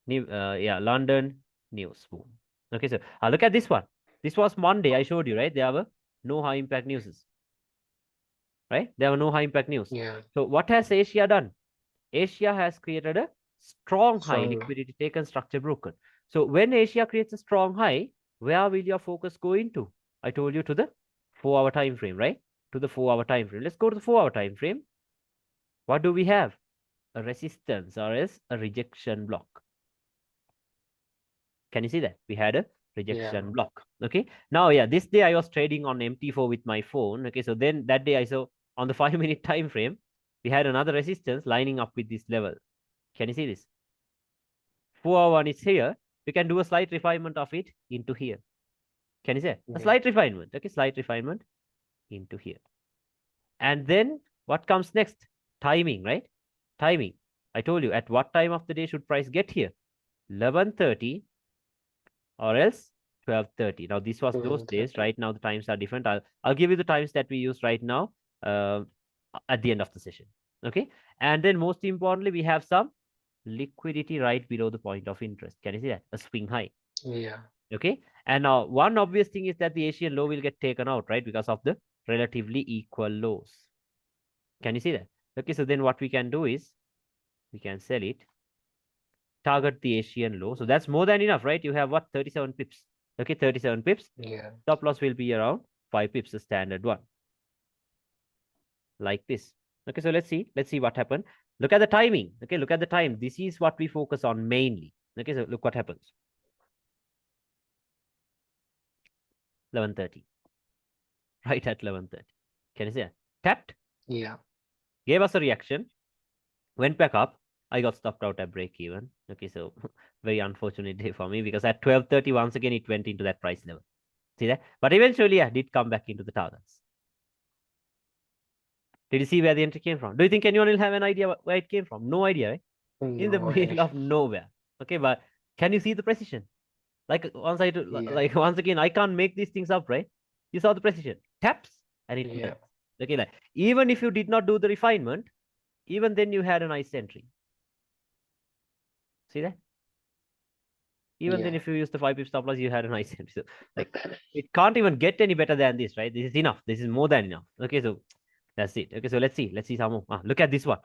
yeah, London, news. Boom. Okay, so look at this one. This was Monday. I showed you, right? There were no high impact news, right? There were no high impact news. yeah. So what has Asia done? Asia has created a strong high, Strong. liquidity taken, structure broken. So when Asia creates a strong high, where will your focus go into? I told you to the 4 hour time frame, right? To the 4 hour time frame. Let's go to the 4 hour time frame. What do we have? A resistance or else a rejection block. Can you see that? We had a Yeah. rejection block. Okay. Now, yeah, this day I was trading on MT4 with my phone. Okay. So then that day I saw on the 5 minute time frame, we had another resistance lining up with this level. Can you see this? 4 hour one is here. We can do a slight refinement of it into here. Can you say a Yeah. slight refinement? Okay. Slight refinement into here. And then what comes next? Timing, right? Timing. I told you at what time of the day should price get here? 11:30 or else 12:30. Now this was those days. 12:30. Right now the times are different. I'll give you the times that we use right now uh, at the end of the session. Okay. And then most importantly, we have some liquidity right below the point of interest. Can you see that? A swing high. Yeah. Okay. And now one obvious thing is that the Asian low will get taken out, right? Because of the relatively equal lows. Can you see that? Okay. So then what we can do is we can sell it, target the Asian low. So that's more than enough, right? You have what? 37 pips. Okay. 37 pips. Yeah. Stop loss will be around 5 pips, the standard one, like this. Okay, so let's see what happened. Look at the timing. Okay, look at the time. This is what we focus on mainly. Okay, so look what happens. 11:30, right at 11:30. Can you see that? Tapped, Yeah. gave us a reaction, went back up. I got stopped out at break even. Okay, so very unfortunate day for me because at 12:30, once again, it went into that price level. See that? But eventually, I did come back into the targets. Did you see where the entry came from? Do you think anyone will have an idea where it came from? No idea, right? In the No middle idea. of nowhere. Okay, but can you see the precision? Like once I do, Yeah. like once again, I can't make these things up, right? You saw the precision. Taps and it Yeah. melts. Okay, like even if you did not do the refinement, even then you had a nice entry. See that? Even then, Yeah. if you use the 5 pip stop loss, you had a nice entry. So like it can't even get any better than this, right? This is enough. This is more than enough. Okay, so that's it. Okay, so let's see. Let's see some more. Look at this one.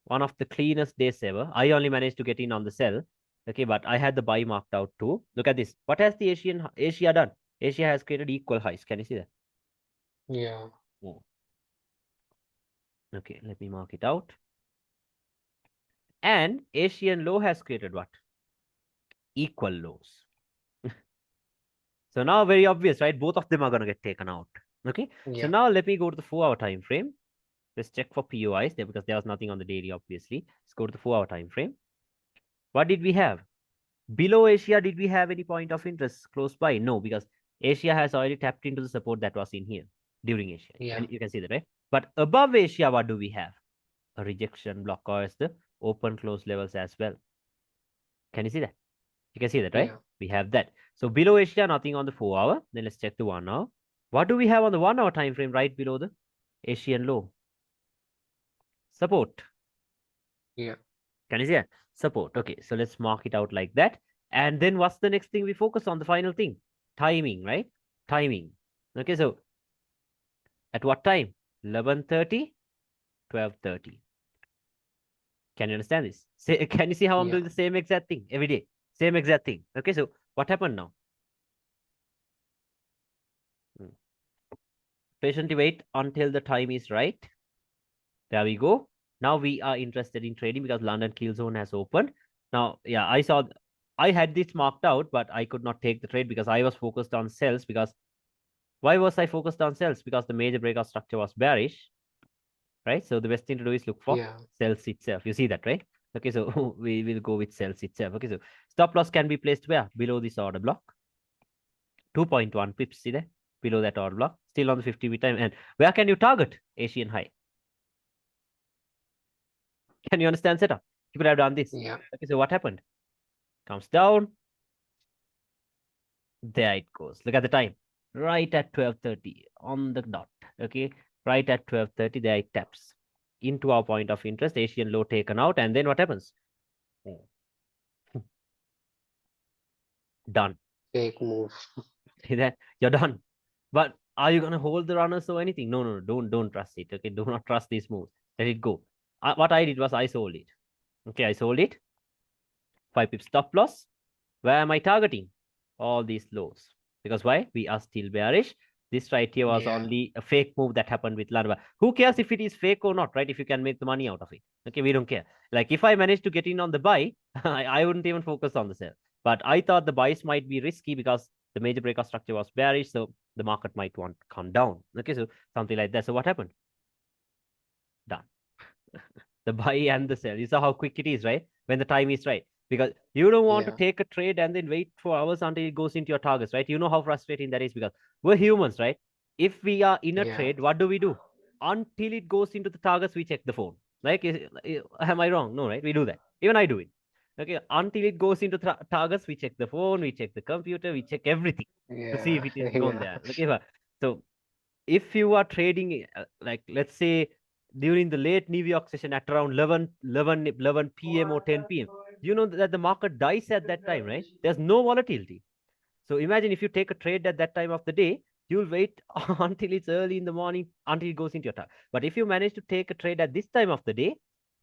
One of the cleanest days ever. I only managed to get in on the sell. Okay, but I had the buy marked out too. Look at this. What has the Asia done? Asia has created equal highs. Can you see that? Yeah. Oh, okay, let me mark it out. And Asian low has created what? Equal lows. So now very obvious, right? Both of them are gonna get taken out. Okay. So Yeah. now let me go to the 4 hour time frame. Let's check for POIs there because there was nothing on the daily, obviously. Let's go to the 4 hour time frame. What did we have? Below Asia, did we have any point of interest close by? No, because Asia has already tapped into the support that was in here during Asia. Yeah. And you can see that, right? But above Asia, what do we have? A rejection block or as the open close levels as well. Can you see that? You can see that, right? Yeah. We have that. So below Asia, nothing on the 4 hour. Then let's check the 1 hour. What do we have on the 1 hour time frame right below the Asian low? Support. Yeah. Can you see that? Support. Okay, so let's mark it out like that. And then what's the next thing we focus on? The final thing. Timing, right? Timing. Okay, so at what time? 11:30, 12:30. Can you understand this? Say, can you see how I'm Yeah. doing the same exact thing every day? Same exact thing. Okay, so what happened now? Hmm. Patiently wait until the time is right. There we go. Now we are interested in trading because London kill zone has opened. Now, yeah, I had this marked out, but I could not take the trade because I was focused on sells. Because why was I focused on sells? Because the major breakout structure was bearish, right? So the best thing to do is look for Yeah. sells itself. You see that, right? Okay, so we will go with sells itself. Okay, so stop loss can be placed where? Below this order block. 2.1 pips, see there? Below that order block. Still on the 50 time. And where can you target? Asian high. Can you understand setup? You could have done this. Yeah. Okay, so what happened? Comes down. There it goes. Look at the time. Right at 12:30 on the dot. Okay, right at 12:30, there it taps into our point of interest. Asian low taken out, and then what happens? Oh, done. Fake move. See that? You're done. But are you gonna hold the runners or anything? No, no, no. Don't trust it. Okay, do not trust these moves. Let it go. What I did was I sold it. Okay, I sold it. 5 pips stop loss. Where am I targeting? All these lows. Because why? We are still bearish. This right here was Yeah. only a fake move that happened with Lana. Who cares if it is fake or not, right? If you can make the money out of it. Okay, we don't care. Like if I managed to get in on the buy, I wouldn't even focus on the sell. But I thought the buys might be risky because the major breakout structure was bearish, so the market might want to come down. Okay, so something like that. So what happened? Done. The buy and the sell. You saw how quick it is, right? When the time is right. Because you don't want to Yeah. take a trade and then wait for hours until it goes into your targets, right? You know how frustrating that is because we're humans, right? If we are in a Yeah. trade, what do? Until it goes into the targets, we check the phone. Like, am I wrong? No, right? We do that. Even I do it. Okay, until it goes into targets, we check the phone, we check the computer, we check everything to see if Yeah. it is gone Yeah. there. Okay, so if you are trading, like let's say during the late New York session at around 11 p.m. or 10 p.m., you know that the market dies at that time, right? There's no volatility. So imagine if you take a trade at that time of the day, you'll wait until it's early in the morning until it goes into your time. But if you manage to take a trade at this time of the day,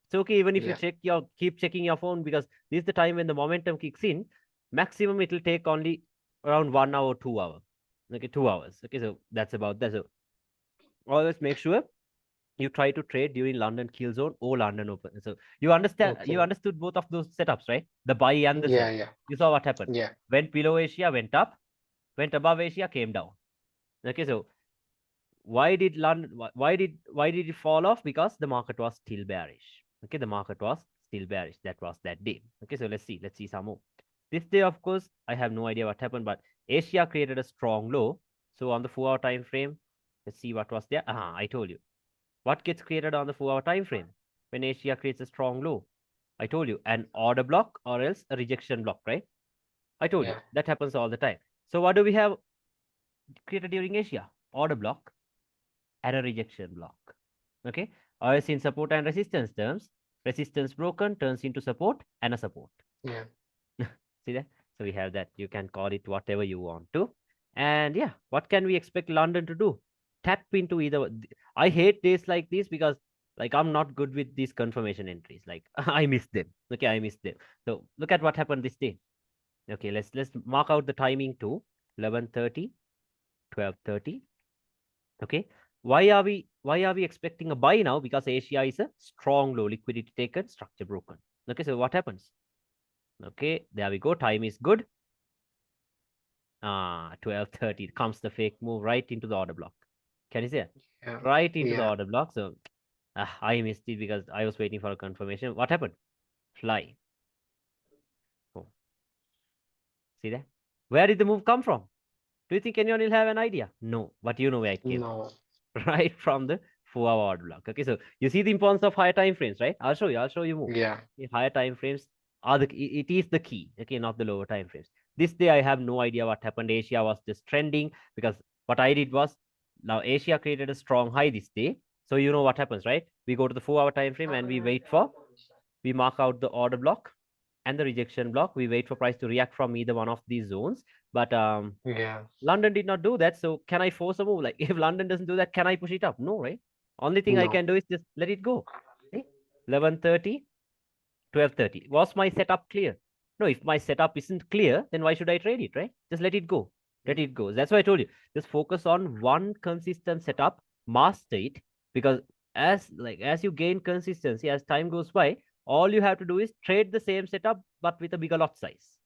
it's okay even if you Yeah. keep checking your phone because this is the time when the momentum kicks in. Maximum it will take only around 1 hour, 2 hours. Okay, 2 hours. Okay, so that's about that. So always make sure you try to trade during London kill zone or London open. So you Okay. understood both of those setups, right? The buy and the sell. Yeah. Yeah. You saw what happened. Yeah. Went below Asia, went up, went above Asia, came down. Okay, so why did it fall off? Because the market was still bearish. Okay, the market was still bearish. That was that day. Okay, so let's see some more. This day, of course, I have no idea what happened, but Asia created a strong low. So on the 4 hour time frame, let's see what was there. I told you what gets created on the 4 hour time frame when Asia creates a strong low. I told you an order block or else a rejection block, right? I told you Yeah. that happens all the time. So what do we have created during Asia? Order block and a rejection block. Okay. Or else in support and resistance terms, resistance broken turns into support and a support. Yeah. See that? So we have that. You can call it whatever you want to. And yeah, what can we expect London to do? Tap into either. I hate days like this because like I'm not good with these confirmation entries. Like I miss them. Okay, I miss them. So look at what happened this day. Okay, let's mark out the timing to 11:30, 12:30. Okay. Why are we expecting a buy now? Because Asia is a strong low, liquidity taken, structure broken. Okay, so what happens? Okay, there we go. Time is good. 12:30 comes the fake move right into the order block. Can you see it? Yeah. Right into the Yeah. order block. So I missed it because I was waiting for a confirmation. What happened? Fly. Oh, see that? Where did the move come from? Do you think anyone will have an idea? No, but you know where it came from. No. Right from the 4 hour order block. Okay, so you see the importance of higher time frames, right? I'll show you more. Yeah. The higher time frames are it is the key, okay, not the lower time frames. This day I have no idea what happened. Asia was just trending because what I did was now Asia created a strong high this day. So you know what happens, right? We go to the 4 hour time frame and we mark out the order block and the rejection block. We wait for price to react from either one of these zones. But Yeah. London did not do that. So can I force a move? Like if London doesn't do that, can I push it up? No, right? Only thing I No. can do is just let it go. Okay? 11:30, 12:30. Was my setup clear? No, if my setup isn't clear, then why should I trade it, right? Just let it go. Let it go. That's why I told you. Just focus on one consistent setup, master it, because as you gain consistency, as time goes by, all you have to do is trade the same setup but with a bigger lot size.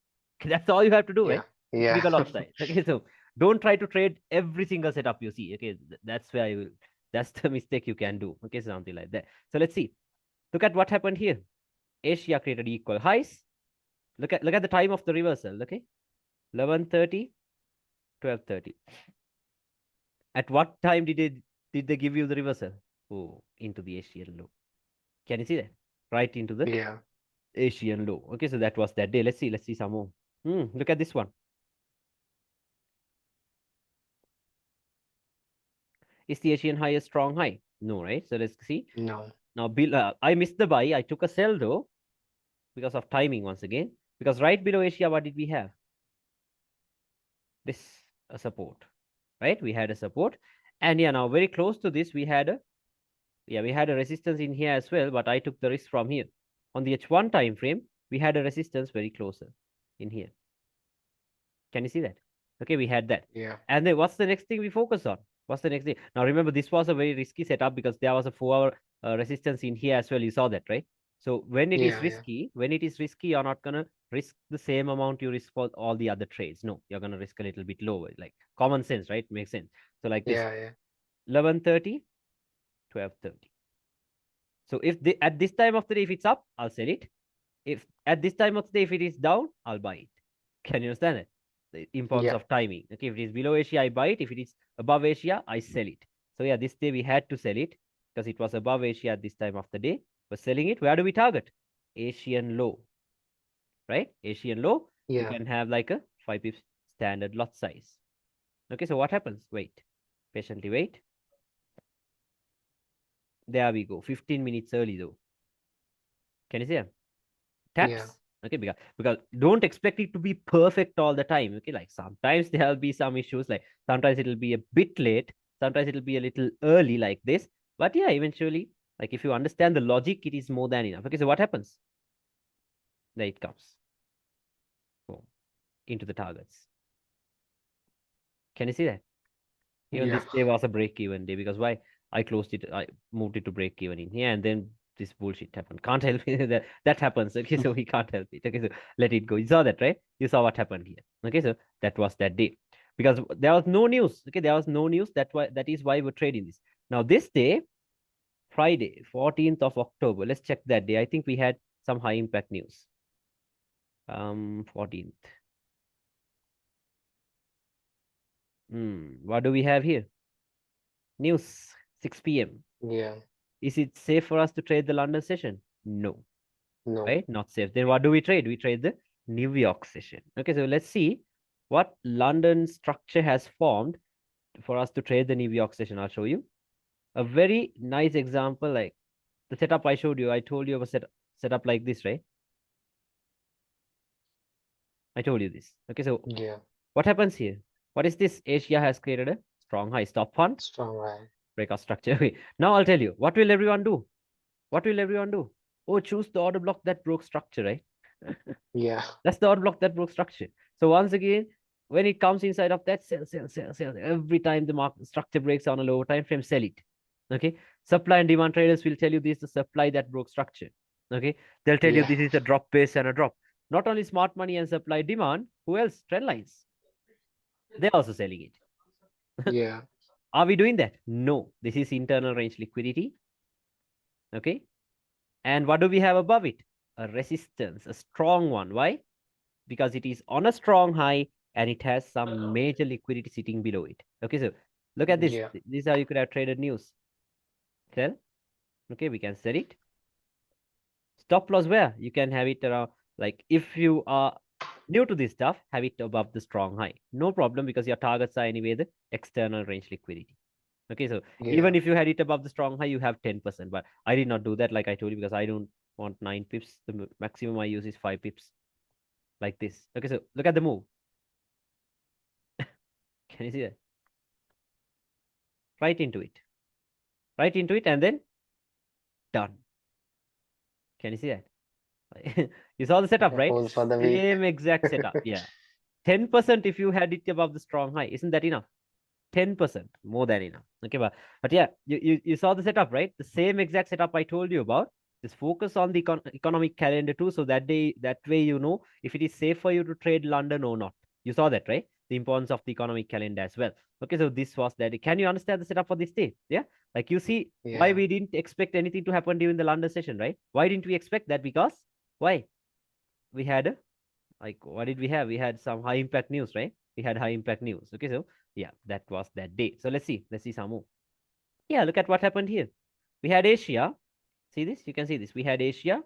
That's all you have to do, Yeah. right? Just Yeah. bigger lot size. Okay, so don't try to trade every single setup you see. Okay, that's where I will. That's the mistake you can do. Okay, so something like that. So let's see. Look at what happened here. Asia created equal highs. Look at the time of the reversal. Okay, 11:30, 12:30. At what time did they give you the reversal? Oh, into the Asian low. Can you see that? Right into the Yeah. Asian low. Okay, so that was that day. Let's see some more. Look at this one. Is the Asian high a strong high? No, right? So let's see. No. Now, I missed the buy. I took a sell though because of timing once again. Because right below Asia, what did we have? This a support, right? We had a support, and yeah, now very close to this, we had a resistance in here as well. But I took the risk from here. On the H1 time frame, we had a resistance very closer in here. Can you see that? Okay, we had that. Yeah. And then what's the next thing we focus on? What's the next thing? Now remember, this was a very risky setup because there was a 4 hour resistance in here as well. You saw that, right? So Yeah. Yeah. when it is risky, you're not gonna risk the same amount you risk for all the other trades. No, you're gonna risk a little bit lower. Like common sense, right? Makes sense. So like this, Yeah. Yeah. 11:30, 12:30. So if at this time of the day, if it's up, I'll sell it. If at this time of the day, if it is down, I'll buy it. Can you understand it? The importance Yeah. of timing. Okay, if it is below Asia, I buy it. If it is above Asia, I sell it. So yeah, this day we had to sell it because it was above Asia at this time of the day. We're selling it. Where do we target? Asian low, right? Asian low. You Yeah. can have like a 5 pips standard lot size. Okay, so what happens? Wait, patiently wait. There we go. 15 minutes early though. Can you see? Yeah. Taps. Okay, because don't expect it to be perfect all the time. Okay, like sometimes there'll be some issues, like sometimes it'll be a bit late, sometimes it'll be a little early like this. But yeah, eventually, like if you understand the logic, it is more than enough. Okay, so what happens? There it comes. Boom. Into the targets. Can you see that? Even Yeah. this day was a break-even day because why? I closed it, I moved it to break-even in here, and then this bullshit happened. Can't help it that happens. Okay, so we can't help it. Okay, so let it go. You saw that, right? You saw what happened here. Okay, so that was that day because there was no news. Okay, there was no news. That is why we're trading this. Now this day, Friday, 14th of October. Let's check that day. I think we had some high impact news. 14th. What do we have here? News 6 p.m. Yeah. Is it safe for us to trade the London session? No, No. right? Not safe. Then what do we trade? We trade the New York session. Okay, so let's see what London structure has formed for us to trade the New York session. I'll show you a very nice example, like the setup I showed you. I told you about set up like this, right? I told you this. Okay, so Yeah. what happens here? What is this? Asia has created a strong high stop fund Strong eye. breakout structure. Okay, now I'll tell you what will everyone do? What will everyone do? Oh, choose the order block that broke structure, right? Yeah. That's the order block that broke structure. So once again, when it comes inside of that, sell, sell, sell, sell. Every time the market structure breaks on a lower time frame, sell it. Okay. Supply and demand traders will tell you this is the supply that broke structure. Okay. They'll tell you Yeah. this is a drop base and a drop. Not only smart money and supply demand, who else? Trend lines. They're also selling it. Yeah. Are we doing that? No. This is internal range liquidity. Okay. And what do we have above it? A resistance, a strong one. Why? Because it is on a strong high and it has some major liquidity sitting below it. Okay, so look at this. Yeah. This is how you could have traded news. Sell. Okay, we can sell it. Stop loss where? You can have it around, like if you are new to this stuff, have it above the strong high. No problem because your targets are anyway the external range liquidity. Okay, so Yeah. even if you had it above the strong high, you have 10%. But I did not do that like I told you because I don't want 9 pips. The maximum I use is 5 pips like this. Okay, so look at the move. Can you see that? Right into it. Right into it and then done. Can you see that? You saw the setup, right? Hold for the week. Same exact setup. Yeah. 10% if you had it above the strong high. Isn't that enough? 10%, more than enough. Okay, but yeah, you saw the setup, right? The same exact setup I told you about. Just focus on the economic calendar too, so that way you know if it is safe for you to trade London or not. You saw that, right? The importance of the economic calendar as well. Okay, so this was that. Can you understand the setup for this day? Yeah, like you see why Yeah. we didn't expect anything to happen during the London session, right? Why didn't we expect that? Because why? We had like what did we have? We had some high impact news, right? We had high impact news. Okay, so yeah, that was that day. So let's see some more. Yeah, look at what happened here. We had Asia. See this? You can see this. We had Asia.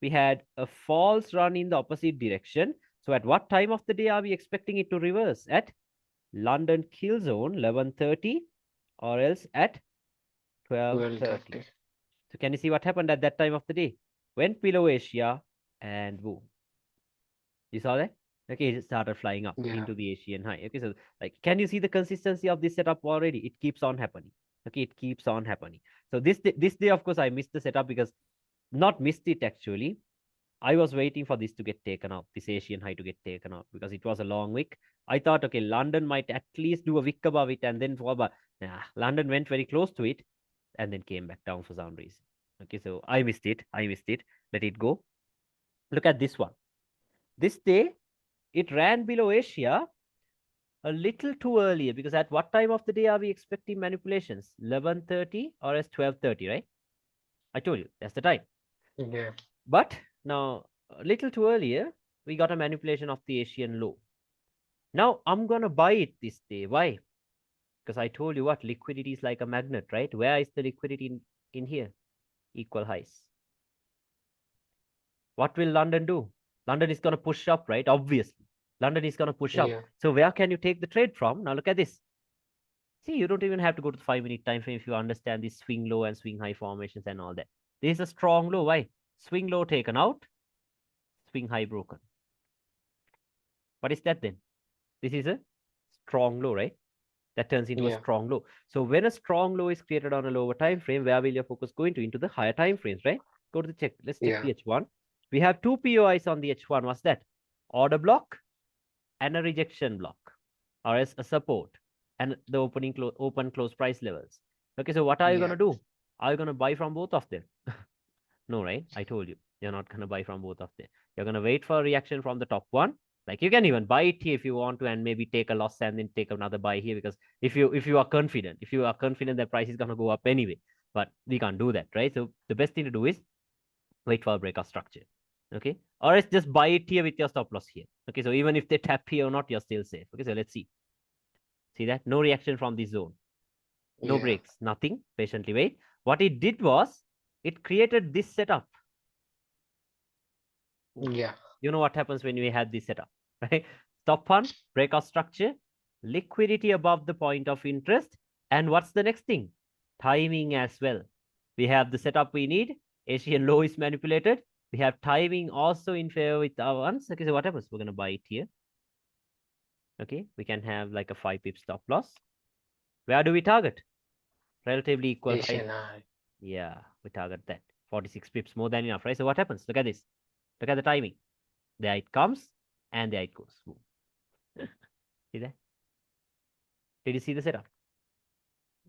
We had a false run in the opposite direction. So at what time of the day are we expecting it to reverse? At London kill zone 11:30 or else at 12:30. 12:30. So can you see what happened at that time of the day? Went below Asia and boom. You saw that? Okay, it started flying up Yeah. into the Asian high. Okay, so like, can you see the consistency of this setup already? It keeps on happening. Okay, it keeps on happening. So this day, of course, I missed the setup because not missed it actually. I was waiting for this to get taken out, this Asian high to get taken out because it was a long wick. I thought, okay, London might at least do a wick above it and then fall back. Nah, London went very close to it and then came back down for some reason. Okay, so I missed it. I missed it. Let it go. Look at this one. This day, it ran below Asia a little too earlier because at what time of the day are we expecting manipulations? 11:30 or as 12:30, right? I told you that's the time. Yeah. But now, a little too earlier, we got a manipulation of the Asian low. Now, I'm going to buy it this day. Why? Because I told you what, liquidity is like a magnet, right? Where is the liquidity in here? Equal highs. What will London do? London is going to push up, right? Obviously. London is going to push up. Yeah. So where can you take the trade from? Now look at this. See, you don't even have to go to the 5-minute time frame if you understand these swing low and swing high formations and all that. This is a strong low. Why? Swing low taken out, swing high broken. What is that then? This is a strong low, right? That turns into a Yeah. strong low. So when a strong low is created on a lower time frame, where will your focus go into? Into the higher time frames, right? Go to the check. Let's check Yeah. the H1. We have two POIs on the H1. What's that? Order block and a rejection block, or as a support, and the open close price levels. Okay, so what are you Yeah. gonna do? Are you gonna buy from both of them? No, right? I told you, you're not gonna buy from both of them. You're gonna wait for a reaction from the top one. Like you can even buy it here if you want to, and maybe take a loss and then take another buy here because if you are confident, that price is gonna go up anyway. But we can't do that, right? So the best thing to do is wait for a breakout structure. Okay, or else just buy it here with your stop loss here. Okay, so even if they tap here or not, you're still safe. Okay, so let's see. See that? No reaction from this zone. No Yeah. breaks, nothing. Patiently wait. What it did was it created this setup. Yeah. You know what happens when we had this setup, right? Stop hunt, breakout structure, liquidity above the point of interest, and what's the next thing? Timing as well. We have the setup we need. Asian low is manipulated. We have timing also in favor with our ones. Okay, so what happens? We're gonna buy it here. Okay, we can have like a 5 pip stop loss. Where do we target? Relatively equal high. Asian eye. Yeah, we target that. 46 pips, more than enough, right? So what happens? Look at this. Look at the timing. There it comes, and there it goes. See that? Did you see the setup?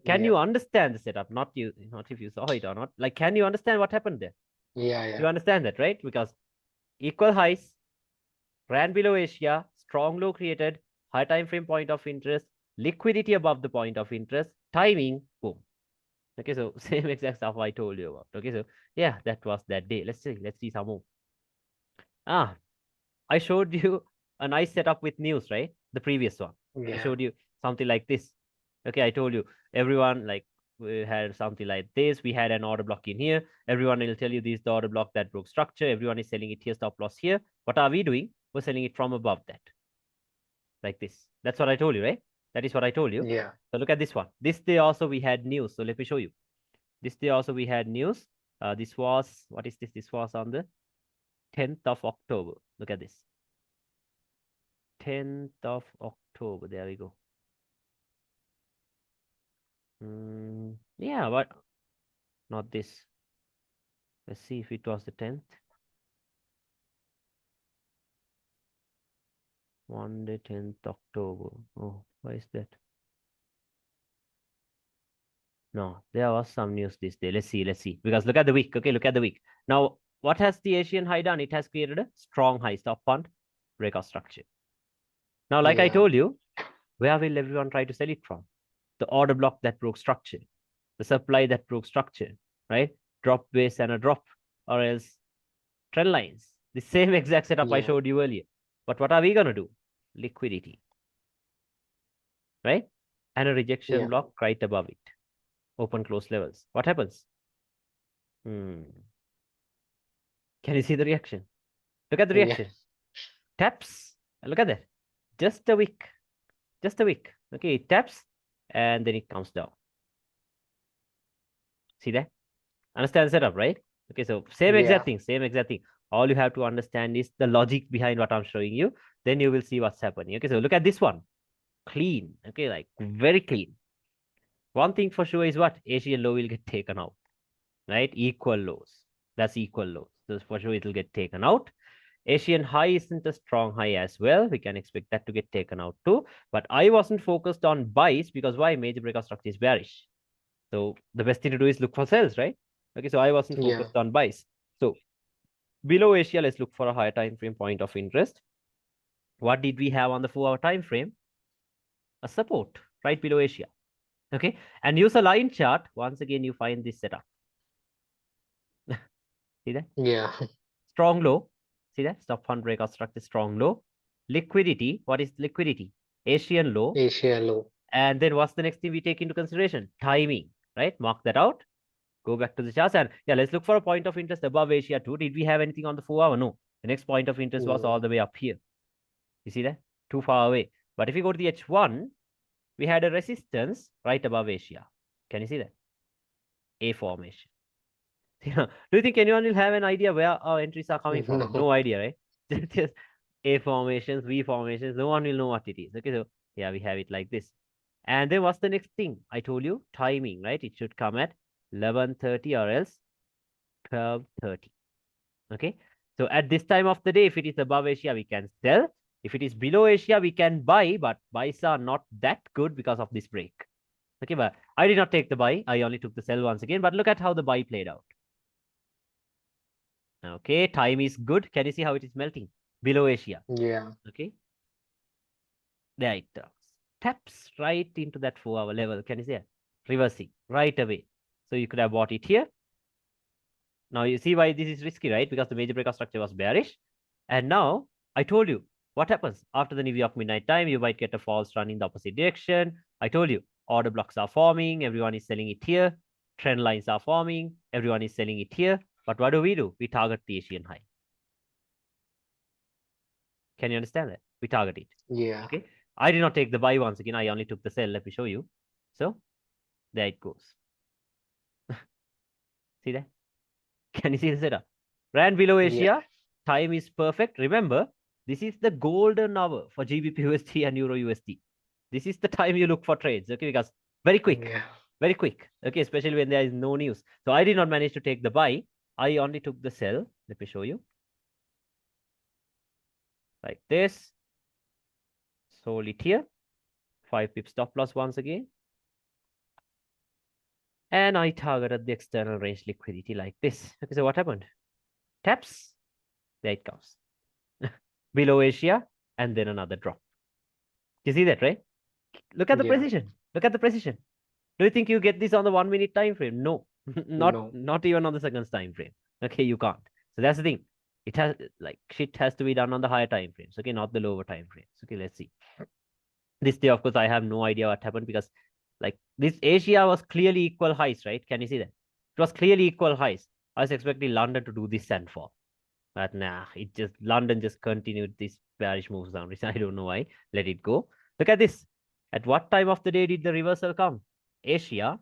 Can Yeah. you understand the setup? Not if you saw it or not. Like, can you understand what happened there? Yeah. You Yeah. understand that, right? Because equal highs, ran below Asia, strong low created, high time frame point of interest, liquidity above the point of interest, timing, boom. Okay, so same exact stuff I told you about. Okay, so yeah, that was that day. Let's see some more. Ah, I showed you a nice setup with news, right? The previous one. I Yeah. showed you something like this. Okay, I told you everyone like we had something like this. We had an order block in here. Everyone will tell you this is the order block that broke structure. Everyone is selling it here, stop loss here. What are we doing? We're selling it from above that, like this. That's what I told you, right? That is what I told you. Yeah. So look at this one. This day also we had news. So let me show you. This day also we had news. This was, what is this? This was on the 10th of October. Look at this. 10th of October. There we go. Yeah, but not this. Let's see if it was the 10th. Monday, 10th October. Oh, why is that? No, there was some news this day. Let's see, let's see. Because look at the week. Okay, look at the week. Now, what has the Asian high done? It has created a strong high stop fund breakout structure. Now, like I Yeah. told you, where will everyone try to sell it from? The order block that broke structure, the supply that broke structure, right? Drop base and a drop, or else trend lines. The same exact setup I Yeah. showed you earlier. But what are we going to do? Liquidity, right? And a rejection Yeah. block right above it. Open close levels. What happens? Hmm. Can you see the reaction? Look at the Yeah. reaction. Taps. Look at that. Just a wick. Just a wick. Okay, it taps and then it comes down. See that? Understand the setup, right? Okay, so same Yeah. exact thing, same exact thing. All you have to understand is the logic behind what I'm showing you. Then you will see what's happening. Okay, so look at this one. Clean. Okay, like very clean. One thing for sure is what? Asian low will get taken out, right? Equal lows. That's equal lows. So for sure it will get taken out. Asian high isn't a strong high as well. We can expect that to get taken out too. But I wasn't focused on buys because why? Major breakout structure is bearish. So the best thing to do is look for sells, right? Okay, so I wasn't Yeah. focused on buys. So below Asia, let's look for a higher time frame point of interest. What did we have on the 4-hour time frame? A support right below Asia. Okay, and use a line chart. Once again, you find this setup. See that? Yeah. Strong low. See that? Stop fund breakout structure, strong low. Liquidity. What is liquidity? Asian low. Asia low. And then what's the next thing we take into consideration? Timing, right? Mark that out. Go back to the charts and yeah, let's look for a point of interest above Asia too. Did we have anything on the 4-hour? No. The next point of interest was all No. the way up here. You see that? Too far away. But if you go to the H1, we had a resistance right above Asia. Can you see that? A formation. Do you think anyone will have an idea where our entries are coming from? No. No idea, right? Just A formations, V formations. No one will know what it is. Okay, so yeah, we have it like this. And then what's the next thing? I told you timing, right? It should come at 11:30 or else 12:30. Okay. So at this time of the day, if it is above Asia, we can sell. If it is below Asia, we can buy, but buys are not that good because of this break. Okay, but I did not take the buy. I only took the sell once again. But look at how the buy played out. Okay, time is good. Can you see how it is melting? Below Asia. Yeah. Okay. There it turns. Taps right into that 4-hour level. Can you see it? Reversing right away. So you could have bought it here. Now you see why this is risky, right? Because the major breakout structure was bearish. And now I told you what happens after the New York midnight time. You might get a false run in the opposite direction. I told you order blocks are forming. Everyone is selling it here. Trend lines are forming. Everyone is selling it here. But what do? We target the Asian high. Can you understand that? We target it. Yeah. Okay. I did not take the buy once again. I only took the sell. Let me show you. So there it goes. See that? Can you see the setup? Ran below Yeah. Asia. Time is perfect. Remember, this is the golden hour for GBP USD and Euro USD. This is the time you look for trades. Okay, because very quick, Yeah. very quick. Okay, especially when there is no news. So I did not manage to take the buy. I only took the sell. Let me show you. Like this. Sold it here. 5 pips stop loss once again. And I targeted the external range liquidity like this. Okay, so what happened? Taps. There it comes. Below Asia. And then another drop. You see that, right? Look at the Yeah. precision. Look at the precision. Do you think you get this on the 1 minute time frame? No, not No. not even on the seconds time frame. Okay, you can't. So that's the thing. It has like shit has to be done on the higher time frames. Okay, not the lower time frames. Okay, let's see. This day, of course, I have no idea what happened because like this Asia was clearly equal highs, right? Can you see that? It was clearly equal highs. I was expecting London to do this and fall. But nah, it just London just continued this bearish moves down. I don't know why. Let it go. Look at this. At what time of the day did the reversal come? Asia,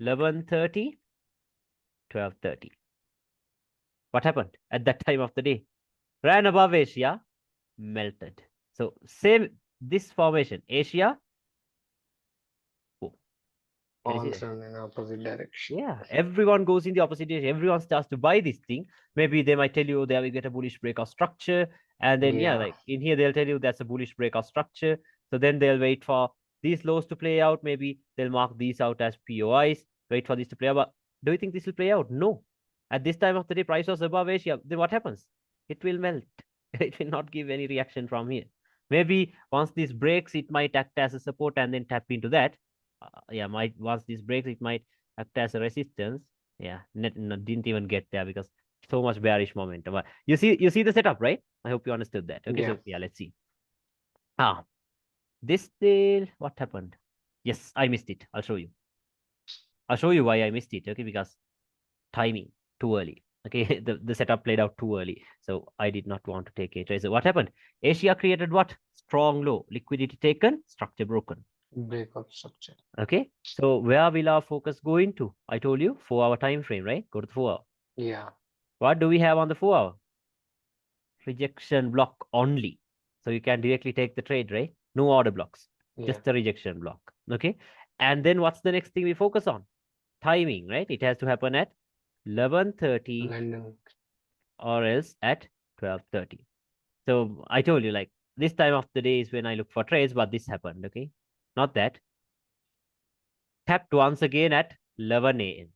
11:30, 12:30. What happened at that time of the day? Ran above Asia, melted. So same this formation, Asia. Oh, can you see All that? run in opposite direction. Yeah, everyone goes in the opposite direction. Everyone starts to buy this thing. Maybe they might tell you they will get a bullish breakout structure. And then, yeah, Yeah. like in here, they'll tell you that's a bullish breakout structure. So then they'll wait for these lows to play out. Maybe they'll mark these out as POIs, wait for this to play out. But do you think this will play out? No. At this time of the day, price was above Asia. Then what happens? It will melt. It will not give any reaction from here. Maybe once this breaks, it might act as a support and then tap into that. Yeah, might once this breaks, it might act as a resistance. Yeah, didn't even get there because so much bearish momentum. But you see the setup, right? I hope you understood that. Okay, Yeah. so yeah, let's see. Ah, this deal, what happened? Yes, I missed it. I'll show you. I'll show you why I missed it. Okay, because timing too early. Okay, the setup played out too early. So I did not want to take a trade. So what happened? Asia created what? Strong low. Liquidity taken, structure broken. Breakout structure. Okay, so where will our focus go into? I told you 4-hour time frame, right? Go to the 4-hour. Yeah. What do we have on the 4-hour? Rejection block only. So you can directly take the trade, right? No order blocks, Yeah. just the rejection block. Okay, and then what's the next thing we focus on? Timing, right? It has to happen at 11:30 London. or else at 12:30. So I told you, like, this time of the day is when I look for trades, but this happened, okay? Not that. Tapped once again at 11 a.m.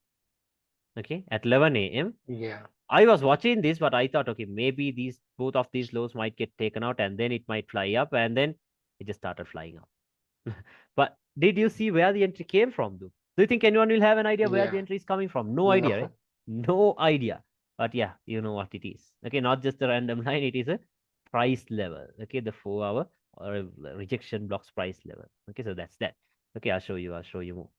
Okay, at 11 a.m. Yeah. I was watching this, but I thought, okay, maybe these both of these lows might get taken out and then it might fly up, and then it just started flying up. But did you see where the entry came from, though? Do you think anyone will have an idea where the Yeah. entry is coming from? No idea, right? No. No idea. But yeah, you know what it is. Okay, not just a random line, it is a price level. Okay, the 4 hour or rejection blocks price level. Okay, so that's that. Okay, I'll show you. I'll show you more.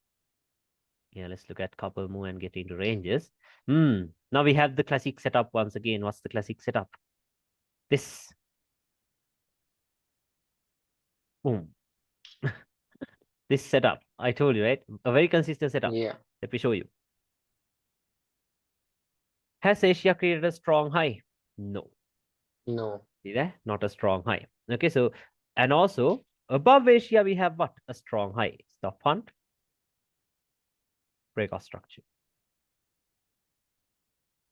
Yeah, let's look at couple more and get into ranges. Now we have the classic setup once again. What's the classic setup? This. Boom. This setup. I told you, right? A very consistent setup. Yeah. Let me show you. Has Asia created a strong high? No. No. See that? Not a strong high. Okay, so, and also above Asia, we have what? A strong high. Stop hunt, breakout structure.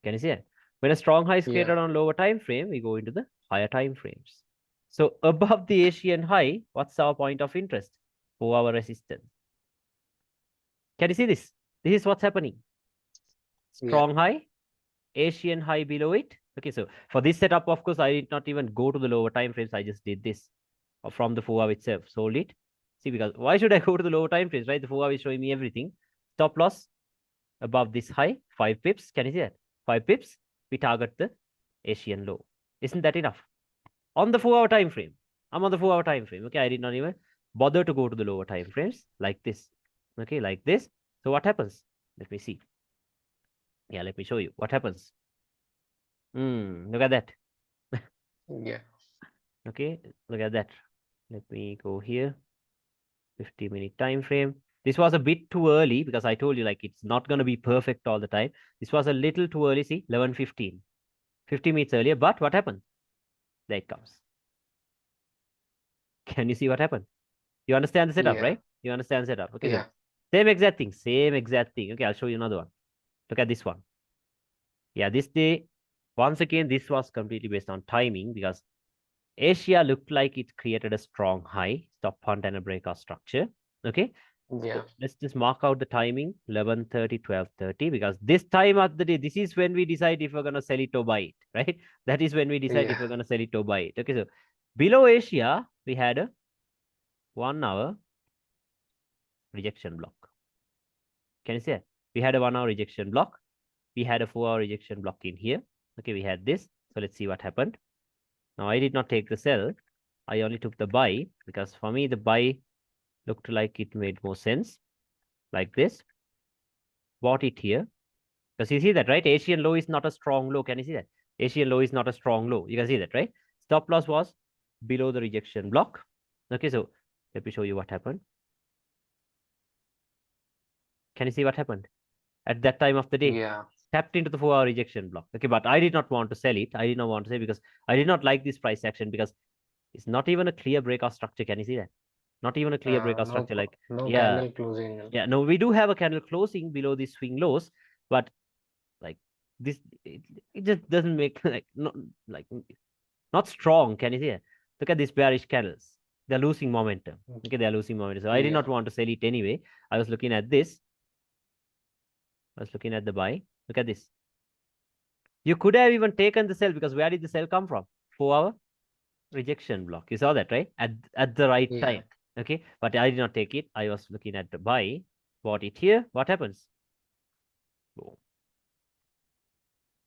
Can you see it? When a strong high is Yeah. created on lower time frame, we go into the higher time frames. So above the Asian high, what's our point of interest? 4 hour resistance. Can you see this? This is what's happening. Yeah. Strong high, Asian high below it. Okay, so for this setup, of course, I did not even go to the lower time frames. I just did this from the 4 hour itself, sold it. See, because why should I go to the lower time frames, right? The 4 hour is showing me everything. Stop loss above this high, 5 pips. Can you see that? 5 pips. We target the Asian low. Isn't that enough? On the 4 hour time frame. I'm on the 4 hour time frame. Okay, I did not even bother to go to the lower time frames like this. Okay, like this. So what happens? Let me see. Yeah, let me show you what happens. Look at that. Yeah. Okay, look at that. Let me go here. 50-minute time frame. This was a bit too early because I told you, like, it's not going to be perfect all the time. This was a little too early. See, 11:15, 50 minutes earlier. But what happened? There it comes. Can you see what happened? You understand the setup, Yeah. right? You understand the setup. Okay, so Yeah. same exact thing. Same exact thing. Okay, I'll show you another one. Look at this one. Yeah, this day, once again, this was completely based on timing because Asia looked like it created a strong high, stop hunt and a breakout structure. Okay. Yeah. So let's just mark out the timing 11:30, 12:30, because this time of the day, this is when we decide if we're going to sell it or buy it, right? That is when we decide if Yeah. we're going to sell it or buy it. Okay. So below Asia, we had a 1 hour rejection block. Can you see it? We had a 1 hour rejection block. We had a 4 hour rejection block in here. Okay. We had this. So let's see what happened. Now I did not take the sell. I only took the buy because for me, the buy looked like it made more sense like this. Bought it here. Because you see that, right? Asian low is not a strong low. Can you see that? Asian low is not a strong low. You can see that, right? Stop loss was below the rejection block. Okay, so let me show you what happened. Can you see what happened? At that time of the day, Yeah. tapped into the 4 hour rejection block. Okay, but I did not want to sell it. I did not want to sell because I did not like this price action because it's not even a clear breakout structure. Can you see that? Not even a clear breakout No. structure. Like, No yeah, candle closing. yeah. No, we do have a candle closing below these swing lows, but like this, it just doesn't make like not strong. Can you see it? Look at these bearish candles. They're losing momentum. Okay, they're losing momentum. So I did not Yeah. want to sell it anyway. I was looking at this. I was looking at the buy. Look at this. You could have even taken the sell because where did the sell come from? 4 hour rejection block. You saw that, right? At the right Yeah. time. Okay, but I did not take it. I was looking at the buy. Bought it here. What happens? Boom.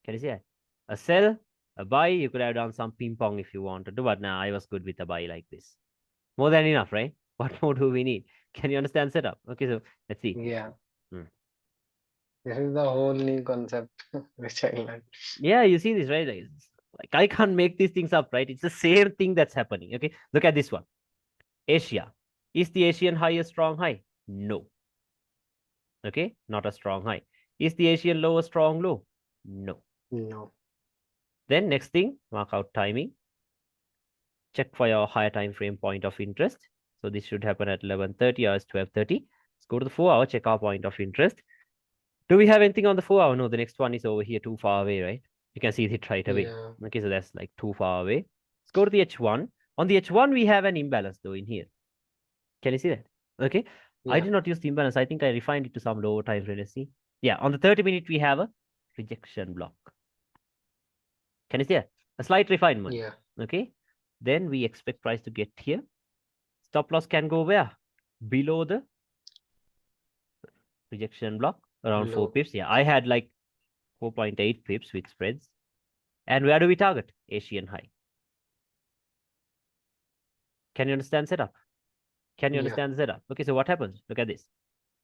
Can you see that? A sell, a buy. You could have done some ping pong if you wanted to, but now I was good with a buy like this. More than enough, right? What more do we need? Can you understand setup? Okay, so let's see. Yeah. Hmm. This is the whole new concept which I learned. Yeah, you see this, right? Like I can't make these things up, right? It's the same thing that's happening. Okay, look at this one. Asia. Is the Asian high a strong high? No. Okay, not a strong high. Is the Asian low a strong low? No. No. Then next thing, mark out timing. Check for your higher time frame point of interest. So this should happen at 11:30 or 12:30. Let's go to the 4 hour, check our point of interest. Do we have anything on the 4 hour? No, the next one is over here, too far away, right? You can see it right away. Yeah. Okay, so that's like too far away. Let's go to the H1. On the H1, we have an imbalance though in here. Can you see that? Okay. I Yeah. did not use the imbalance. I think I refined it to some lower time frame. Let's see. Yeah, on the 30-minute, we have a rejection block. Can you see that? A slight refinement. Yeah. Okay. Then we expect price to get here. Stop loss can go where? Below the rejection block, around 4 Low. pips. Yeah, I had like 4.8 pips with spreads. And where do we target? Asian high. Can you understand setup? Can you Yeah. understand the setup? Okay, so what happens? Look at this.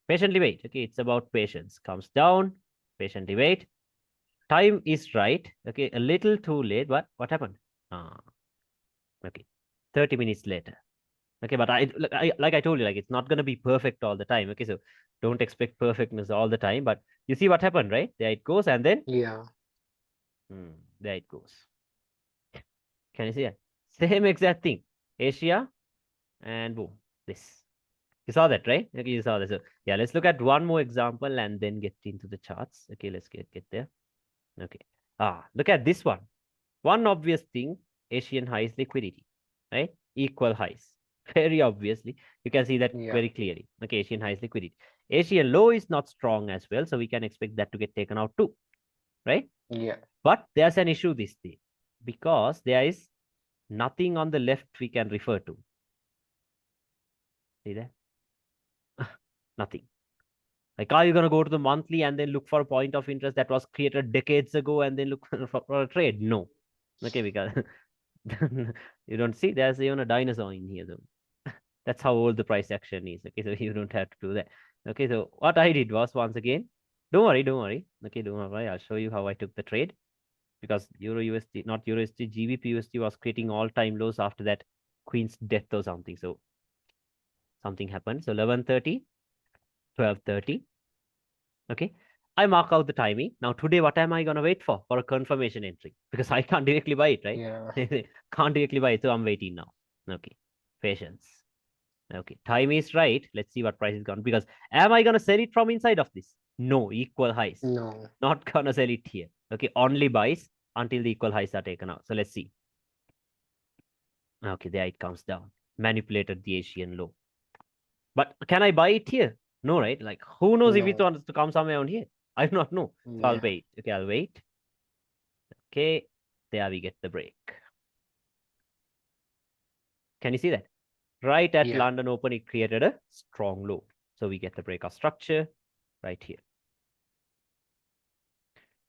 Patiently wait. Okay, it's about patience. Comes down, patiently wait. Time is right. Okay, a little too late, but what happened? Ah, okay, 30 minutes later. Okay, but like I told you, like it's not gonna be perfect all the time. Okay, so don't expect perfectness all the time. But you see what happened, right? There it goes, and then Yeah. there it goes. Can you see that? Same exact thing. Asia and boom, this. You saw that, right? Okay, you saw this. So yeah, let's look at one more example and then get into the charts. Okay, let's get there. Okay. Look at this one. One obvious thing, Asian highs liquidity, right? Equal highs. Very obviously, you can see that Yeah. very clearly. Okay, Asian highs liquidity. Asian low is not strong as well, so we can expect that to get taken out too, right? Yeah. But there's an issue this day because there is nothing on the left we can refer to. See that? Nothing. Like, are you going to go to the monthly and then look for a point of interest that was created decades ago and then look for a trade? No. Okay, because you don't see there's even a dinosaur in here though. That's how old the price action is. Okay, so you don't have to do that. Okay, so what I did was once again, don't worry, don't worry. Okay, don't worry. I'll show you how I took the trade because Euro USD, not Euro USD, GBP USD was creating all time lows after that Queen's death or something. So something happened. So 11:30, 12:30. Okay. I mark out the timing. Now today, what am I gonna wait for? For a confirmation entry. Because I can't directly buy it, right? Yeah. Can't directly buy it, so I'm waiting now. Okay. Patience. Okay. Time is right. Let's see what price is gone. Because am I gonna sell it from inside of this? No, equal highs. No. Not gonna sell it here. Okay, only buys until the equal highs are taken out. So let's see. Okay, there it comes down. Manipulated the Asian low. But can I buy it here? No, right? Like, who knows if it No. wants to come somewhere on here? I do not know. So I'll Yeah. wait. Okay, I'll wait. Okay, there we get the break. Can you see that? Right at Yeah. London Open, it created a strong low. So we get the breakout structure right here.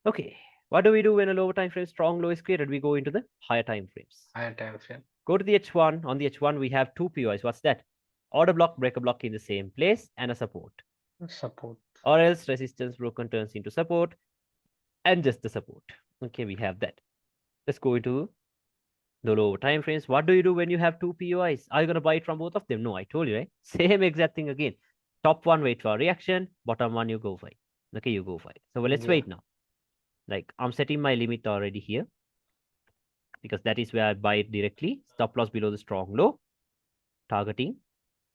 Okay, what do we do when a lower time frame strong low is created? We go into the higher time frames. Higher time frame. Go to the H1. On the H1, we have two POIs. What's that? Order block, breaker block in the same place, and a support. Support. Or else resistance broken turns into support and just the support. Okay, we have that. Let's go into the lower time frames. What do you do when you have two POIs? Are you going to buy it from both of them? No, I told you, right? Same exact thing again. Top one, wait for a reaction. Bottom one, you go for it. Okay, you go for it. So let's Yeah. wait now. Like, I'm setting my limit already here because that is where I buy it directly. Stop loss below the strong low. Targeting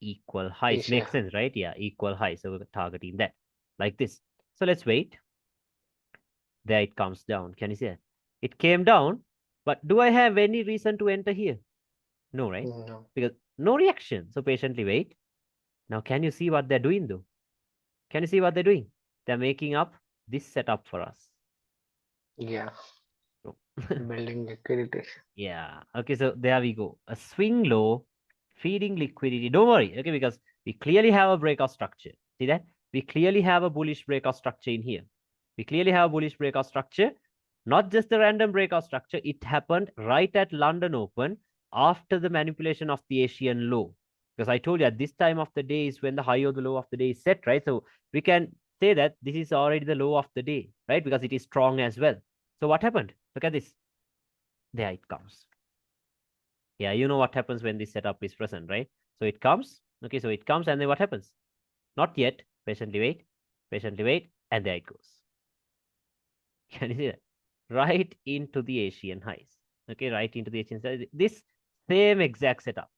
equal highs. Asia Makes high. sense, right? Yeah, equal highs. So we're targeting that like this. So let's wait. There it comes down. Can you see that? It came down, but do I have any reason to enter here? No, right? No. Because no reaction. So patiently wait. Now, can you see what they're doing though? Can you see what they're doing? They're making up this setup for us. Yeah. So, Building liquidity. yeah. Okay, so there we go. A swing low, feeding liquidity. Don't worry, okay, because we clearly have a breakout structure. See that? We clearly have a bullish breakout structure in here. We clearly have a bullish breakout structure. Not just a random breakout structure. It happened right at London Open after the manipulation of the Asian low. Because I told you at this time of the day is when the high or the low of the day is set, right? So we can say that this is already the low of the day, right? Because it is strong as well. So what happened? Look at this. There it comes. Yeah, you know what happens when this setup is present, right? So it comes. Okay, so it comes and then what happens? Not yet. Patiently wait, and there it goes. Can you see that? Right into the Asian highs. Okay, right into the Asian highs. This same exact setup.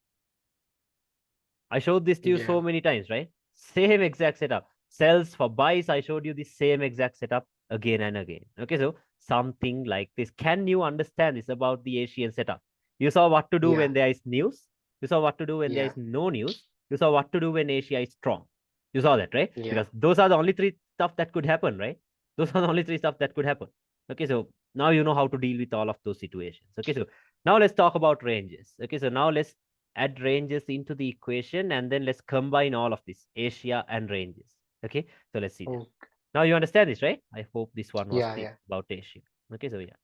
I showed this to you Yeah. so many times, right? Same exact setup. Sells for buys, I showed you the same exact setup again and again. Okay, so something like this. Can you understand this about the Asian setup? You saw what to do Yeah. when there is news. You saw what to do when there Yeah. is no news. You saw what to do when Asia is strong. You saw that, right? Yeah. Because those are the only three stuff that could happen, right? Those are the only three stuff that could happen. Okay, so now you know how to deal with all of those situations. Okay, so now let's talk about ranges. Okay, so now let's add ranges into the equation and then let's combine all of this, Asia and ranges. Okay, so let's see that. Mm. Now you understand this, right? I hope this one was Yeah. clear Yeah. about Asia. Okay, so yeah,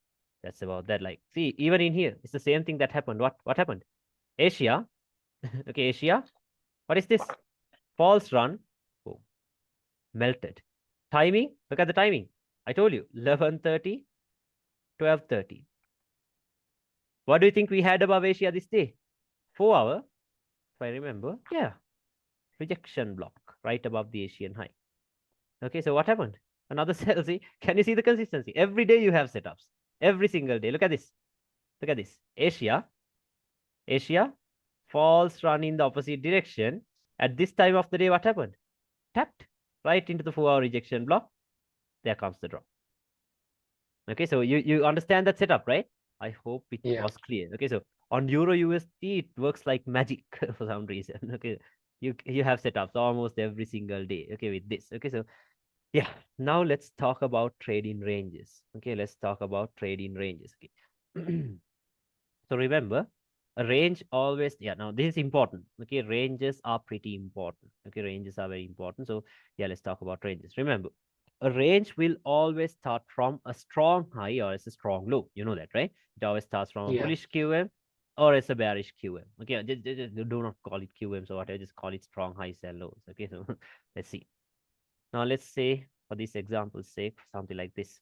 that's about that. Like, see, even in here, it's the same thing that happened. What happened? Asia. Okay, Asia. What is this? False run. Oh, melted. Timing. Look at the timing. I told you, 11:30, 12:30. What do you think we had above Asia this day? 4 hour, if I remember. Yeah, rejection block right above the Asian high. Okay, so what happened? Another sell. See, can you see the consistency? Every day you have setups. Every single day. Look at this. Look at this. Asia, false run in the opposite direction. At this time of the day, what happened? Tapped right into the 4 hour rejection block. There comes the drop. Okay, so you understand that setup, right? I hope it Yeah. was clear. Okay, so on Euro USD, it works like magic for some reason. Okay, you have setups almost every single day. Okay, with this. Okay, so yeah, now let's talk about trading ranges. Okay, let's talk about trading ranges. Okay. So remember, a range always, yeah, now this is important. Okay, ranges are pretty important. Okay, ranges are very important. So yeah, let's talk about ranges. Remember, a range will always start from a strong high or as a strong low. You know that, right? It always starts from a Yeah. bullish QM or as a bearish QM. Okay, just do not call it QMs or whatever, just call it strong highs and lows. Okay, so let's see. Now let's say for this example's sake, something like this.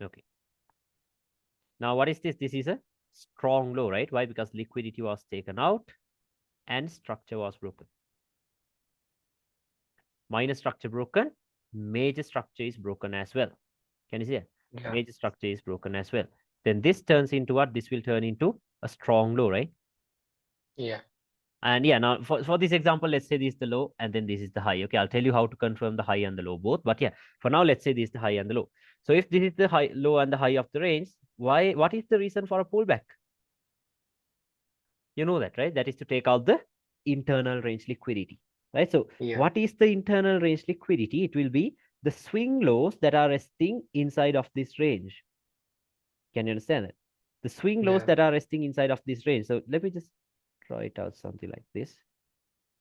Okay. Now what is this? This is a strong low, right? Why? Because liquidity was taken out and structure was broken. Minor structure broken, major structure is broken as well. Can you see it? Yeah. Major structure is broken as well. Then this turns into what? This will turn into a strong low, right? Yeah. And yeah, now for this example, let's say this is the low and then this is the high. Okay, I'll tell you how to confirm the high and the low both. But yeah, for now, let's say this is the high and the low. So if this is the high, low and the high of the range, what is the reason for a pullback? You know that, right? That is to take out the internal range liquidity, right? So Yeah. what is the internal range liquidity? It will be the swing lows that are resting inside of this range. Can you understand that? The swing lows Yeah. that are resting inside of this range. So let me just try it out something like this.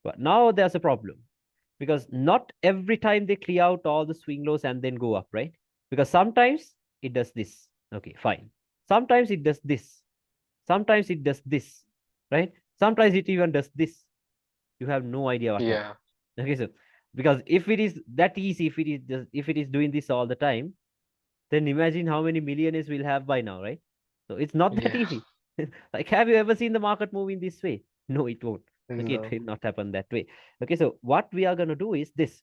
But now there's a problem because not every time they clear out all the swing lows and then go up, right? Because sometimes it does this. Okay, fine. Sometimes it does this. Sometimes it does this, right? Sometimes it even does this. You have no idea what happened. Yeah. Okay, so because if it is that easy, if it is doing this all the time, then imagine how many millionaires we'll have by now, right? So it's not that Yeah. easy. Like, have you ever seen the market move in this way? No, it won't. Okay, it No. will not happen that way. Okay, so what we are gonna do is this.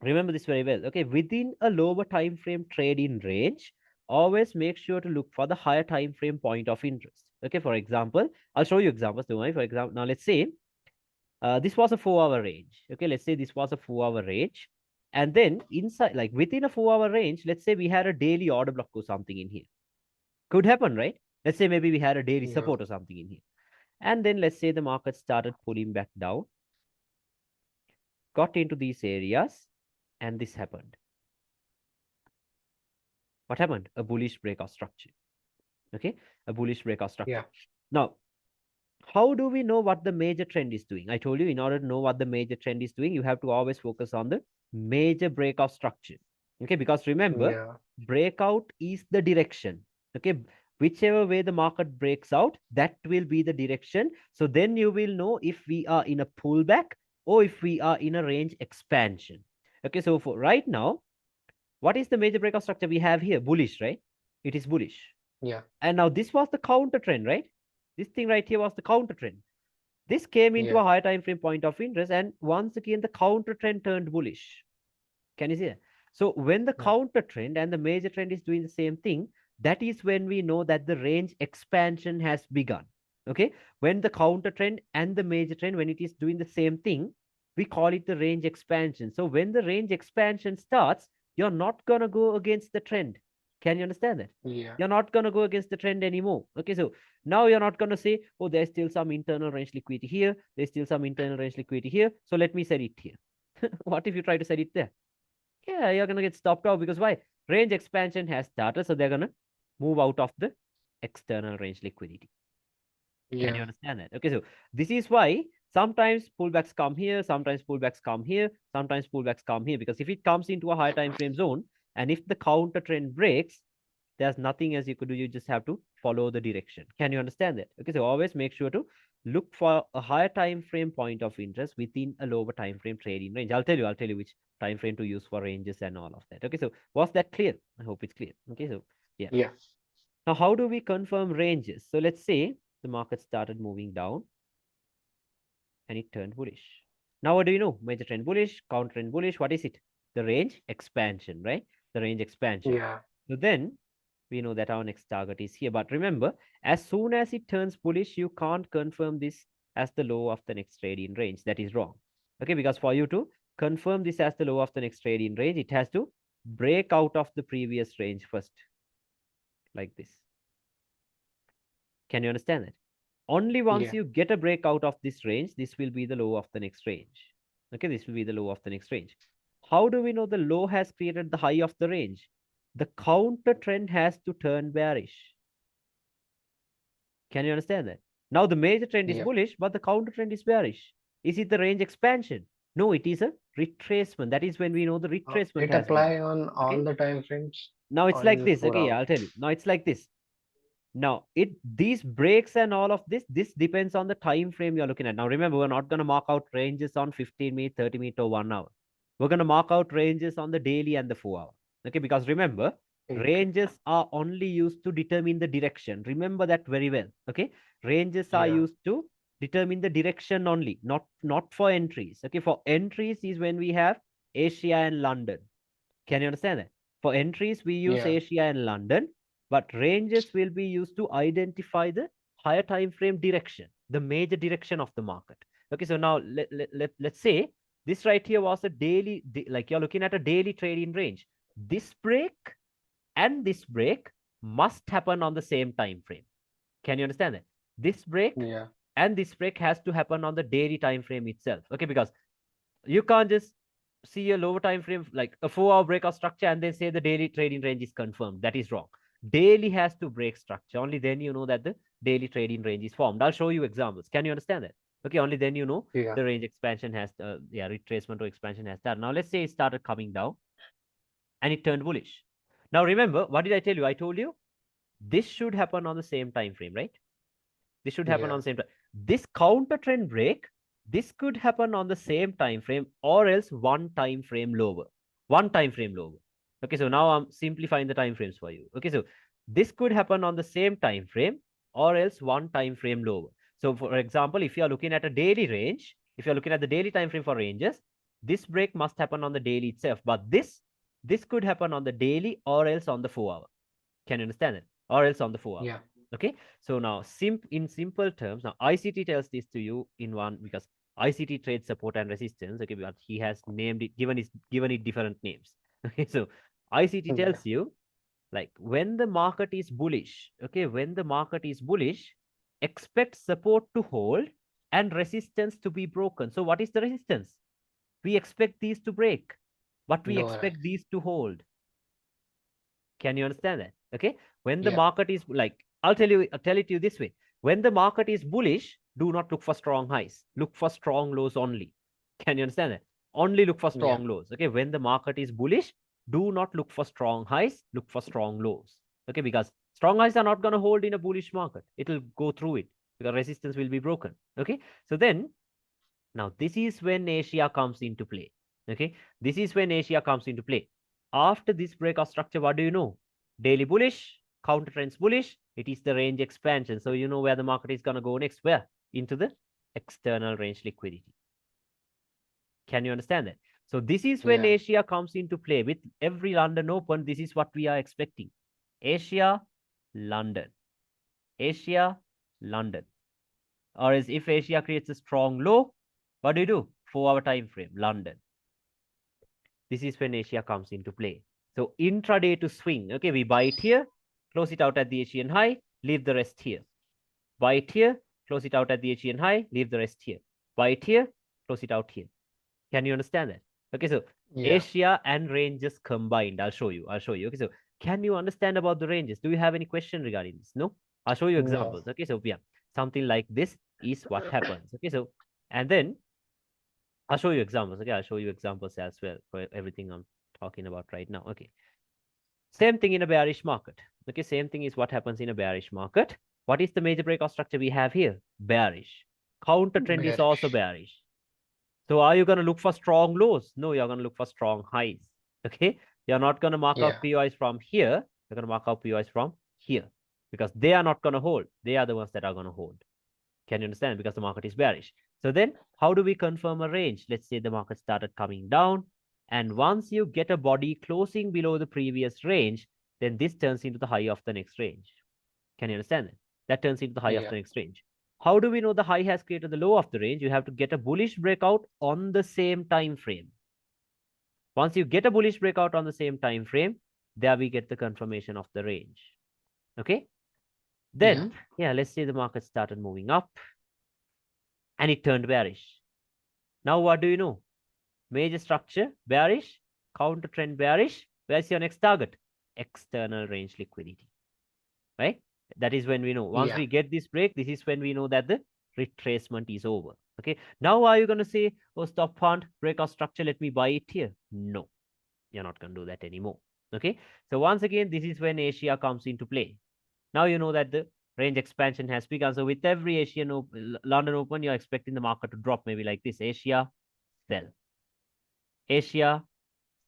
Remember this very well. Okay, within a lower time frame trade in range, always make sure to look for the higher time frame point of interest. Okay, for example, I'll show you examples. Don't worry. For example, now let's say this was a 4 hour range. Okay, let's say this was a 4 hour range. And then inside, like within a 4 hour range, let's say we had a daily order block or something in here. Could happen, right? Let's say maybe we had a daily Yeah. support or something in here. And then let's say the market started pulling back down, got into these areas, and this happened. What happened? A bullish breakout structure. Okay, a bullish breakout Yeah. structure. Now, how do we know what the major trend is doing? I told you in order to know what the major trend is doing, you have to always focus on the major breakout structure. Okay, because remember, Yeah. breakout is the direction. Okay, whichever way the market breaks out, that will be the direction. So then you will know if we are in a pullback or if we are in a range expansion. Okay, so for right now, what is the major breakout structure we have here? Bullish, right? It is bullish. Yeah. And now this was the counter trend, right? This thing right here was the counter trend. This came into Yeah. a higher time frame point of interest, and once again the counter trend turned bullish. Can you see that? So when the Yeah. counter trend and the major trend is doing the same thing, that is when we know that the range expansion has begun. Okay, when the counter trend and the major trend, when it is doing the same thing, We call it the range expansion. So when the range expansion starts, you're not going to go against the trend. Can you understand that? Yeah. You're not going to go against the trend anymore. Okay, so now you're not going to say, oh, there's still some internal range liquidity here. There's still some internal range liquidity here. So let me set it here. What if you try to set it there? Yeah, you're going to get stopped out because why? Range expansion has started. So they're going to move out of the external range liquidity. Can you Yeah. understand that? Okay, so this is why sometimes pullbacks come here, sometimes pullbacks come here, sometimes pullbacks come here. Because if it comes into a higher time frame zone, and if the counter trend breaks, there's nothing else you could do. You just have to follow the direction. Can you understand that? Okay, so always make sure to look for a higher time frame point of interest within a lower time frame trading range. I'll tell you which time frame to use for ranges and all of that. Okay, so was that clear? I hope it's clear. Okay, so yeah. Yeah. Now, how do we confirm ranges? So let's say the market started moving down and it turned bullish. Now, what do you know? Major trend bullish, counter trend bullish. What is it? The range expansion, right? The range expansion. Yeah. So then we know that our next target is here. But remember, as soon as it turns bullish, you can't confirm this as the low of the next trading range. That is wrong. Okay, because for you to confirm this as the low of the next trading range, it has to break out of the previous range first, like this. Can you understand that? Only once Yeah. you get a break out of this range, this will be the low of the next range. Okay, this will be the low of the next range. How do we know the low has created the high of the range? The counter trend has to turn bearish. Can you understand that? Now the major trend is Yeah. bullish, but the counter trend is bearish. Is it the range expansion? No, it is a retracement. That is when we know the retracement It has been apply done. on all Okay. the time frames Now it's or is like it this. Okay, yeah, 4 hour? I'll tell you. Now it's like this. Now, these breaks and all of this depends on the time frame you're looking at. Now, remember, we're not going to mark out ranges on 15 minute, 30 minute, or 1 hour. We're going to mark out ranges on the daily and the 4 hour. Okay, because remember, Okay. ranges are only used to determine the direction. Remember that very well. Okay, ranges are Yeah. used to determine the direction only, not for entries. Okay, for entries is when we have Asia and London. Can you understand that? For entries, we use Yeah. Asia and London, but ranges will be used to identify the higher time frame direction, the major direction of the market. Okay, so now let's say this right here was a daily, like you're looking at a daily trading range. This break and this break must happen on the same time frame. Can you understand that? This break Yeah. and this break has to happen on the daily time frame itself. Okay, because you can't just see a lower time frame like a 4 hour breakout structure and then say the daily trading range is confirmed. That is wrong. Daily has to break structure. Only then you know that the daily trading range is formed. I'll show you examples. Can you understand that? Okay, only then you know Yeah. the range expansion has yeah, retracement or expansion has started. Now let's say it started coming down and it turned bullish. Now remember, what did I tell you? I told you this should happen on the same time frame, right? This should happen Yeah. on the same time. This counter trend break, this could happen on the same time frame or else one time frame lower. One time frame lower. Okay, so now I'm simplifying the time frames for you. Okay, so this could happen on the same time frame or else one time frame lower. So for example, if you are looking at a daily range, if you're looking at the daily time frame for ranges, this break must happen on the daily itself. But this could happen on the daily or else on the 4 hour. Can you understand it? Or else on the 4 hour. Yeah. Okay. So now in simple terms, now ICT tells this to you in one because ICT trades support and resistance. Okay, but he has named it, given it different names. Okay, so ICT Yeah. tells you like when the market is bullish, okay, when the market is bullish, expect support to hold and resistance to be broken. So what is the resistance? We expect these to break, but we Lower high. expect these to hold. Can you understand that? Okay. When the Yeah. market is like, I'll tell it to you this way. When the market is bullish, do not look for strong highs. Look for strong lows only. Can you understand that? Only look for Yeah. strong lows. Okay. When the market is bullish, do not look for strong highs. Look for strong lows. Okay. Because strong highs are not going to hold in a bullish market. It will go through it because resistance will be broken. Okay. So then now, this is when Asia comes into play. Okay, this is when Asia comes into play. After this breakout structure, what do you know? Daily bullish, counter trends bullish. It is the range expansion. So you know where the market is going to go next. Where? Into the external range liquidity. Can you understand that? So this is when Yeah. Asia comes into play. With every London Open, this is what we are expecting. Asia, London. Asia, London. Or as if Asia creates a strong low, what do you do? 4-hour time frame, London. This is when Asia comes into play. So intraday to swing, okay, we buy it here, close it out at the Asian high, leave the rest here. Buy it here, close it out at the Asian high, leave the rest here. Buy it here, close it out here. Can you understand that? Okay, so Yeah. Asia and ranges combined. I'll show you. Okay, so can you understand about the ranges? Do you have any question regarding this? No? I'll show you No. examples. Okay, so yeah, something like this is what happens. Okay, so and then I'll show you examples. Okay, I'll show you examples as well for everything I'm talking about right now. Okay. Same thing in a bearish market. Okay, same thing is what happens in a bearish market. What is the major breakout structure we have here? Bearish. Counter trend is also Bearish. bearish. So are you going to look for strong lows? No, you're going to look for strong highs. Okay, you're not going to mark Yeah. out POIs from here. You're going to mark out POIs from here because they are not going to hold. They are the ones that are going to hold. Can you understand? Because the market is bearish. So then how do we confirm a range? Let's say the market started coming down. And once you get a body closing below the previous range, then this turns into the high of the next range. Can you understand that? That turns into the high of Yeah. the next range. How do we know the high has created the low of the range? You have to get a bullish breakout on the same time frame. Once you get a bullish breakout on the same time frame, there we get the confirmation of the range. Okay? Then, yeah, let's say the market started moving up and it turned bearish. Now, what do you know? Major structure, bearish, counter trend bearish. Where's your next target? External range liquidity, right? That is when we know. Once Yeah. we get this break, this is when we know that the retracement is over. Okay. Now, are you going to say, oh, stop fund, breakout structure, let me buy it here? No, you're not going to do that anymore. Okay. So once again, this is when Asia comes into play. Now you know that the range expansion has begun. So with every London Open, you're expecting the market to drop maybe like this. Asia, sell. Asia,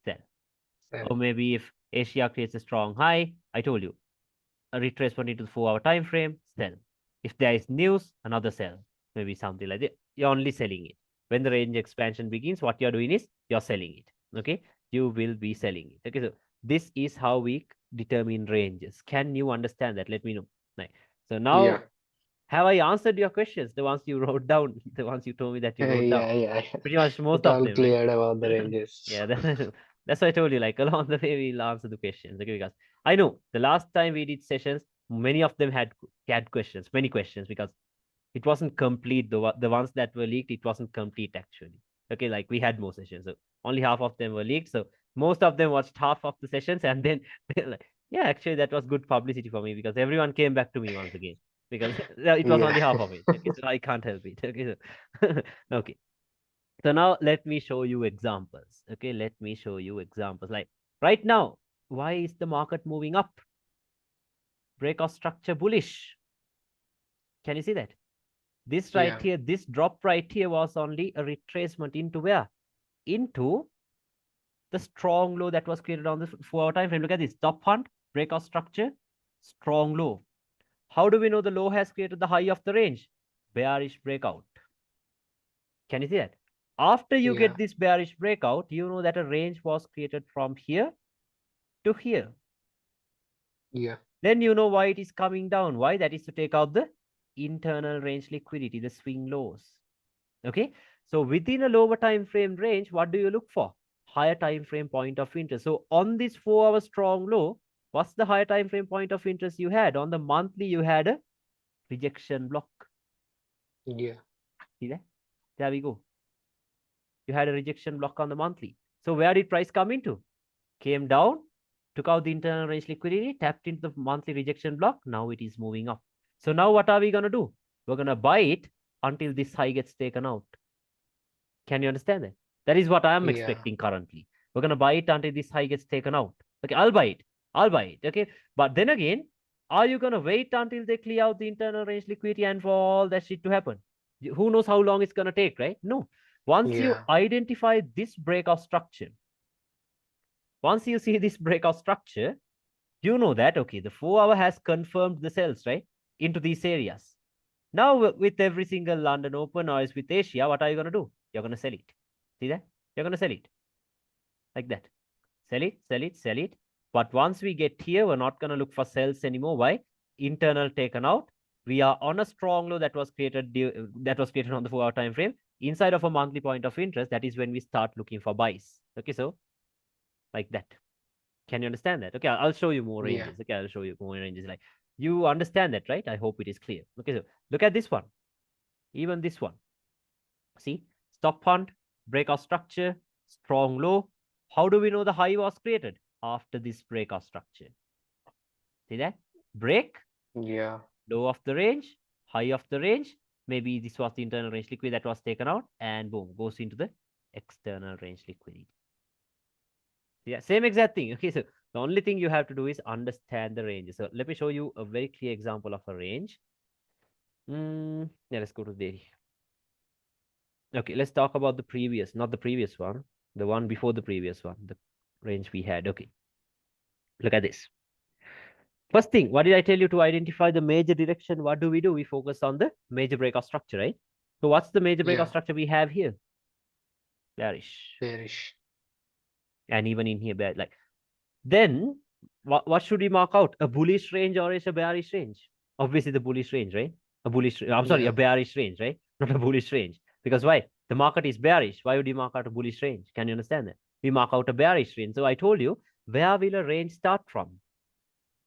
sell. Sell. Or maybe if Asia creates a strong high, I told you, a retracement into the 4-hour time frame, sell. If there is news, another sell. Maybe something like that. You're only selling it. When the range expansion begins, what you're doing is you're selling it. Okay, you will be selling it. Okay, so this is how we determine ranges. Can you understand that? Let me know. Right. So Yeah. now, have I answered your questions? The ones you wrote down, the ones you told me that you wrote down. Yeah. Yeah. Pretty much most It of all them, right? cleared about the ranges. Yeah, that's why I told you. Like along the way, we'll answer the questions. Okay, because I know the last time we did sessions, many of them had questions, many questions, because it wasn't complete. The ones that were leaked, it wasn't complete actually. Okay, like we had more sessions, so only half of them were leaked. So most of them watched half of the sessions, and then like, yeah, actually that was good publicity for me because everyone came back to me once again because it was Yeah. only half of it. Okay, so I can't help it. Okay, so okay. So now let me show you examples. Okay, let me show you examples. Like right now, why is the market moving up? Breakout structure bullish. Can you see that? This right Yeah. here, this drop right here was only a retracement into where? Into the strong low that was created on the 4-hour time frame. Look at this top hunt, breakout structure, strong low. How do we know the low has created the high of the range? Bearish breakout. Can you see that? After you Yeah. get this bearish breakout, you know that a range was created from here to here. Yeah. Then you know why it is coming down. Why? That is to take out the internal range liquidity, the swing lows. Okay. So within a lower time frame range, what do you look for? Higher time frame point of interest. So on this 4-hour strong low, what's the higher time frame point of interest you had? On the monthly, you had a rejection block. Yeah. See that? There we go. You had a rejection block on the monthly. So where did price come into? Came down, took out the internal range liquidity, tapped into the monthly rejection block. Now it is moving up. So now what are we going to do? We're going to buy it until this high gets taken out. Can you understand that? That is what I am Yeah. expecting currently. We're going to buy it until this high gets taken out. Okay, I'll buy it. I'll buy it. Okay. But then again, are you going to wait until they clear out the internal range liquidity and for all that shit to happen? Who knows how long it's going to take, right? No. Once you Yeah. identify this breakout structure, once you see this breakout structure, you know that, okay, the 4-hour has confirmed the sells, right, into these areas. Now, with every single London Open or is with Asia, what are you going to do? You're going to sell it. See that? You're going to sell it like that. Sell it, sell it, sell it. But once we get here, we're not going to look for sells anymore. Why? Internal taken out. We are on a strong low that was created on the 4-hour time frame. inside of a monthly point of interest, that is when we start looking for buys. Okay, so like that. Can you understand that? Okay, I'll show you more Yeah. ranges. Okay, I'll show you more ranges. Like you understand that, right? I hope it is clear. Okay, so look at this one. Even this one. See, stop hunt, breakout structure, strong low. How do we know the high was created? After this breakout structure. See that? Break, Yeah. low of the range, high of the range. Maybe this was the internal range liquidity that was taken out, and boom, goes into the external range liquidity. Yeah, same exact thing. Okay, so the only thing you have to do is understand the ranges. So let me show you a very clear example of a range. Yeah, let's go to dairy. Okay, let's talk about the previous, not the previous one, the one before the previous one, the range we had. Okay, look at this. First thing, what did I tell you to identify the major direction? What do? We focus on the major breakout structure, right? So what's the major breakout Yeah. structure we have here? Bearish. Bearish. And even in here, like then what should we mark out? A bullish range or is a bearish range? Obviously the bullish range, right? A bullish, I'm sorry, a Yeah. bearish range, right? Not a bullish range. Because why? The market is bearish. Why would you mark out a bullish range? Can you understand that? We mark out a bearish range. So I told you, where will a range start from?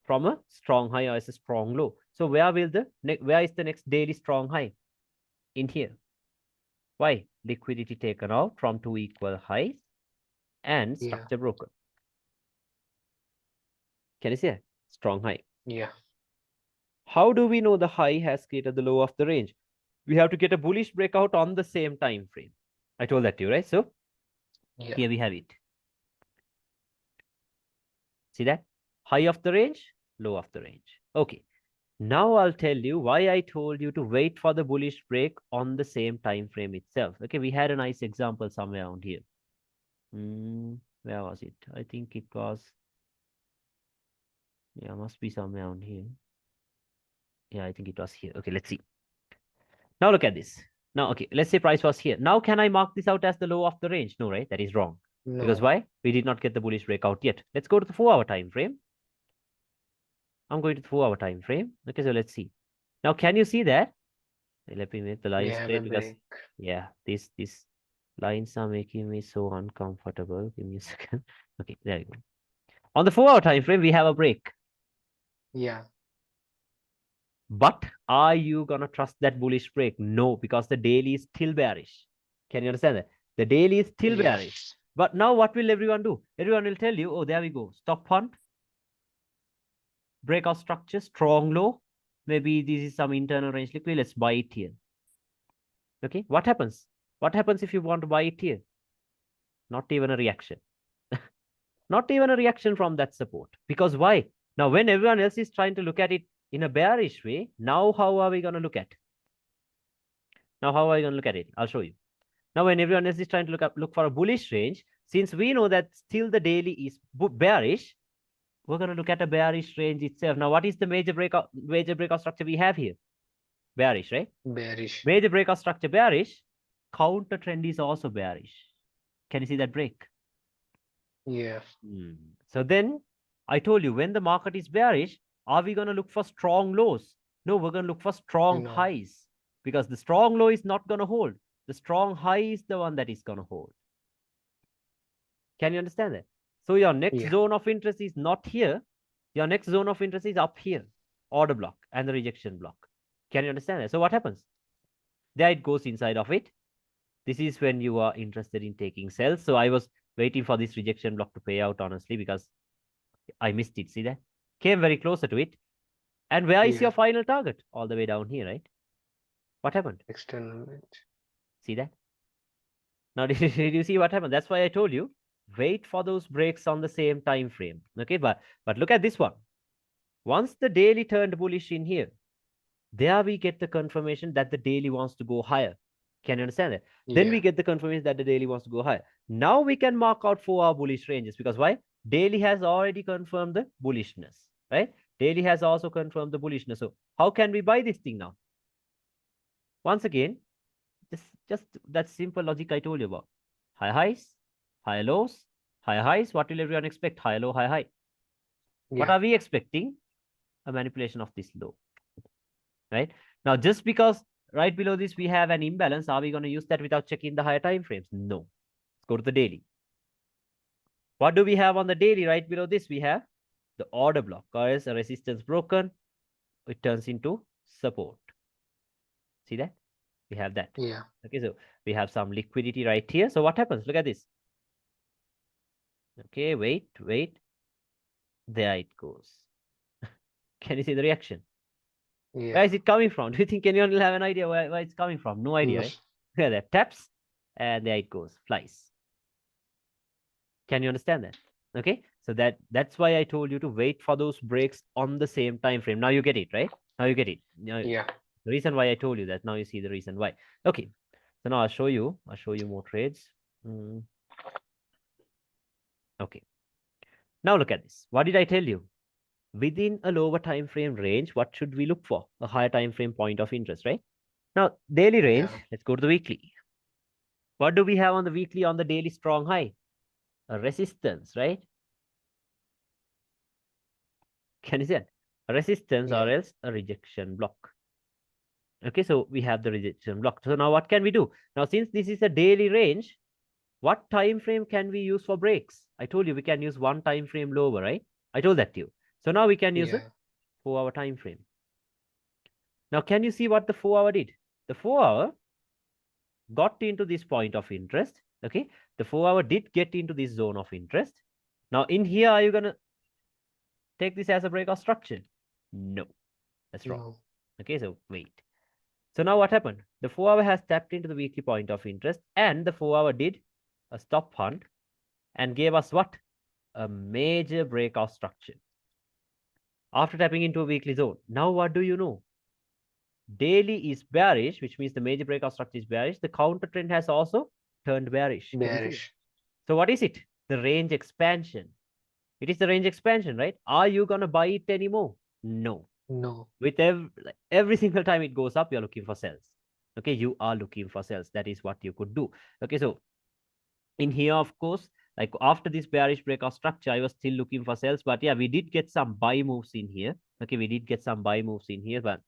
From a strong high or is a strong low. So where is the next daily strong high? In here. Why? Liquidity taken out from two equal highs and Yeah. structure broken. Can you see it? Strong high. Yeah. How do we know the high has created the low of the range? We have to get a bullish breakout on the same time frame. I told that to you, right? So Yeah. here we have it. See that? High of the range, low of the range. Okay. Now I'll tell you why I told you to wait for the bullish break on the same time frame itself. Okay, we had a nice example somewhere around here. Where was it? I think it was, yeah, must be somewhere around here. Yeah, I think it was here. Okay, let's see. Now look at this. Now, okay, let's say price was here. Now, can I mark this out as the low of the range? No, right? That is wrong. Because No. why? We did not get the bullish breakout yet. Let's go to the 4-hour time frame. I'm going to the 4-hour time frame. Okay, so let's see. Now, can you see that? Let me make the We line have a straight because, break. yeah, these lines are making me so uncomfortable. Give me a second. Okay, there you go. On the 4-hour time frame, we have a break. Yeah. But are you gonna trust that bullish break? No, because the daily is still bearish. Can you understand that? The daily is still bearish. Yes. But now what will everyone do? Everyone will tell you, oh, there we go. Stop hunt, breakout structure, strong low. Maybe this is some internal range liquidity. Let's buy it here. Okay, what happens? What happens if you want to buy it here? Not even a reaction. Not even a reaction from that support. Because why? Now, when everyone else is trying to look at it in a bearish way, now how are we going to look at? Now, how are we going to look at it? I'll show you. Now, when everyone else is trying to look for a bullish range, since we know that still the daily is bearish, we're going to look at a bearish range itself. Now, what is the major breakout structure we have here? Bearish, right? Bearish. Major breakout structure bearish. Counter trend is also bearish. Can you see that break? Yeah. So then I told you when the market is bearish, are we going to look for strong lows? No, we're going to look for strong No. highs because the strong low is not going to hold. The strong high is the one that is going to hold. Can you understand that? So your next Yeah. zone of interest is not here. Your next zone of interest is up here, order block and the rejection block. Can you understand that? So what happens? There it goes inside of it. This is when you are interested in taking sells. So I was waiting for this rejection block to pay out, honestly, because I missed it. See that? Came very closer to it. And where is Yeah. your final target? All the way down here, right? What happened? External range. See that? Now, did you see what happened? That's why I told you, wait for those breaks on the same time frame. Okay, but look at this one. Once the daily turned bullish in here, there we get the confirmation that the daily wants to go higher. Can you understand that? Then we Yeah. get the confirmation that the daily wants to go higher. Now we can mark out 4-hour bullish ranges because why? Daily has already confirmed the bullishness, right? Daily has also confirmed the bullishness. So how can we buy this thing now? Once again, just that simple logic I told you about. High highs, high lows, high highs. What will everyone expect? High low, high high. What Yeah. are we expecting? A manipulation of this low, right? Now, just because right below this, we have an imbalance. Are we going to use that without checking the higher time frames? No. Let's go to the daily. What do we have on the daily? Right below this, we have the order block. As a resistance broken, it turns into support. See that? We have that. Yeah. Okay, so we have some liquidity right here. So what happens? Look at this. Okay, wait. There it goes. Can you see the reaction? Where Yeah. is it coming from? Do you think anyone will have an idea where it's coming from? No idea, right? Look at that. Taps, and there it goes. Flies. Can you understand that? Okay, so that's why I told you to wait for those breaks on the same time frame. Now you get it, right? Now you get it. Now, Yeah. the reason why I told you that, now you see the reason why. Okay, so now I'll show you more trades. Okay, now look at this. What did I tell you? Within a lower time frame range, what should we look for? A higher time frame point of interest, right? Now, daily range, Yeah. let's go to the weekly. What do we have on the weekly on the daily strong high? A resistance, right? Can you see that? A resistance or Yeah. else a rejection block. Okay, so we have the rejection block. So now what can we do? Now, since this is a daily range, what time frame can we use for breaks? I told you we can use one time frame lower, right? I told that to you. So now we can use a Yeah. 4-hour time frame. Now, can you see what the 4-hour did? The 4-hour got into this point of interest. Okay, the 4-hour did get into this zone of interest. Now, in here, are you gonna take this as a breakout structure? No, that's wrong. No. Okay, so wait. So now what happened? The 4-hour has tapped into the weekly point of interest, and the 4-hour did a stop hunt and gave us what? A major breakout structure. After tapping into a weekly zone, now what do you know? Daily is bearish, which means the major breakout structure is bearish. The counter trend has also turned bearish. Can you see that? Bearish. So what is it? The range expansion. It is the range expansion, right? Are you gonna buy it anymore? No. No. With every single time it goes up, you're looking for sales. Okay, you are looking for sales. That is what you could do. Okay, so in here, of course, like after this bearish breakout structure, I was still looking for sales, but yeah, we did get some buy moves in here. Okay, we did get some buy moves in here, but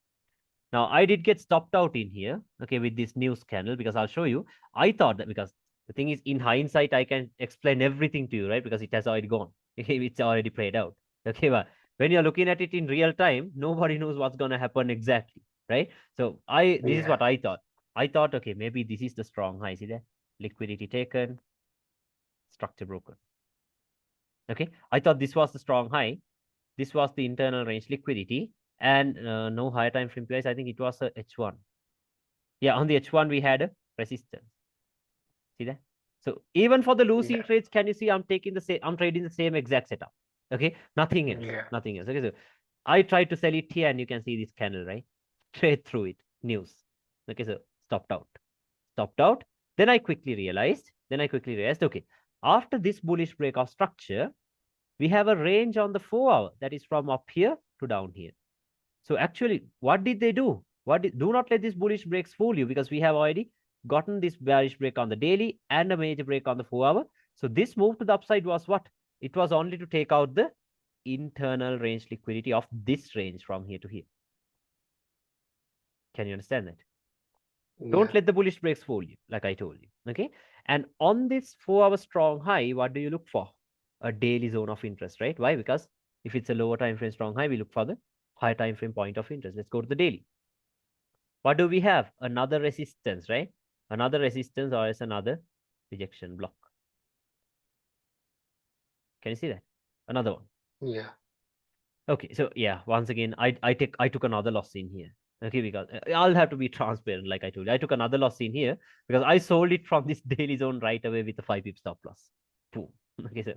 now I did get stopped out in here, okay, with this news candle, because I'll show you. I thought that, because the thing is, in hindsight, I can explain everything to you, right? Because it has already gone. It's already played out. Okay, but when you're looking at it in real time, nobody knows what's gonna happen exactly, right? So this is Yeah. what I thought. I thought, okay, maybe this is the strong high. See there? Liquidity taken, structure broken. Okay, I thought this was the strong high. This was the internal range liquidity, and no higher time frame price. I think it was a H1. Yeah, on the H1 we had a resistance. See that? So even for the losing Yeah. trades, can you see I'm taking the same, I'm trading the same exact setup. Okay, nothing else, Yeah. nothing else. Okay, so I tried to sell it here, and you can see this candle, right? Trade through it. News. Okay, so stopped out. Stopped out. Then I quickly realized, okay, after this bullish breakout structure, we have a range on the 4-hour that is from up here to down here. So actually, what did they do? Do not let these bullish breaks fool you, because we have already gotten this bearish break on the daily and a major break on the 4-hour. So this move to the upside was what? It was only to take out the internal range liquidity of this range from here to here. Can you understand that? Don't Yeah. let the bullish breaks fool you, like I told you. Okay. And on this 4-hour strong high, what do you look for? A daily zone of interest, right? Why? Because if it's a lower time frame strong high, we look for the higher time frame point of interest. Let's go to the daily. What do we have? Another resistance, right? Another resistance, or is another rejection block. Can you see that? Another one. Yeah. Okay, so yeah, once again, I took another loss in here. Okay, because I'll have to be transparent, like I told you. I took another loss in here because I sold it from this daily zone right away with a 5 pip stop loss. Boom. Okay, so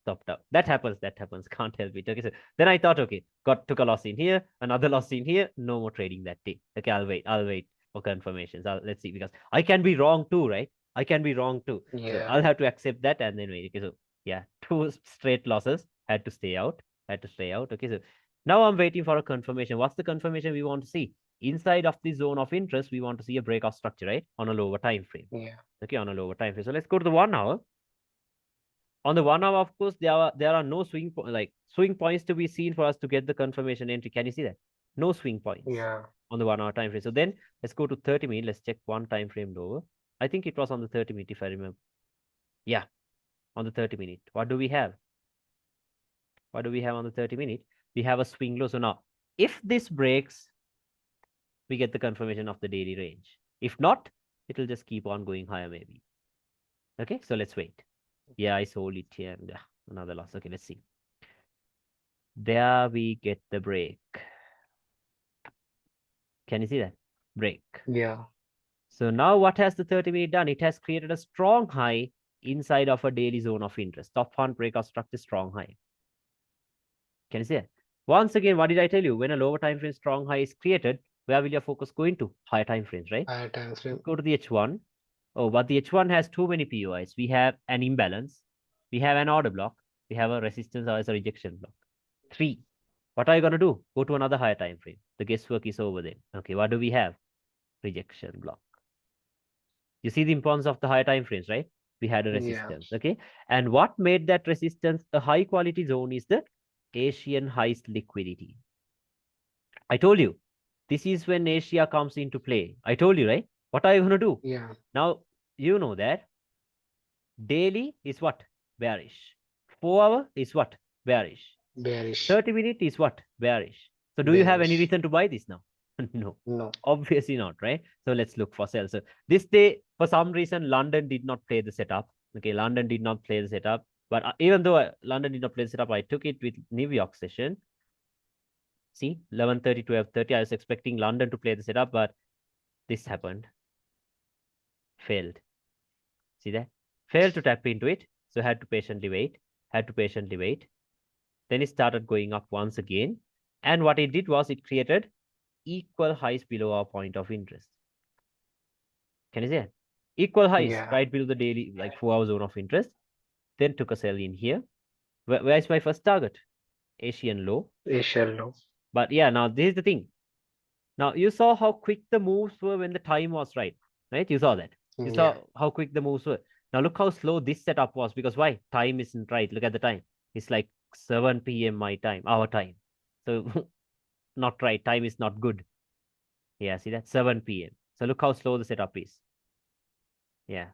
stopped out. That happens. That happens. Can't help it. Okay, so then I thought, okay, took a loss in here, another loss in here. No more trading that day. Okay, I'll wait. I'll wait for confirmations. Let's see, because I can be wrong too, right? I can be wrong too. So Yeah. I'll have to accept that and then wait. Okay, so yeah, 2 straight losses, had to stay out. Okay, so now I'm waiting for a confirmation. What's the confirmation we want to see? Inside of the zone of interest, we want to see a breakout structure, right? On a lower time frame. Yeah. Okay, on a lower time frame. So let's go to the 1 hour. On the 1 hour, of course, there are no swing points to be seen for us to get the confirmation entry. Can you see that? No swing points Yeah. on the 1 hour time frame. So then let's go to 30 minutes. Let's check one time frame lower. I think it was on the 30 minute if I remember. Yeah, on the 30 minute. What do we have? What do we have on the 30 minute? We have a swing low. So now, if this breaks, we get the confirmation of the daily range. If not, it'll just keep on going higher maybe. Okay, so let's wait. Yeah, I sold it here and another loss. Okay, let's see. There we get the break. Can you see that? Break. Yeah. So now what has the 30 minute done? It has created a strong high inside of a daily zone of interest. Top one breakout structure strong high. Can you see that? Once again, what did I tell you? When a lower time frame strong high is created, where will your focus go into? Higher time frames, right? Higher time Let's frame. go to the H1. Oh, but the H1 has too many POIs. We have an imbalance. We have an order block. We have a resistance or as a rejection block. 3. What are you going to do? Go to another higher time frame. The guesswork is over then. Okay, what do we have? Rejection block. You see the importance of the higher time frames, right? We had a Yeah. resistance, okay? And what made that resistance a high quality zone is the Asian highest liquidity. I told you, this is when Asia comes into play. I told you, right? What are you going to do? Yeah. Now, you know that daily is what? Bearish. 4 hour is what? Bearish. Bearish. 30 minute is what? Bearish. So do you have any Bearish. reason to buy this now? No. No. Obviously not, right? So let's look for sell. So this day, for some reason, London did not play the setup. Okay, London did not play the setup. But even though London did not play the setup, I took it with New York session. See, 11:30, 12:30. I was expecting London to play the setup, but this happened. Failed. See that? Failed to tap into it. So had to patiently wait. Had to patiently wait. Then it started going up once again. And what it did was it created equal highs below our point of interest. Can you see it? Equal highs Yeah. right below the daily, like 4 hour zone of interest. Then took a sell in here. Where is my first target? Asian low. Asia low. But yeah, now this is the thing. Now you saw how quick the moves were when the time was right. Right? You saw that. You Yeah. saw how quick the moves were. Now look how slow this setup was because why? Time isn't right. Look at the time. It's like 7 p.m. my time, our time. So not right. Time is not good. Yeah, see that? 7 p.m. So look how slow the setup is. Yeah.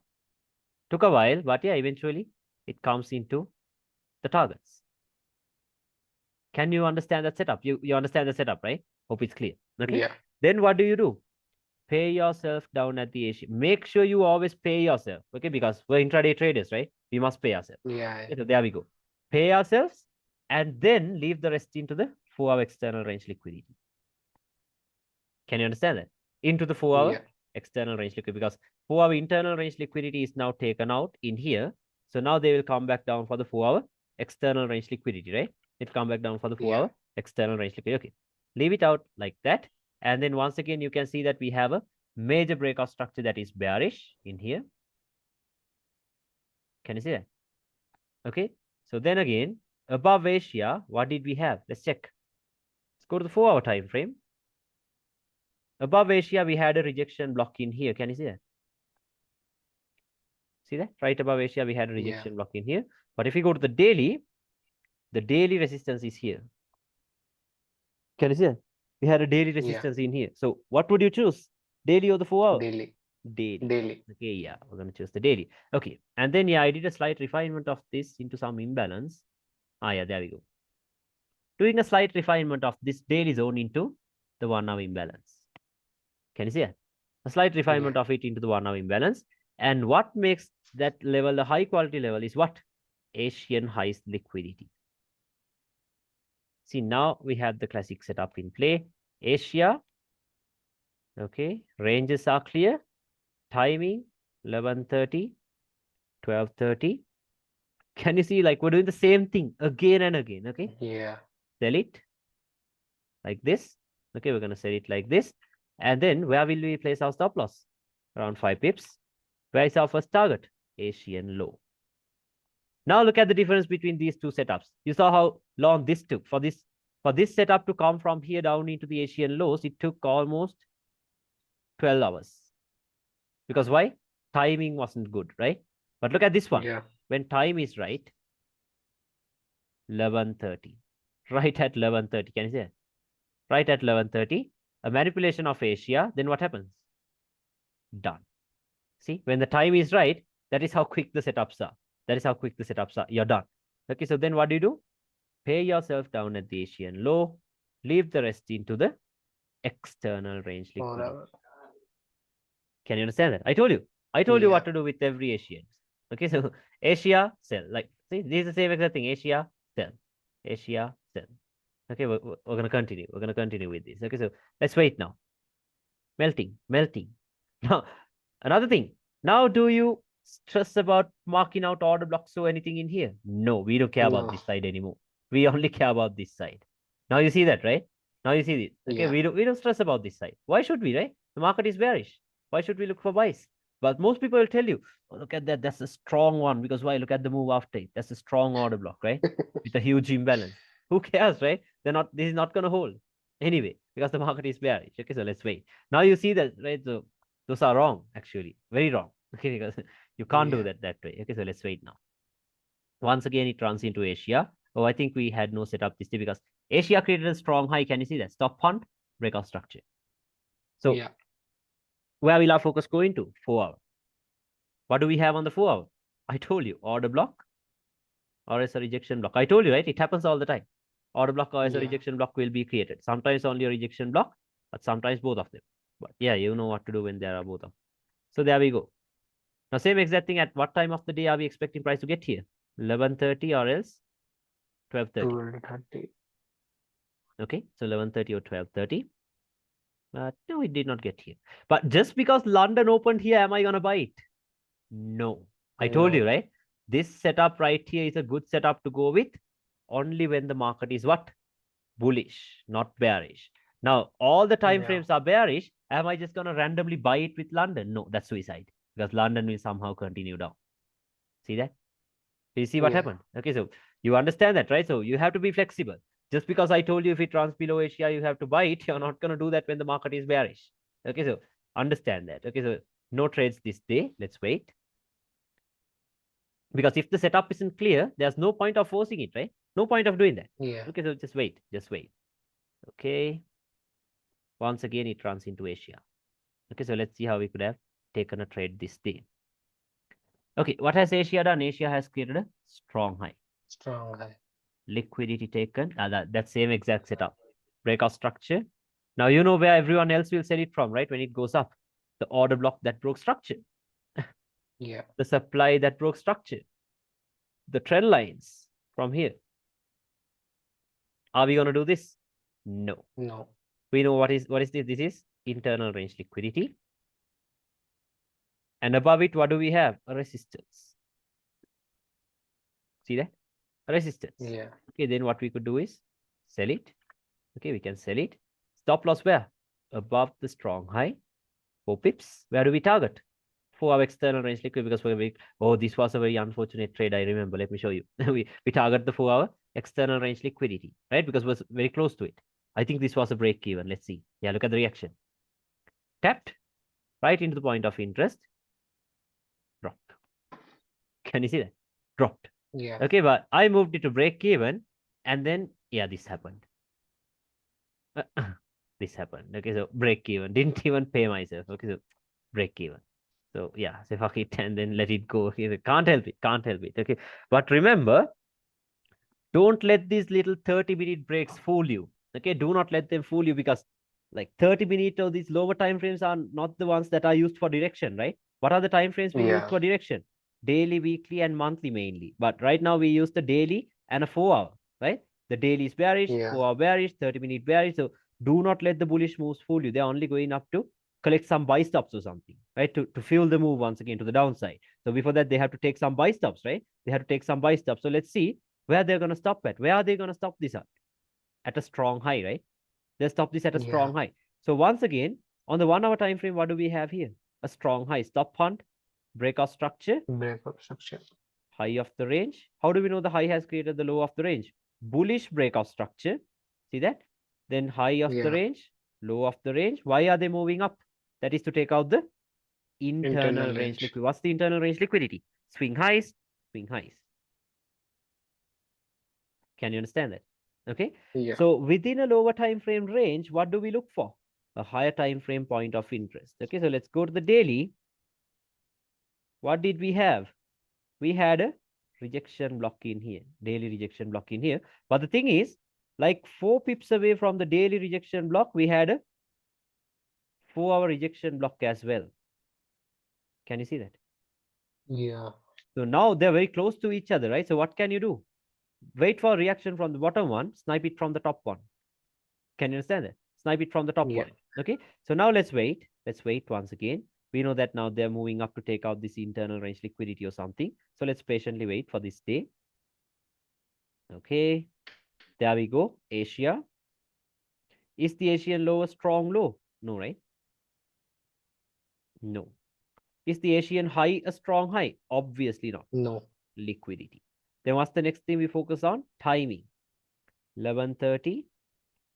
Took a while, but yeah, eventually it comes into the targets. Can you understand that setup? You understand the setup, right? Hope it's clear. Okay. Yeah. Then what do? Pay yourself down at the Asia. Make sure you always pay yourself. Okay, because we're intraday traders, right? We must pay ourselves. Yeah. Okay, so there we go. Pay ourselves and then leave the rest into the 4 hour external range liquidity. Can you understand that? Into the 4 hour Yeah. external range liquidity because 4 hour internal range liquidity is now taken out in here. So now they will come back down for the 4 hour external range liquidity, right? It come back down for the 4 Yeah. hour external range liquidity. Okay. Leave it out like that. And then once again, you can see that we have a major breakout structure that is bearish in here. Can you see that? Okay. So then again, above Asia, what did we have? Let's check. Let's go to the 4 hour time frame. Above Asia, we had a rejection block in here. Can you see that? See that? Right above Asia, we had a Yeah. rejection block in here. But if you go to the daily resistance is here. Can you see that? We had a daily Yeah. resistance in here. So what would you choose? Daily or the 4 hour? Daily. Daily. Daily. Okay, yeah, we're going to choose the daily. Okay. And then, yeah, I did a slight refinement of this into some imbalance. Ah, yeah, there we go. Doing a slight refinement of this daily zone into the 1 hour imbalance. Can you see that? A slight refinement Yeah. of it into the 1 hour imbalance. And what makes that level the high quality level is what? Asian highest liquidity. See, now we have the classic setup in play. Asia, okay, ranges are clear. Timing, 11:30, 12:30. Can you see, like, we're doing the same thing again and again, okay? Yeah. Sell it like this. Okay, we're going to sell it like this. And then where will we place our stop loss? Around 5 pips. Where is our first target? Asian low. Now look at the difference between these two setups. You saw how long this took for this setup to come from here down into the Asian lows. It took almost 12 hours. Because why? Timing wasn't good, right? But look at this one. Yeah. When time is right, 11:30. Right at 11:30. Can you see that? right at 11:30, a manipulation of Asia, then what happens? Done. See, when the time is right, that is how quick the setups are. That is how quick the setups are. You're done. Okay, so then what do? Pay yourself down at the Asian low, leave the rest into the external range liquidity. Forever. Can you understand that? I told you. I told you Yeah. what to do with every Asian. Okay, so Asia, sell. Like, see, this is the same exact thing. Asia, sell. Asia, sell. Okay, we're going to continue. We're going to continue with this. Okay, so let's wait now. Melting, melting. Now, another thing. Now, do you stress about marking out order blocks or anything in here? No, we don't care about No. this side anymore. We only care about this side. Now you see that, right? Now you see this. Okay, Yeah. we don't stress about this side. Why should we, right? The market is bearish. Why should we look for buys? But most people will tell you, oh, look at that. That's a strong one. Because why? Look at the move after it. That's a strong order block, right? With a huge imbalance. Who cares, right? They're not. This is not going to hold anyway because the market is bearish. Okay, so let's wait. Now you see that, right? So those are wrong, actually, very wrong. Okay, because you can't do Yeah. that way. Okay, so let's wait now. Once again, it runs into Asia. Oh, I think we had no setup this day because Asia created a strong high. Can you see that? Stop hunt, breakout structure. So Yeah. where will our focus go into? 4 hour. What do we have on the 4 hour? I told you, order block or as a rejection block. I told you, right? It happens all the time. Order block or as a Yeah. rejection block will be created. Sometimes only a rejection block, but sometimes both of them. But yeah, you know what to do when there are both of them. So there we go. Now, same exact thing. At what time of the day are we expecting price to get here? 11:30 or else 12:30. 12:30. Okay, so 11:30 or 12:30. No, it did not get here. But just because London opened here, am I gonna buy it? No. I told you, No. right? This setup right here is a good setup to go with only when the market is what? Bullish, not bearish. Now, all the time Yeah. frames are bearish. Am I just gonna randomly buy it with London? No, that's suicide because London will somehow continue down. See that? You see what Yeah. happened? Okay, so you understand that, right? So you have to be flexible. Just because I told you if it runs below Asia, you have to buy it, you're not going to do that when the market is bearish. Okay, so understand that. Okay, so no trades this day. Let's wait. Because if the setup isn't clear, there's no point of forcing it, right? No point of doing that. Yeah. Okay, so just wait. Just wait. Okay. Once again, it runs into Asia. Okay, so let's see how we could have taken a trade this day. Okay, what has Asia done? Asia has created a strong high. Strong high. Liquidity taken. That same exact setup. Breakout structure. Now you know where everyone else will sell it from, right? When it goes up. The order block that broke structure. Yeah. The supply that broke structure. The trend lines from here. Are we going to do this? No. No. We know what is this? This is internal range liquidity. And above it, what do we have? A resistance. See that? A resistance. Yeah. Okay, then what we could do is sell it. Okay, we can sell it. Stop loss where? Above the strong high. 4 pips. Where do we target? For our external range liquid because oh, this was a very unfortunate trade. I remember. Let me show you. we target the 4 hour external range liquidity, right? Because we're very close to it. I think this was a break even. Let's see. Yeah, look at the reaction. Tapped right into the point of interest. Dropped. Can you see that? Dropped. Yeah. Okay, but I moved it to break even, and then yeah, this happened. This happened. Okay, so break even. Didn't even pay myself. Okay, so break even. So yeah, say fuck it and then let it go. Okay, so can't help it. Can't help it. Okay, but remember, don't let these little 30-minute breaks fool you. Okay, do not let them fool you because like 30-minute or these lower time frames are not the ones that are used for direction, right? What are the time frames we use Yeah. for direction? Daily, weekly, and monthly mainly. But right now we use the daily and a 4 hour, right? The daily is bearish, Yeah. 4 hour bearish, 30-minute bearish. So do not let the bullish moves fool you. They're only going up to collect some buy stops or something, right? To fuel the move once again to the downside. So before that, they have to take some buy stops, right? They have to take some buy stops. So let's see where they're going to stop at. Where are they going to stop this at a strong high, right? They'll stop this at a Yeah. strong high. So once again, on the 1 hour time frame, what do we have here? A strong high. Stop hunt, breakout structure, Breakup structure. high of the range. How do we know the high has created the low of the range? Bullish breakout structure. See that? Then high of the Yeah. range, low of the range. Why are they moving up? That is to take out the internal Internal range range. liquidity. What's the internal range liquidity? Swing highs, swing highs. Can you understand that? Okay. Yeah. So within a lower time frame range, what do we look for? A higher time frame point of interest. Okay. So let's go to the daily. What did we have? We had a rejection block in here, daily rejection block in here. But the thing is, like 4 pips away from the daily rejection block, we had a 4 hour rejection block as well. Can you see that? Yeah. So now they're very close to each other, right? So what can you do? Wait for a reaction from the bottom one, snipe it from the top one. Can you understand that? Snipe it from the top Yeah. one. Okay. So now let's wait. Let's wait once again. We know that now they're moving up to take out this internal range liquidity or something. So let's patiently wait for this day. Okay. There we go. Asia. Is the Asian low a strong low? No, right? No. Is the Asian high a strong high? Obviously not. No. Liquidity. Then what's the next thing we focus on? Timing. 11:30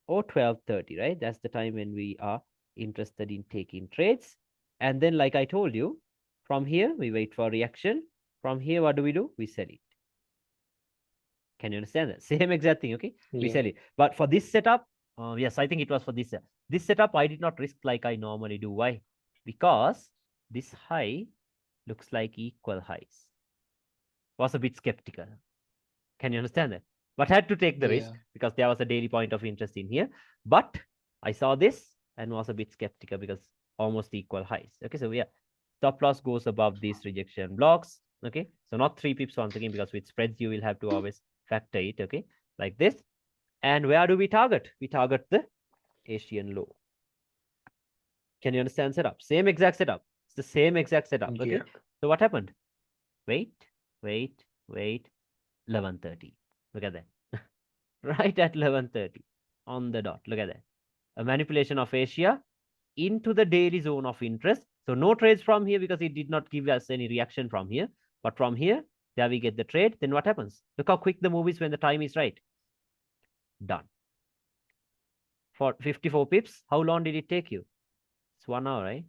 or 12:30, right? That's the time when we are interested in taking trades. And then, like I told you, from here, we wait for reaction. From here, what do? We sell it. Can you understand that? Same exact thing, okay? We Yeah. sell it. But for this setup, yes, I think it was for this. This setup, I did not risk like I normally do. Why? Because this high looks like equal highs. Was a bit skeptical. Can you understand that? But had to take the risk Yeah. because there was a daily point of interest in here. But I saw this and was a bit skeptical because almost equal highs. Okay, so yeah, stop loss goes above these rejection blocks. Okay, so not 3 pips once again because with spreads you will have to always factor it. Okay, like this. And where do we target? We target the Asian low. Can you understand setup? Same exact setup. It's the same exact setup. Okay, Yeah. so what happened? Wait, wait. 11:30. Look at that. Right at 11:30 on the dot. Look at that. A manipulation of Asia into the daily zone of interest. So no trades from here because it did not give us any reaction from here. But from here, there we get the trade. Then what happens? Look how quick the move is when the time is right. Done. For 54 pips, how long did it take you? It's 1 hour, right?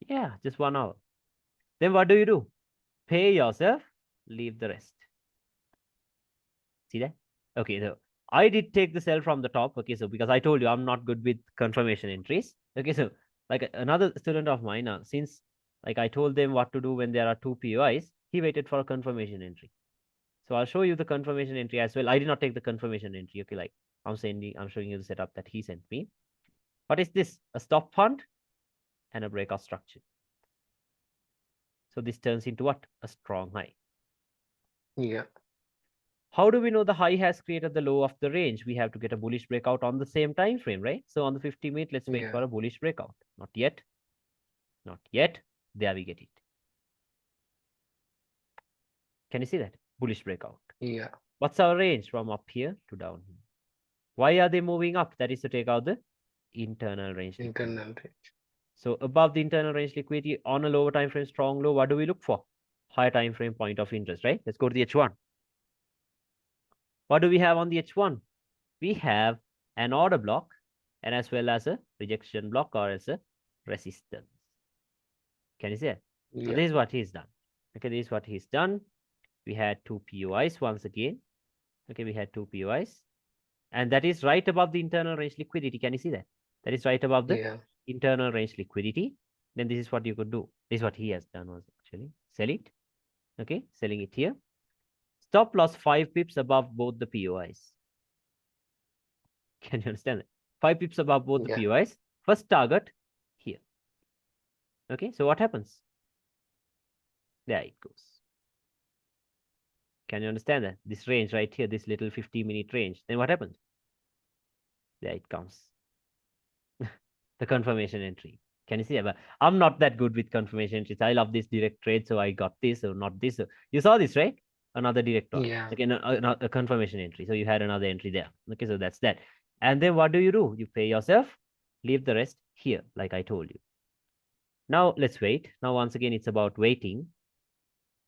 Yeah, just 1 hour. Then what do? Pay yourself, leave the rest. See that? Okay, so I did take the sell from the top. Okay, so because I told you I'm not good with confirmation entries. Okay, so like another student of mine, since like I told them what to do when there are 2 POIs, he waited for a confirmation entry. So I'll show you the confirmation entry as well. I did not take the confirmation entry. Okay, like I'm showing you the setup that he sent me. What is this? A stop fund and a breakout structure. So this turns into what? A strong high. Yeah. How do we know the high has created the low of the range? We have to get a bullish breakout on the same time frame, right? So on the 50-minute, let's wait Yeah. for a bullish breakout. Not yet. Not yet. There we get it. Can you see that? Bullish breakout. Yeah. What's our range from up here to down here? Why are they moving up? That is to take out the internal range liquidity. Internal range. So above the internal range liquidity on a lower time frame, strong low, what do we look for? Higher time frame point of interest, right? Let's go to the H1. What do we have on the H1? We have an order block and as well as a rejection block or as a resistance. Can you see it? So Yeah. this is what he's done. Okay, this is what he's done. We had 2 POIs once again. Okay, we had 2 POIs. And that is right above the internal range liquidity. Can you see that? That is right above the Yeah. internal range liquidity. Then this is what you could do. This is what he has done was actually sell it. Okay, selling it here. Stop loss 5 pips above both the POIs. Can you understand that? 5 pips above both the Yeah. POIs. First target here. Okay, so what happens? There it goes. Can you understand that? This range right here, this little 50-minute range. Then what happens? There it comes. The confirmation entry. Can you see that? But I'm not that good with confirmation entries. I love this direct trade, so I got this or not this. So you saw this, right? Another direct one. Yeah. Okay, a confirmation entry. So you had another entry there. Okay, so that's that. And then what do? You pay yourself, leave the rest here, like I told you. Now let's wait. Now once again, it's about waiting.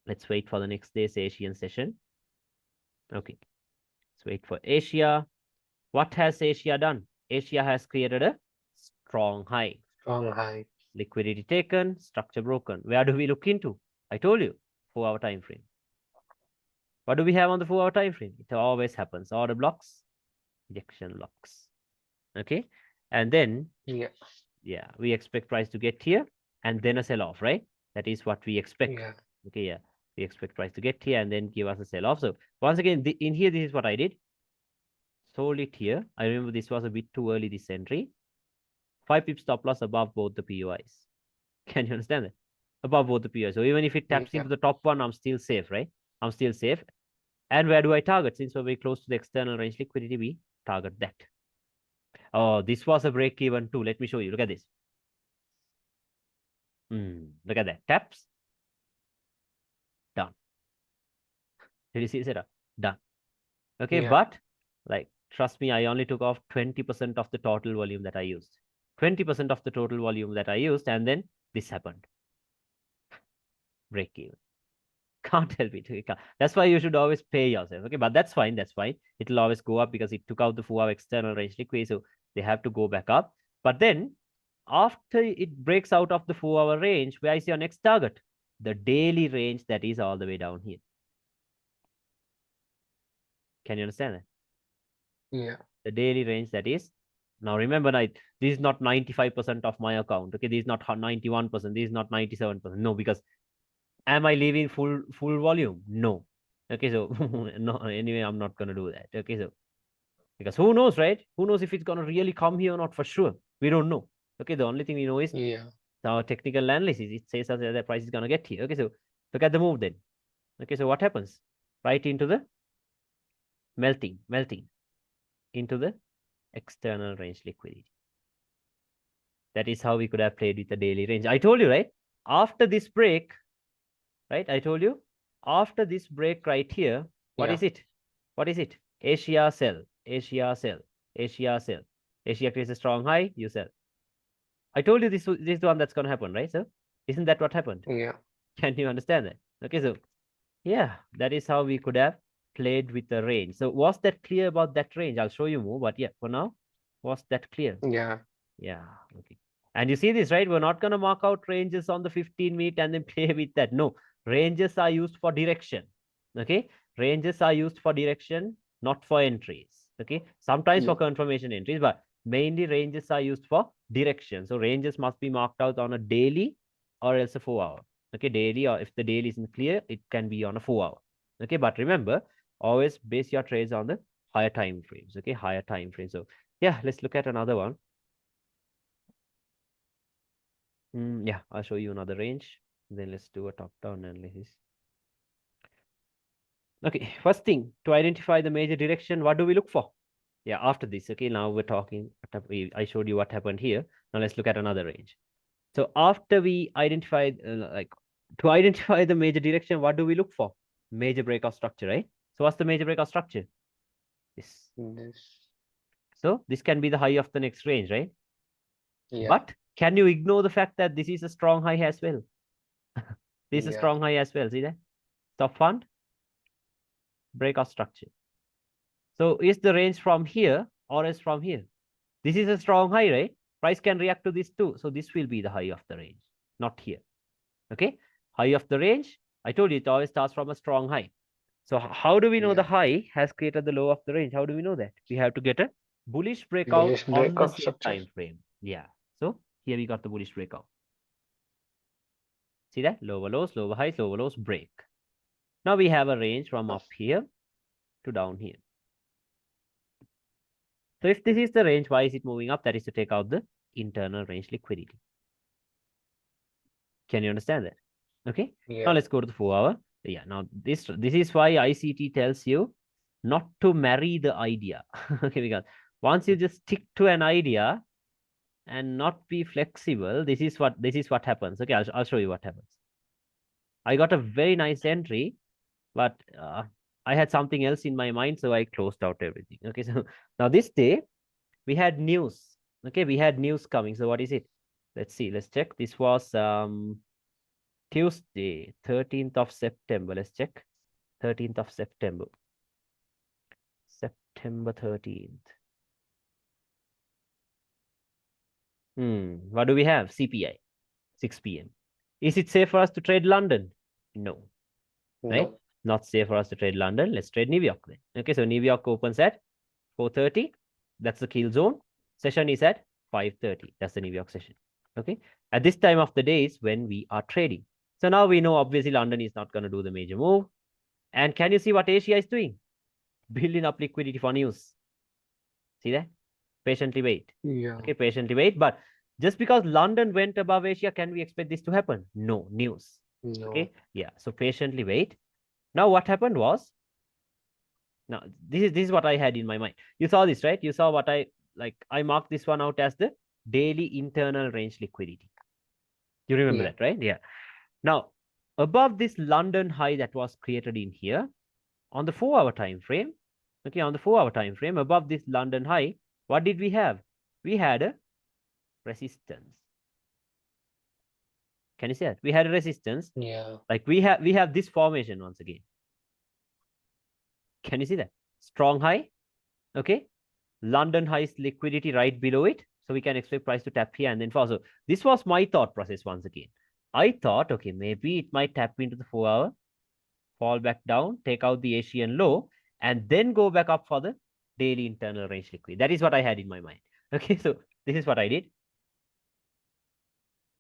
Let's wait for the next day's Asian session. Okay, let's wait for Asia. What has Asia done? Asia has created a strong high. Strong high. Liquidity taken, structure broken. Where do we look into? I told you, 4 hour time frame. What do we have on the 4 hour time frame? It always happens. Order blocks. rejection locks. Okay, and then Yeah. yeah, we expect price to get here and then a sell off, right? That is what we expect. Yeah. Okay, yeah, we expect price to get here and then give us a sell off. So once again, in here, this is what I did. Sold it here. I remember this was a bit too early, this entry. 5 pip stop loss above both the POIs. Can you understand that? Above both the POIs. So even if it taps Yeah. into the top one, I'm still safe, right? I'm still safe. And where do I target? Since we're very close to the external range liquidity, we target that. Oh, this was a break even too. Let me show you. Look at this. Look at that. Taps. Done. Did you see the setup? Done. Okay, Yeah. but like trust me, I only took off 20% of the total volume that I used. 20% of the total volume that I used, and then this happened. Break even. Can't help it. That's why you should always pay yourself. Okay, but that's fine. That's fine. It'll always go up because it took out the 4-hour external range liquidity, so they have to go back up. But then after it breaks out of the 4-hour range, where is your next target? The daily range that is all the way down here. Can you understand that? Yeah. The daily range that is. Now remember, this is not 95% of my account. Okay, this is not 91%. This is not 97%. No, because am I leaving full volume? No. Okay, so no. Anyway, I'm not gonna do that. Okay, so because who knows, right? Who knows if it's gonna really come here or not? For sure, we don't know. Okay, the only thing we know is Yeah. our technical analysis. It says that the price is gonna get here. Okay, so look at the move then. Okay, so what happens? Right into the melting into the external range liquidity. That is how we could have played with the daily range. I told you, right? After this break, right? I told you, after this break right here, what Yeah. is it? What is it? Asia sell, Asia sell, Asia sell. Asia creates a strong high, you sell. I told you this is the one that's going to happen, right? So, isn't that what happened? Yeah. Can you understand that? Okay, so yeah, that is how we could have played with the range. So, was that clear about that range? I'll show you more, but yeah, for now, was that clear? Yeah. Yeah, okay. And you see this, right? We're not going to mark out ranges on the 15-minute and then play with that. No, ranges are used for direction. Okay, ranges are used for direction, not for entries. Okay, sometimes for Yeah. confirmation entries, but mainly ranges are used for direction. So ranges must be marked out on a daily or else a 4-hour. Okay, daily, or if the daily isn't clear, it can be on a 4-hour. Okay, but remember, always base your trades on the higher time frames. Okay, higher time frames. So yeah, let's look at another one. Yeah, I'll show you another range. Then let's do a top-down analysis. Okay, first thing, to identify the major direction, what do we look for? Yeah, after this, okay, now we're talking, I showed you what happened here. Now let's look at another range. So after we identified, to identify the major direction, what do we look for? Major breakout structure, right? So what's the major breakout structure? This. This. So this can be the high of the next range, right? Yeah. But can you ignore the fact that this is a strong high as well? This is a Yeah. strong high as well. See that? Stop fund, breakout structure. So is the range from here or is from here? This is a strong high, right? Price can react to this too. So this will be the high of the range, not here. Okay. High of the range. I told you it always starts from a strong high. So how do we know the Yeah. high has created the low of the range? How do we know that? We have to get a bullish breakout Bullish on the breakout same structure. time frame. Yeah. So here we got the bullish breakout. See that? Lower lows, lower highs, lower lows, break. Now we have a range from up here to down here. So if this is the range, why is it moving up? That is to take out the internal range liquidity. Can you understand that? Okay. Now Yeah. let's go to the 4-hour. Yeah. Now this is why ICT tells you not to marry the idea. Okay, because once you just stick to an idea and not be flexible, this is what happens. Okay, I'll show you what happens. I got a very nice entry, but I had something else in my mind, so I closed out everything. Okay, so now this day we had news. Okay, we had news coming. So what is it? Let's see. Let's check. This was Tuesday, 13th of September. Let's check. 13th of September. September 13th. What do we have? CPI, 6 p.m. Is it safe for us to trade London? No, right? No. Not safe for us to trade London. Let's trade New York then. Okay, so New York opens at 4:30. That's the kill zone. Session is at 5:30. That's the New York session. Okay. At this time of the day is when we are trading. So now we know obviously London is not going to do the major move. And can you see what Asia is doing? Building up liquidity for news. See that? Patiently wait. Yeah. Okay, patiently wait. But just because London went above Asia, can we expect this to happen? No, news. No. Okay, yeah. So patiently wait. Now what happened was, now this is what I had in my mind. You saw this, right? You saw what I marked this one out as the daily internal range liquidity. You remember Yeah. that, right? Yeah. Now, above this London high that was created in here on the 4-hour time frame, okay, on the 4-hour time frame, above this London high, what did we have? We had a resistance. Can you see that? We had a resistance. Yeah. Like we have this formation once again. Can you see that? Strong high. Okay. London high's liquidity right below it. So we can expect price to tap here and then fall. So this was my thought process once again. I thought, okay, maybe it might tap into the 4-hour, fall back down, take out the Asian low, and then go back up for the daily internal range liquidity. That is what I had in my mind. Okay, so this is what I did.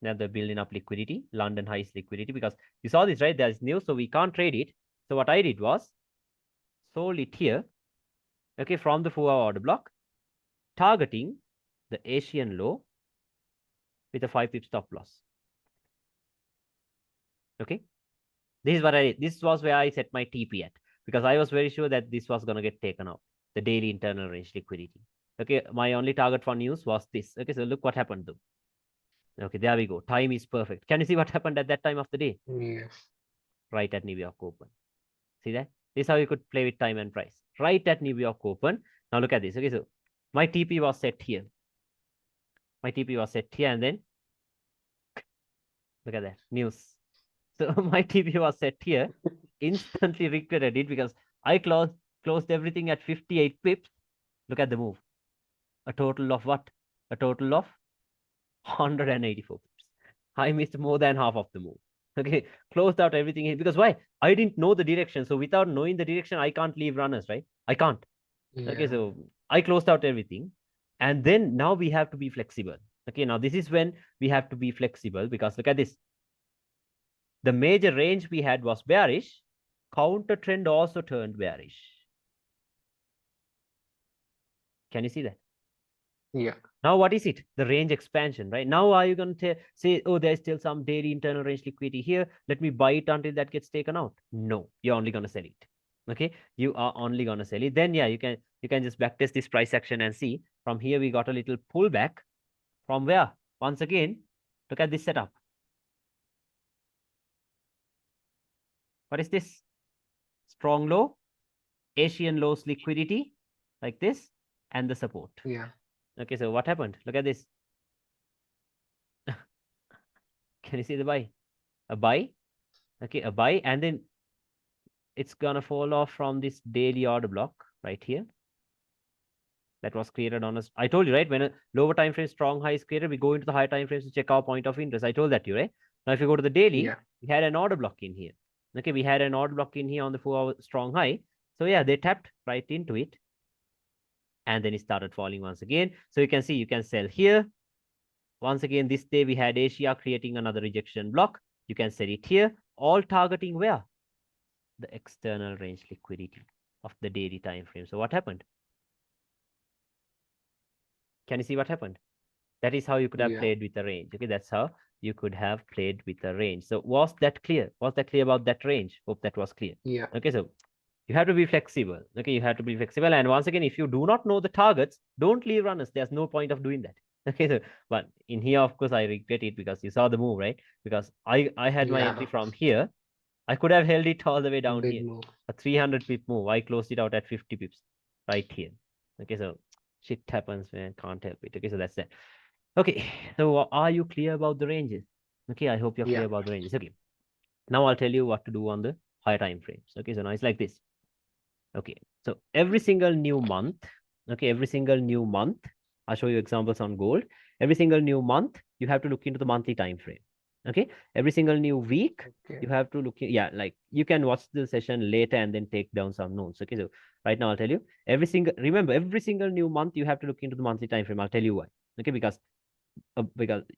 Now they're building up liquidity, London highs liquidity, because you saw this, right? There's news, so we can't trade it. So what I did was sold it here, okay, from the 4-hour order block, targeting the Asian low with a 5 pip stop loss. Okay, this is what I did. This was where I set my TP at, because I was very sure that this was going to get taken out, the daily internal range liquidity. Okay, my only target for news was this. Okay, so look what happened though. Okay, there we go. Time is perfect. Can you see what happened at that time of the day? Yes. Right at New York Open. See that? This is how you could play with time and price. Right at New York Open. Now look at this. Okay, so my TP was set here. My TP was set here, and then look at that. News. So my TP was set here. Instantly regretted it because I closed everything at 58 pips. Look at the move. A total of what? A total of 184 pips. I missed more than half of the move. Okay, closed out everything here because why? I didn't know the direction. So without knowing the direction, I can't leave runners, right? I can't. Okay, Yeah. so I closed out everything. And then now we have to be flexible. Okay, now this is when we have to be flexible because look at this. The major range we had was bearish. Counter trend also turned bearish. Can you see that? Yeah. Now, what is it? The range expansion, right? Now, are you going to say, oh, there's still some daily internal range liquidity here. Let me buy it until that gets taken out. No, you're only going to sell it. Okay, you are only going to sell it. Then, yeah, you can just backtest this price action and see. From here, we got a little pullback. From where? Once again, look at this setup. What is this? Strong low, Asian lows liquidity, like this, and the support. Yeah. Okay, so what happened? Look at this. Can you see the buy? A buy. Okay, a buy, and then it's gonna fall off from this daily order block right here. That was created on us. I told you, right? When a lower time frame strong high is created, we go into the higher time frames to check our point of interest. I told that to you, right? Now, if you go to the daily, Yeah. we had an order block in here. Okay, we had an order block in here on the 4-hour strong high. So yeah, they tapped right into it. And then it started falling once again. So you can see you can sell here. Once again, this day we had Asia creating another rejection block. You can sell it here, all targeting where? The external range liquidity of the daily time frame. So what happened? Can you see what happened? That is how you could have Yeah. played with a range. Okay, that's how you could have played with a range. So was that clear? Was that clear about that range? Hope that was clear. Yeah. Okay, so you have to be flexible. Okay, you have to be flexible. And once again, if you do not know the targets, don't leave runners. There's no point of doing that. Okay, so but in here, of course, I regret it because you saw the move, right? Because I had my entry Yeah. from here. I could have held it all the way down Big here. move. A 300 pip move. I closed it out at 50 pips right here. Okay, so shit happens, man. Can't help it. Okay, so that's that. Okay, so are you clear about the ranges? Okay, I hope you're clear Yeah. about the ranges. Okay, now I'll tell you what to do on the higher time frames. Okay, so now it's like this. Okay, so every single new month, okay, every single new month, I'll show you examples on gold. Every single new month, you have to look into the monthly time frame. Okay, every single new week Okay. you have to look. Yeah, like you can watch the session later and then take down some notes. Okay, so right now I'll tell you remember every single new month you have to look into the monthly time frame. I'll tell you why. Okay, because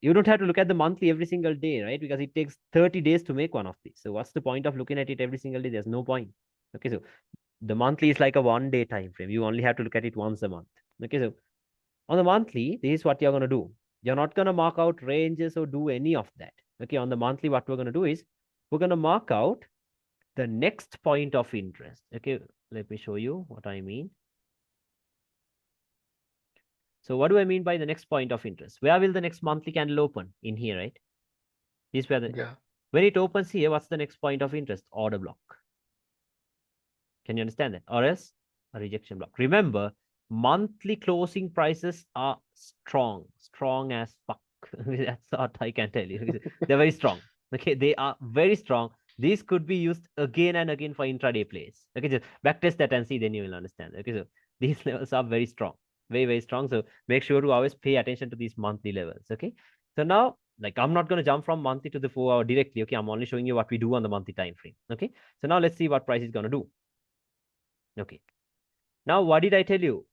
you don't have to look at the monthly every single day, right? Because it takes 30 days to make one of these. So what's the point of looking at it every single day? There's no point. Okay, so the monthly is like a 1 day time frame. You only have to look at it once a month. Okay, so on the monthly, this is what you're going to do. You're not going to mark out ranges or do any of that. Okay, on the monthly, what we're going to do is we're going to mark out the next point of interest. Okay, let me show you what I mean. So what do I mean by the next point of interest? Where will the next monthly candle open? In here, right? This where Yeah. when it opens here, what's the next point of interest? Order block. Can you understand that? Or else a rejection block. Remember, monthly closing prices are strong as fuck. That's what I can tell you. They're very strong. Okay, they are very strong. These could be used again and again for intraday plays. Okay, just backtest that and see, then you will understand. Okay, so these levels are very strong, very strong. So make sure to always pay attention to these monthly levels. Okay, so now like I'm not going to jump from monthly to the 4 hour directly. Okay, I'm only showing you what we do on the monthly time frame. Okay, so now let's see what price is going to do. Okay. Now, what did I tell you?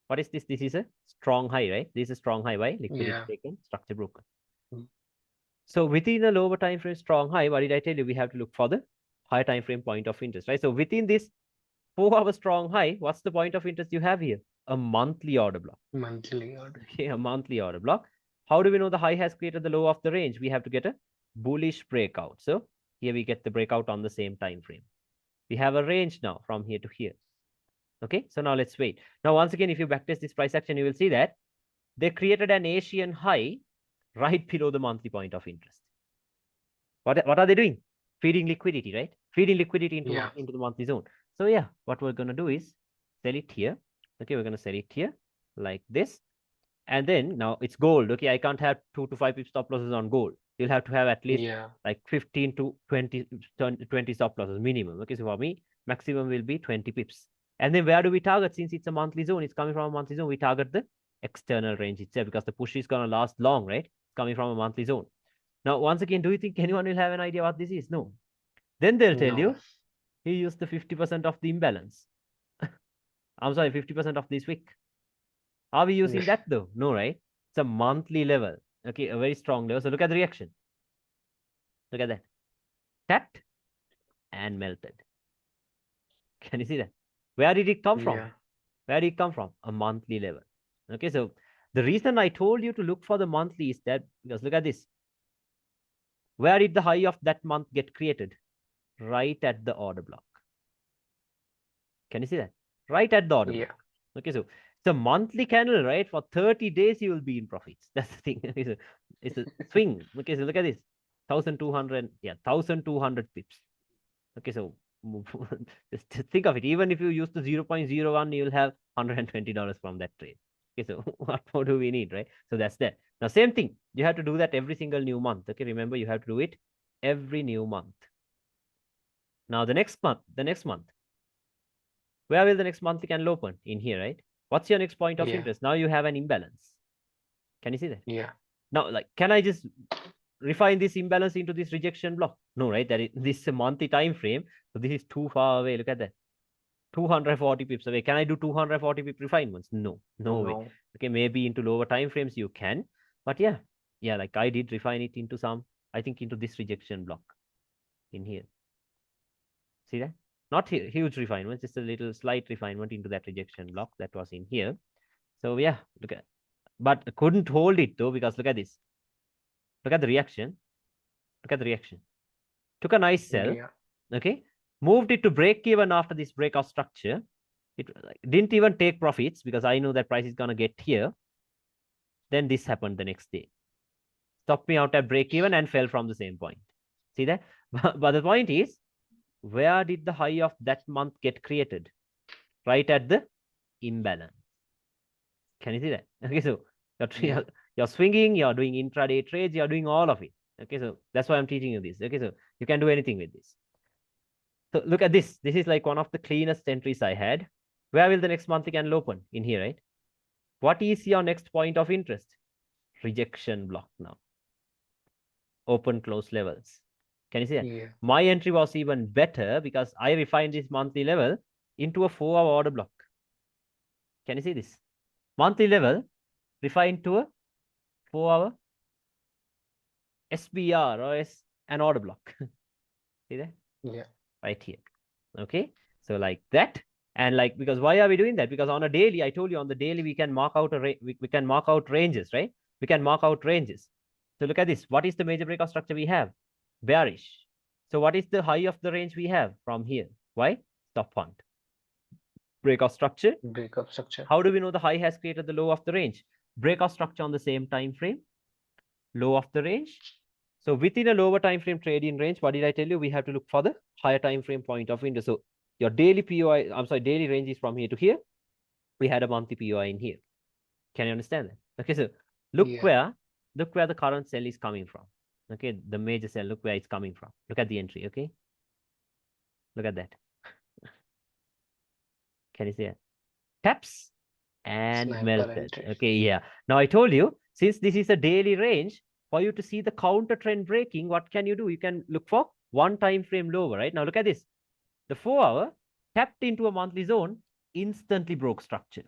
What is this? This is a strong high, right? This is a strong high. Why? Liquidity Yeah. taken, structure broken. Mm. So within the lower time frame strong high, what did I tell you? We have to look for the higher time frame point of interest, right? So within this 4 hour strong high, what's the point of interest you have here? A monthly order block. Monthly order. Okay, a monthly order block. How do we know the high has created the low of the range? We have to get a bullish breakout. So here we get the breakout on the same time frame. We have a range now from here to here. Okay, so now let's wait. Now, once again, if you backtest this price action, you will see that they created an Asian high right below the monthly point of interest. What are they doing? Feeding liquidity, right? Feeding liquidity Yeah. into the monthly zone. So yeah, what we're gonna do is sell it here. Okay, we're gonna sell it here like this. And then now it's gold. Okay, I can't have 2 to 5 pip stop losses on gold. You'll have to have at least Yeah. like 15 to 20 stop losses minimum. Okay, so for me, maximum will be 20 pips. And then where do we target? Since it's a monthly zone, it's coming from a monthly zone, we target the external range itself because the push is going to last long, right? It's coming from a monthly zone. Now, once again, do you think anyone will have an idea what this is? No. Then they'll tell No. you he used the 50% of the imbalance. I'm sorry, 50% of this week. Are we using Yes. that though? No, right? It's a monthly level. Okay, a very strong level. So look at the reaction. Look at that. Tapped and melted. Can you see that? Where did it come from? Yeah. Where did it come from? A monthly level. Okay, so the reason I told you to look for the monthly is that because look at this. Where did the high of that month get created? Right at the order block. Can you see that? Right at the order Yeah. block. Okay, so it's a monthly candle, right? For 30 days, you will be in profits. That's the thing. It's a swing. Okay, so look at this. 1,200, yeah, 1,200 pips. Okay, so just think of it. Even if you use the 0.01, you'll have $120 from that trade. Okay, so what more do we need, right? So that's that. Now, same thing. You have to do that every single new month. Okay, remember, you have to do it every new month. Now, the next month, where will the next monthly candle open? In here, right? What's your next point of Yeah. interest? Now you have an imbalance. Can you see that? Yeah. Now, like, can I just refine this imbalance into this rejection block? No, right? That is this monthly time frame. So this is too far away. Look at that. 240 pips away. Can I do 240 pip refinements? No, no way. No. Okay, maybe into lower time frames you can, but yeah, like I did refine it into some, I think into this rejection block in here. See that? Not huge refinement, just a little slight refinement into that rejection block that was in here. So yeah, look at, but couldn't hold it though because look at this. Look at the reaction. Look at the reaction. Took a nice sell. Yeah. Okay, moved it to break even after this breakout structure. It didn't even take profits because I know that price is gonna get here. Then this happened the next day. Stopped me out at break even and fell from the same point. See that? But the point is, where did the high of that month get created? Right at the imbalance. Can you see that? Okay, so Yeah. you're swinging, you're doing intraday trades, you're doing all of it. Okay, so that's why I'm teaching you this. Okay, so you can do anything with this. So look at this. This is like one of the cleanest entries I had. Where will the next monthly candle open? In here, right? What is your next point of interest? Rejection block now. open close levels. Can you see that? Yeah. My entry was even better because I refined this monthly level into a 4-hour order block. Can you see this? Monthly level refined to a 4-hour SBR or an order block. See that? Yeah. Right here. Okay. So like that. And like, because why are we doing that? Because on a daily, I told you on the daily, we can mark out we can mark out ranges, right? We can mark out ranges. So look at this. What is the major breakout structure we have? Bearish. So what is the high of the range we have from here? Why? Stop fund. Breakout structure. Breakup structure. How do we know the high has created the low of the range? Breakout structure on the same time frame, low of the range. So within a lower time frame trading range, what did I tell you? We have to look for the higher time frame point of interest. So your daily POI, I'm sorry, daily range is from here to here. We had a monthly POI in here. Can you understand that? Okay, so look Yeah. where the current sell is coming from. Okay, the major sell, look where it's coming from. Look at the entry, okay? Look at that. Can you see it? Taps and Sniper melted. entry. Okay, yeah. Now I told you, since this is a daily range, for you to see the counter trend breaking, what can you do? You can look for one time frame lower, right? Now look at this. The 4-hour tapped into a monthly zone, instantly broke structure.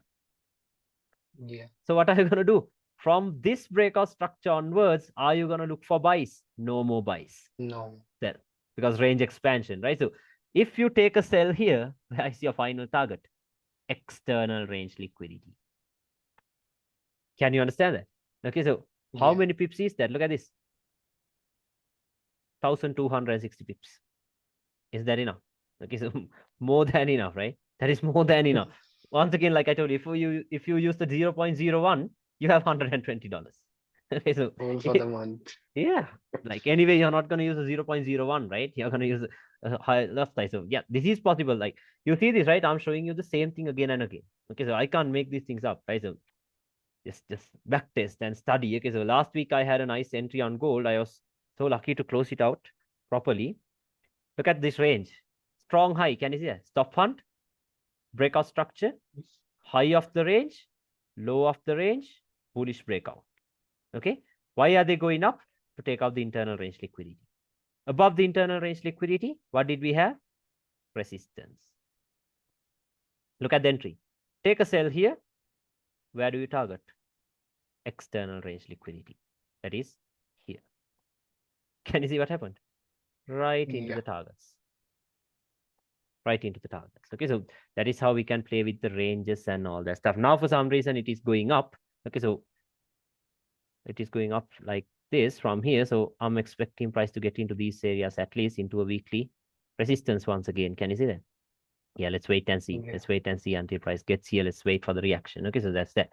Yeah. So what are you going to do? From this breakout structure onwards, are you going to look for buys? No more buys. No. Sell. Because range expansion, right? So if you take a sell here, where is your final target? External range liquidity. Can you understand that? Okay, so how Yeah. many pips is that? Look at this. 1,260 pips. Is that enough? Okay, so more than enough, right? That is more than enough. Once again, like I told you, if you use the 0.01, you have $120. Okay, so All for the month. yeah, like anyway, you're not gonna use a 0.01, right? You're gonna use a high left side. So yeah, this is possible. Like you see this, right? I'm showing you the same thing again and again. Okay, so I can't make these things up, right? So just back test and study. Okay, so last week I had a nice entry on gold. I was so lucky to close it out properly. Look at this range. Strong high. Can you see that? Stop hunt, breakout structure, high of the range, low of the range, bullish breakout. Okay. Why are they going up? To take out the internal range liquidity. Above the internal range liquidity, what did we have? Resistance. Look at the entry. Take a sell here. Where do you target? External range liquidity. That is here. Can you see what happened? Right into Yeah. the targets. Right into the targets. Okay, so that is how we can play with the ranges and all that stuff. Now, for some reason, it is going up. Okay, so it is going up like this from here. So I'm expecting price to get into these areas, at least into a weekly resistance once again. Can you see that? Yeah, let's wait and see. Yeah. Let's wait and see until price gets here. Let's wait for the reaction. Okay, so that's that.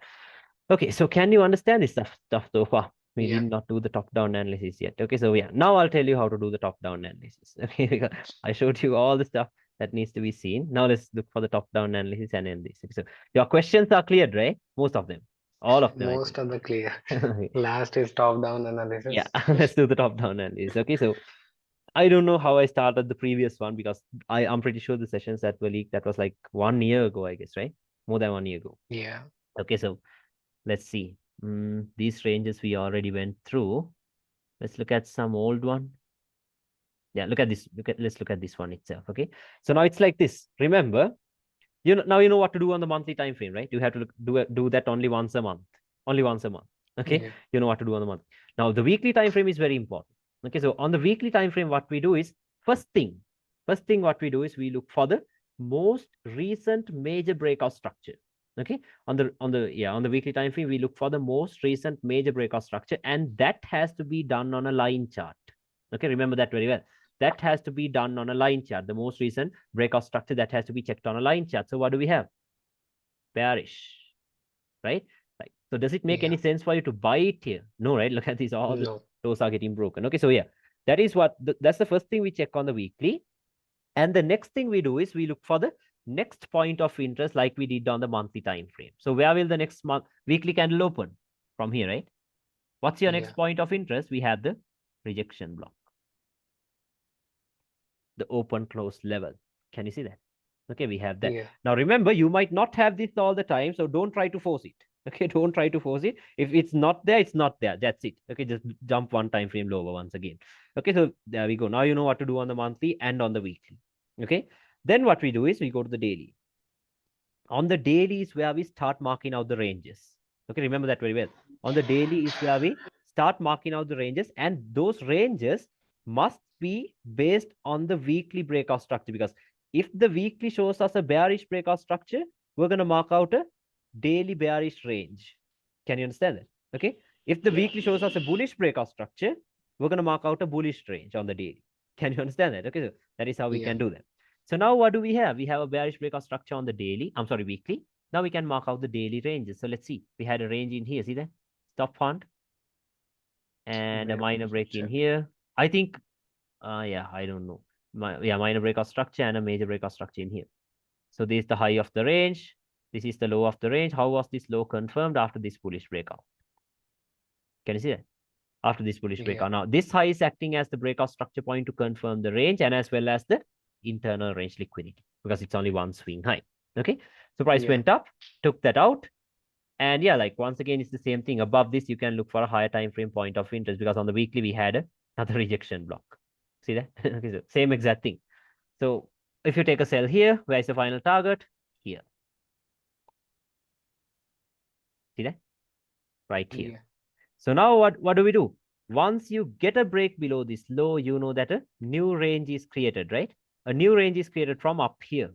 Okay, so can you understand this stuff so far? We Yeah. did not do the top-down analysis yet. Okay, so yeah, now I'll tell you how to do the top-down analysis. Okay, because I showed you all the stuff that needs to be seen. Now let's look for the top-down analysis and end this. Okay, so your questions are cleared, right? Most of them. All of them, I Most think. of the clear. Okay. Last is top down Yeah, analysis. let's do the top-down analysis. Okay, so I don't know how I started the previous one because I'm pretty sure the sessions that were leaked, that was like 1 year ago, I guess, right? More than 1 year ago. Yeah. Okay, so let's see. These ranges we already went through. Let's look at some old one. Yeah, look at this. Let's look at this one itself. Okay. So now it's like this. Remember, now you know what to do on the monthly time frame, right? You have to do that only once a month. Only once a month. Okay. Yeah. You know what to do on the month. Now the weekly time frame is very important. Okay. So on the weekly time frame, what we do is first thing what we do is we look for the most recent major breakout structure. Okay. On the weekly time frame, we look for the most recent major breakout structure, and that has to be done on a line chart. Okay, remember that very well. That has to be done on a line chart. The most recent breakout structure that has to be checked on a line chart. So what do we have? Bearish, right? Right. So does it make Yeah. any sense for you to buy it here? No, right? Look at this. All the No. toes are getting broken. Okay, so yeah, that is that's the first thing we check on the weekly. And the next thing we do is we look for the next point of interest like we did on the monthly time frame. So where will the next month weekly candle open? From here, right? What's your next Yeah. point of interest? We have the rejection block, the open close level. Can you see that? Okay, we have that. Yeah. Now remember, you might not have this all the time, so don't try to force it. Okay, don't try to force it. If it's not there, it's not there. That's it. Okay, just jump one time frame lower once again. Okay, so there we go. Now you know what to do on the monthly and on the weekly. Okay, then what we do is we go to the daily. On the daily is where we start marking out the ranges. Okay, remember that very well. On the daily is where we start marking out the ranges, and those ranges must be based on the weekly breakout structure, because if the weekly shows us a bearish breakout structure, we're going to mark out a daily bearish range. Can you understand that? Okay. If the Yeah. weekly shows us a bullish breakout structure, we're going to mark out a bullish range on the daily. Can you understand that? Okay. So that is how we Yeah. can do that. So now what do we have? We have a bearish breakout structure on the daily. I'm sorry, weekly. Now we can mark out the daily ranges. So let's see. We had a range in here. See that? Stop fund and a Wait, minor break in check. here. I think, yeah, I don't know. Minor breakout structure and a major breakout structure in here. So this is the high of the range. This is the low of the range. How was this low confirmed after this bullish breakout? Can you see that? After this bullish Yeah. breakout. Now, this high is acting as the breakout structure point to confirm the range and as well as the internal range liquidity, because it's only one swing high. Okay. So price Yeah. went up, took that out. And yeah, like once again, it's the same thing. Above this, you can look for a higher time frame point of interest, because on the weekly, we had another rejection block. See that? Okay, so same exact thing. So if you take a sell here, where is the final target? Here. See that? Right here. Yeah. So now what do we do? Once you get a break below this low, you know that a new range is created, right? A new range is created from up here.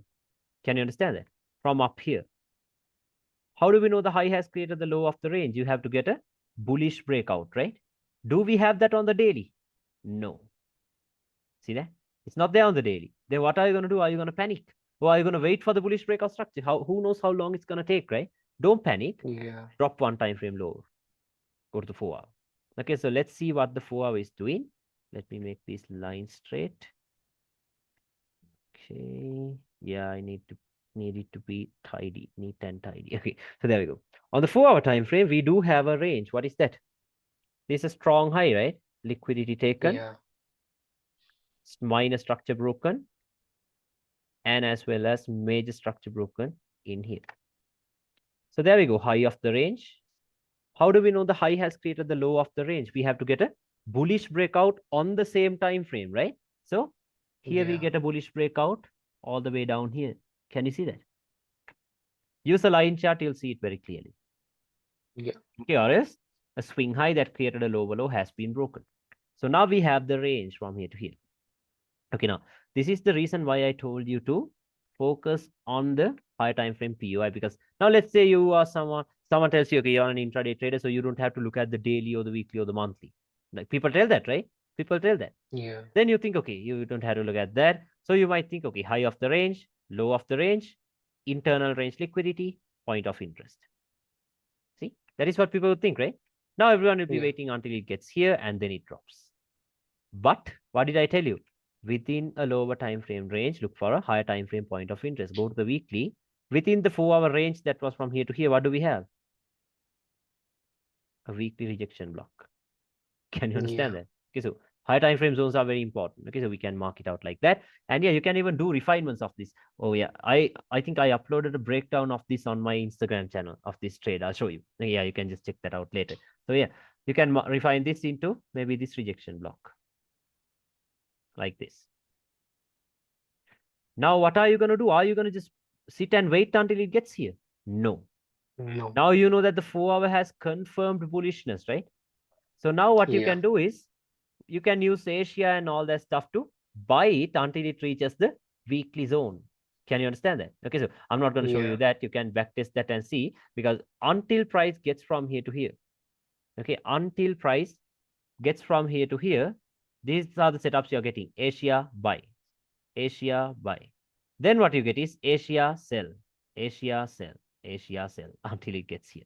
Can you understand that? From up here. How do we know the high has created the low of the range? You have to get a bullish breakout, right? Do we have that on the daily? No. See that? It's not there on the daily. Then what are you going to do? Are you going to panic? Or are you going to wait for the bullish breakout structure? Who knows how long it's going to take, right? Don't panic. Yeah. Drop one time frame lower. Go to the 4 hour. Okay, so let's see what the 4 hour is doing. Let me make this line straight. Okay. Yeah, I need it to be tidy, neat and tidy. Okay, so there we go. On the 4 hour time frame, we do have a range. What is that? This is a strong high, right? Liquidity taken, Yeah. minor structure broken, and as well as major structure broken in here. So there we go, high of the range. How do we know the high has created the low of the range? We have to get a bullish breakout on the same time frame, right? So here we Yeah. get a bullish breakout all the way down here. Can you see that? Use a line chart, you'll see it very clearly. Yeah. Okay, or else a swing high that created a lower low has been broken. So now we have the range from here to here. Okay, now this is the reason why I told you to focus on the high time frame POI, because now let's say you are someone tells you, okay, you're an intraday trader, so you don't have to look at the daily or the weekly or the monthly. Like people tell that, right? People tell that. Yeah. Then you think, okay, you don't have to look at that. So you might think, okay, high of the range, low of the range, internal range liquidity, point of interest. See, that is what people would think, right? Now everyone will be Yeah. waiting until it gets here and then it drops. But what did I tell you? Within a lower time frame range, look for a higher time frame point of interest. Go to the weekly. Within the 4 hour range that was from here to here, what do we have? A weekly rejection block. Can you understand Yeah. that? Okay, so high time frame zones are very important. Okay, so we can mark it out like that. And yeah, you can even do refinements of this. Oh yeah, I think I uploaded a breakdown of this on my Instagram channel of this trade. I'll show you. Yeah, you can just check that out later. So yeah, you can refine this into maybe this rejection block like this. Now, what are you going to do? Are you going to just sit and wait until it gets here? No. No. Now you know that the 4 hour has confirmed bullishness, right? So now what you Yeah. can do is you can use Asia and all that stuff to buy it until it reaches the weekly zone. Can you understand that? Okay, so I'm not going to show you Yeah. that. You can backtest that and see, because until price gets from here to here, okay, until price gets from here to here, these are the setups you're getting. Asia, buy. Asia, buy. Then what you get is Asia, sell. Asia, sell. Asia, sell until it gets here.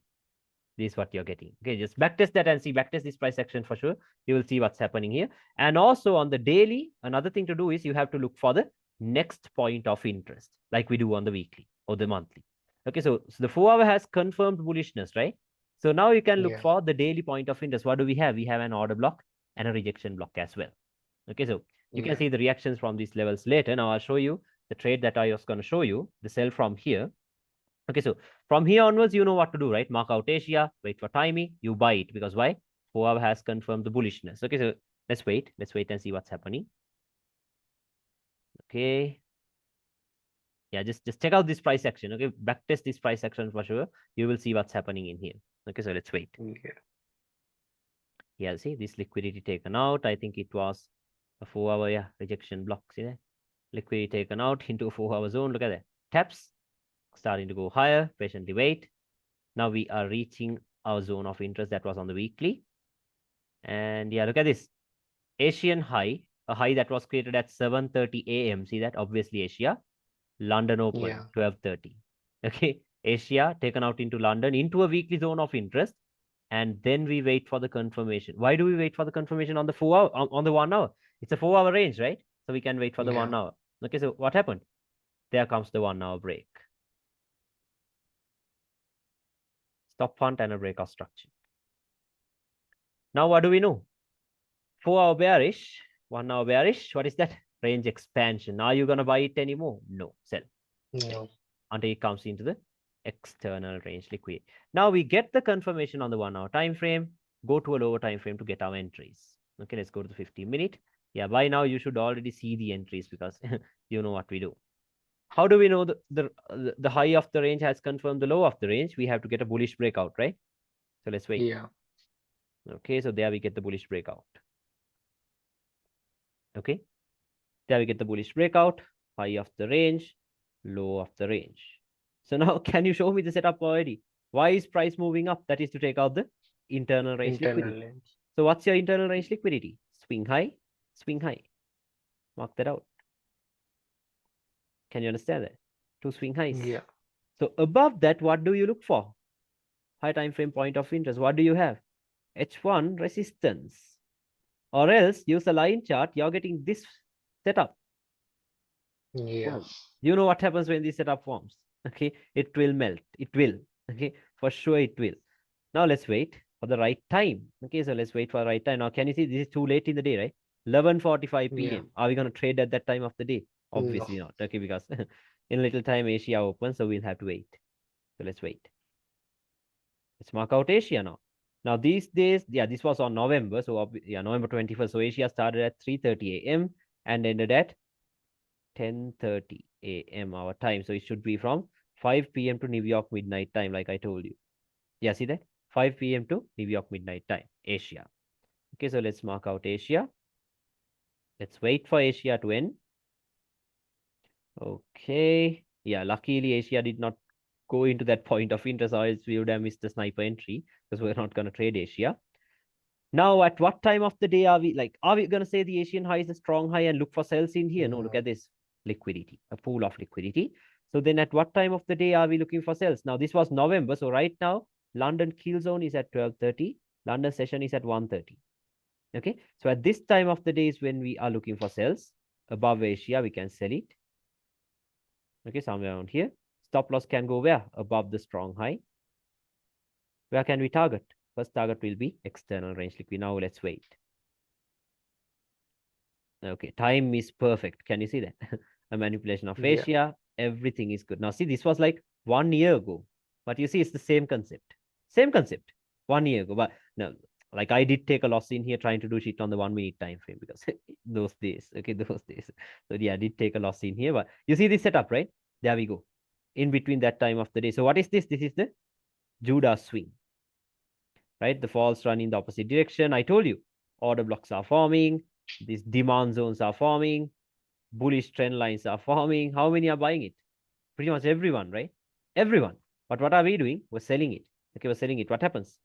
This is what you're getting. Okay, just backtest that and see. Backtest this price action for sure. You will see what's happening here. And also on the daily, another thing to do is you have to look for the next point of interest, like we do on the weekly or the monthly. Okay, so the 4 hour has confirmed bullishness, right? So now you can look Yeah. for the daily point of interest. What do we have? We have an order block and a rejection block as well. Okay, so you can Yeah. see the reactions from these levels later. Now I'll show you the trade that I was going to show you, the sell from here. Okay, so from here onwards, you know what to do, right? Mark out Asia, wait for timing, you buy it because why? 4 hour has confirmed the bullishness. Okay, so let's wait. Let's wait and see what's happening. Okay. Yeah, just check out this price action. Okay, backtest this price action for sure. You will see what's happening in here. Okay, so let's wait. Yeah. Yeah, see this liquidity taken out. I think it was a 4 hour, yeah, rejection block. See that? Liquidity taken out into a 4 hour zone. Look at that. Taps starting to go higher. Patiently wait. Now we are reaching our zone of interest that was on the weekly. And yeah, look at this. Asian high, a high that was created at 7:30 a.m. See that? Obviously Asia. London open Yeah. 12:30. Okay, Asia taken out into London into a weekly zone of interest, and then we wait for the confirmation. Why do we wait for the confirmation on the 4 hour on the 1 hour? It's a 4 hour range, right? So we can wait for the Yeah. 1 hour. Okay, so what happened? There comes the 1 hour break. Stop font and a breakout structure. Now what do we know? 4 hour bearish, 1 hour bearish. What is that? Range expansion. Are you gonna buy it anymore? No, sell. No. Until it comes into the external range liquidity. Now we get the confirmation on the 1 hour time frame, go to a lower time frame to get our entries. Okay, let's go to the 15-minute. Yeah, by now you should already see the entries because you know what we do. How do we know the high of the range has confirmed the low of the range? We have to get a bullish breakout, right? So let's wait. Yeah. Okay, so there we get the bullish breakout. Okay, there we get the bullish breakout, high of the range, low of the range. So now can you show me the setup already? Why is price moving up? That is to take out the internal range liquidity. Internal range. So what's your internal range liquidity? Swing high, swing high. Mark that out. Can you understand that? Two swing highs. Yeah. So above that, what do you look for? High time frame point of interest. What do you have? H1 resistance. Or else use a line chart, you're getting this setup. Yeah. Boom. You know what happens when this setup forms. Okay, it will melt. It will. Okay, for sure it will. Now let's wait for the right time. Okay, so let's wait for the right time. Now, can you see this is too late in the day, right? 11:45 Yeah. p.m. Are we going to trade at that time of the day? No. Obviously not. Okay, because in a little time Asia opens, so we'll have to wait. So let's wait. Let's mark out Asia now. Now these days, yeah, this was on November. So yeah, November 21st. So Asia started at 3:30 a.m. and ended at 10:30 a.m. our time. So it should be from 5 p.m. to New York midnight time, like I told you. Yeah, see that? 5 p.m. to New York midnight time, Asia. Okay, so let's mark out Asia. Let's wait for Asia to end. Okay. Yeah, luckily Asia did not go into that point of interest, or else we would have missed the sniper entry because we're not going to trade Asia. Now, at what time of the day are we like? Are we going to say the Asian high is a strong high and look for sells in here? No, look No. at this liquidity, a pool of liquidity. So then, at what time of the day are we looking for sells? Now, this was November, so right now London kill zone is at 12:30. London session is at 1:30. Okay, so at this time of the day is when we are looking for sells above Asia. We can sell it. Okay, somewhere around here. Stop loss can go where? Above the strong high. Where can we target? First target will be external range liquidity. Now let's wait. Okay, time is perfect. Can you see that? A manipulation of Yeah. Asia, everything is good. Now, see, this was like 1 year ago, but you see, it's the same concept. Same concept 1 year ago. But no, like I did take a loss in here trying to do shit on the 1 minute time frame because those days, okay, those days. So, yeah, I did take a loss in here, but you see this setup, right? There we go. In between that time of the day. So, what is this? This is the Judah swing, right? The falls run in the opposite direction. I told you, order blocks are forming, these demand zones are forming, bullish trend lines are forming. How many are buying it? Pretty much everyone, right? Everyone. But what are we doing? We're selling it. Okay, we're selling it. What happens?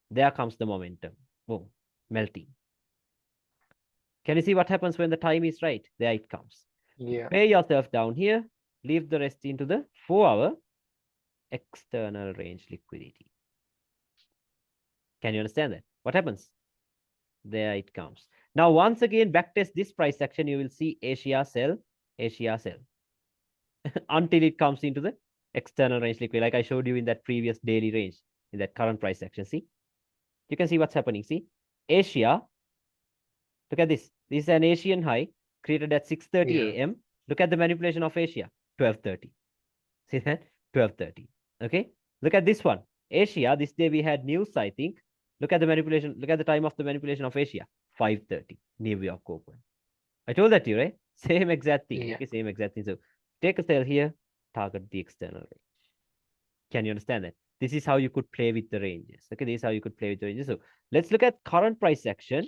There comes the momentum. Boom, melting. Can you see what happens when the time is right? There it comes. Yeah. Pay yourself down here. Leave the rest into the 4 hour external range liquidity. Can you understand that? What happens? There it comes. Now, once again, backtest this price action. You will see Asia sell, Asia sell until it comes into the external range liquid, like I showed you in that previous daily range, in that current price action. See, you can see what's happening. See, Asia, look at this. This is an Asian high created at 6:30 Yeah. a.m. Look at the manipulation of Asia, 12:30. See that? 12:30. Okay, look at this one. Asia, this day we had news, I think. Look at the manipulation. Look at the time of the manipulation of Asia. 5:30. New York open. I told that to you, right? Same exact thing. Yeah. Okay, same exact thing. So take a sell here, target the external range. Can you understand that? This is how you could play with the ranges. Okay, this is how you could play with the ranges. So let's look at current price action.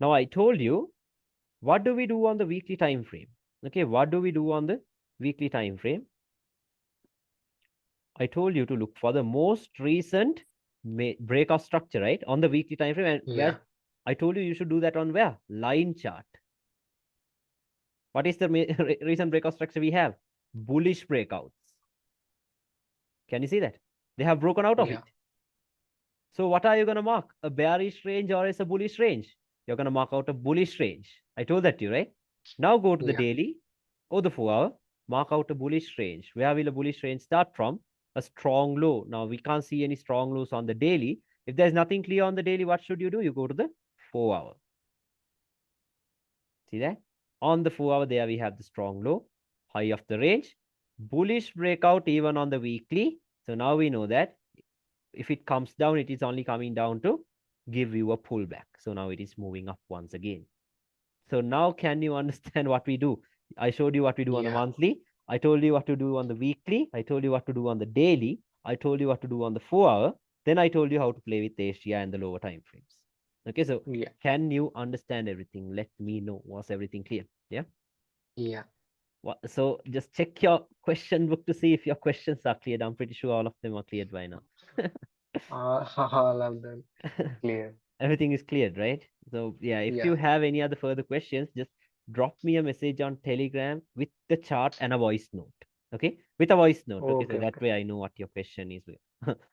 Now I told you, what do we do on the weekly time frame? Okay, what do we do on the weekly time frame? I told you to look for the most recent breakout structure, right? On the weekly time frame. And Yeah. where I told you should do that on where? Line chart. What is the recent breakout structure we have? Bullish breakouts. Can you see that? They have broken out of Yeah. it. So what are you going to mark? A bearish range or is a bullish range? You're going to mark out a bullish range. I told that to you, right? Now go to the Yeah. daily or the 4 hour, mark out a bullish range. Where will a bullish range start from? A strong low. Now we can't see any strong lows on the daily. If there's nothing clear on the daily, what should you do? You go to the 4 hour. See that? On the 4 hour, there we have the strong low, high of the range, bullish breakout even on the weekly. So now we know that if it comes down, it is only coming down to give you a pullback. So now it is moving up once again. So now can you understand what we do? I showed you what we do on the Yeah. monthly. I told you what to do on the weekly. I told you what to do on the daily. I told you what to do on the 4 hour. Then I told you how to play with Asia and the lower time frames. Okay, so Yeah. can you understand everything? Let me know. Was everything clear? Yeah. Yeah. So just check your question book to see if your questions are cleared. I'm pretty sure all of them are cleared by now. All of them clear. Everything is cleared, right? So yeah, if Yeah. you have any other further questions, just drop me a message on Telegram with the chart and a voice note. Okay, with a voice note. Okay, so Okay. that Okay. way I know what your question is.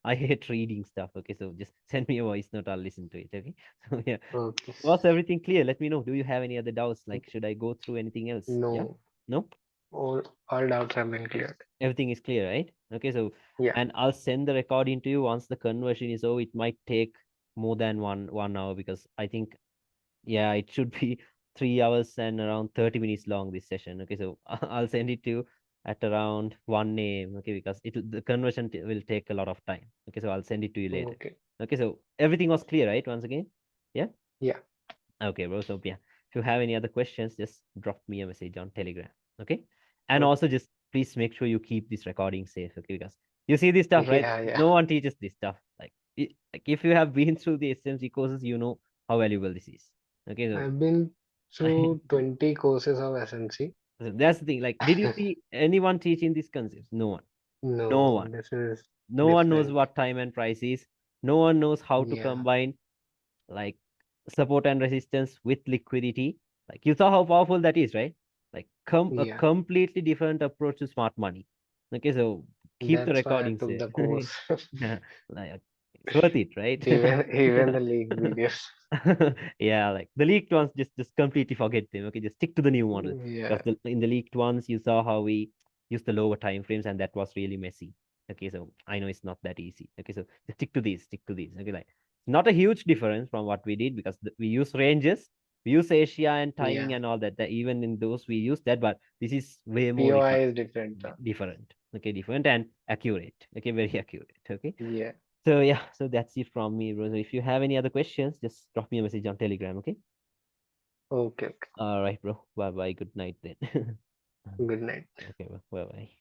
I hate reading stuff. Okay, so just send me a voice note. I'll listen to it. Okay. So yeah, Okay. was everything clear? Let me know. Do you have any other doubts? Like, should I go through anything else? Yeah. No. No. All doubts have been cleared. Everything is clear, right? Okay, so Yeah. and I'll send the recording to you once the conversion is over. It might take more than one hour because I think yeah, it should be 3 hours and around 30 minutes long this session. Okay, so I'll send it to you at around 1 a.m. Okay, because the conversion will take a lot of time. Okay, so I'll send it to you later. Okay. Okay, so everything was clear, right? Once again, yeah. Yeah. Okay, bro. So yeah, if you have any other questions, just drop me a message on Telegram. Okay, and Okay. also just please make sure you keep this recording safe. Okay, because you see this stuff, right? Yeah. Yeah. No one teaches this stuff. Like if you have been through the SMC courses, you know how valuable this is. Okay, so I've been through 20 courses of SNC. so that's the thing. Like, did you see anyone teaching these concepts? No one. No No, one. this is No one knows different. what time and price is. No one knows how to Yeah. combine like support and resistance with liquidity. Like you saw how powerful that is, right? Like a Yeah. completely different approach to smart money. Okay, so keep the That's why I recordings took there. the course. Like, it's worth it, right? Even the league videos. Yeah, like the leaked ones, just completely forget them. Okay, just stick to the new model because Yeah. in the leaked ones, you saw how we used the lower time frames, and that was really messy. Okay, so I know it's not that easy. Okay, so just stick to these, stick to these. Okay, like not a huge difference from what we did because we use ranges, we use Asia and timing Yeah. and all that. That even in those we use that, but this is way more POI is different. different. Okay, different and accurate. Okay, very accurate. Okay. Yeah. So yeah, so that's it from me, bro. So if you have any other questions, just drop me a message on Telegram, okay? Okay. Okay. All right, bro. Bye bye. Good night then. Good night. Okay, bye bye.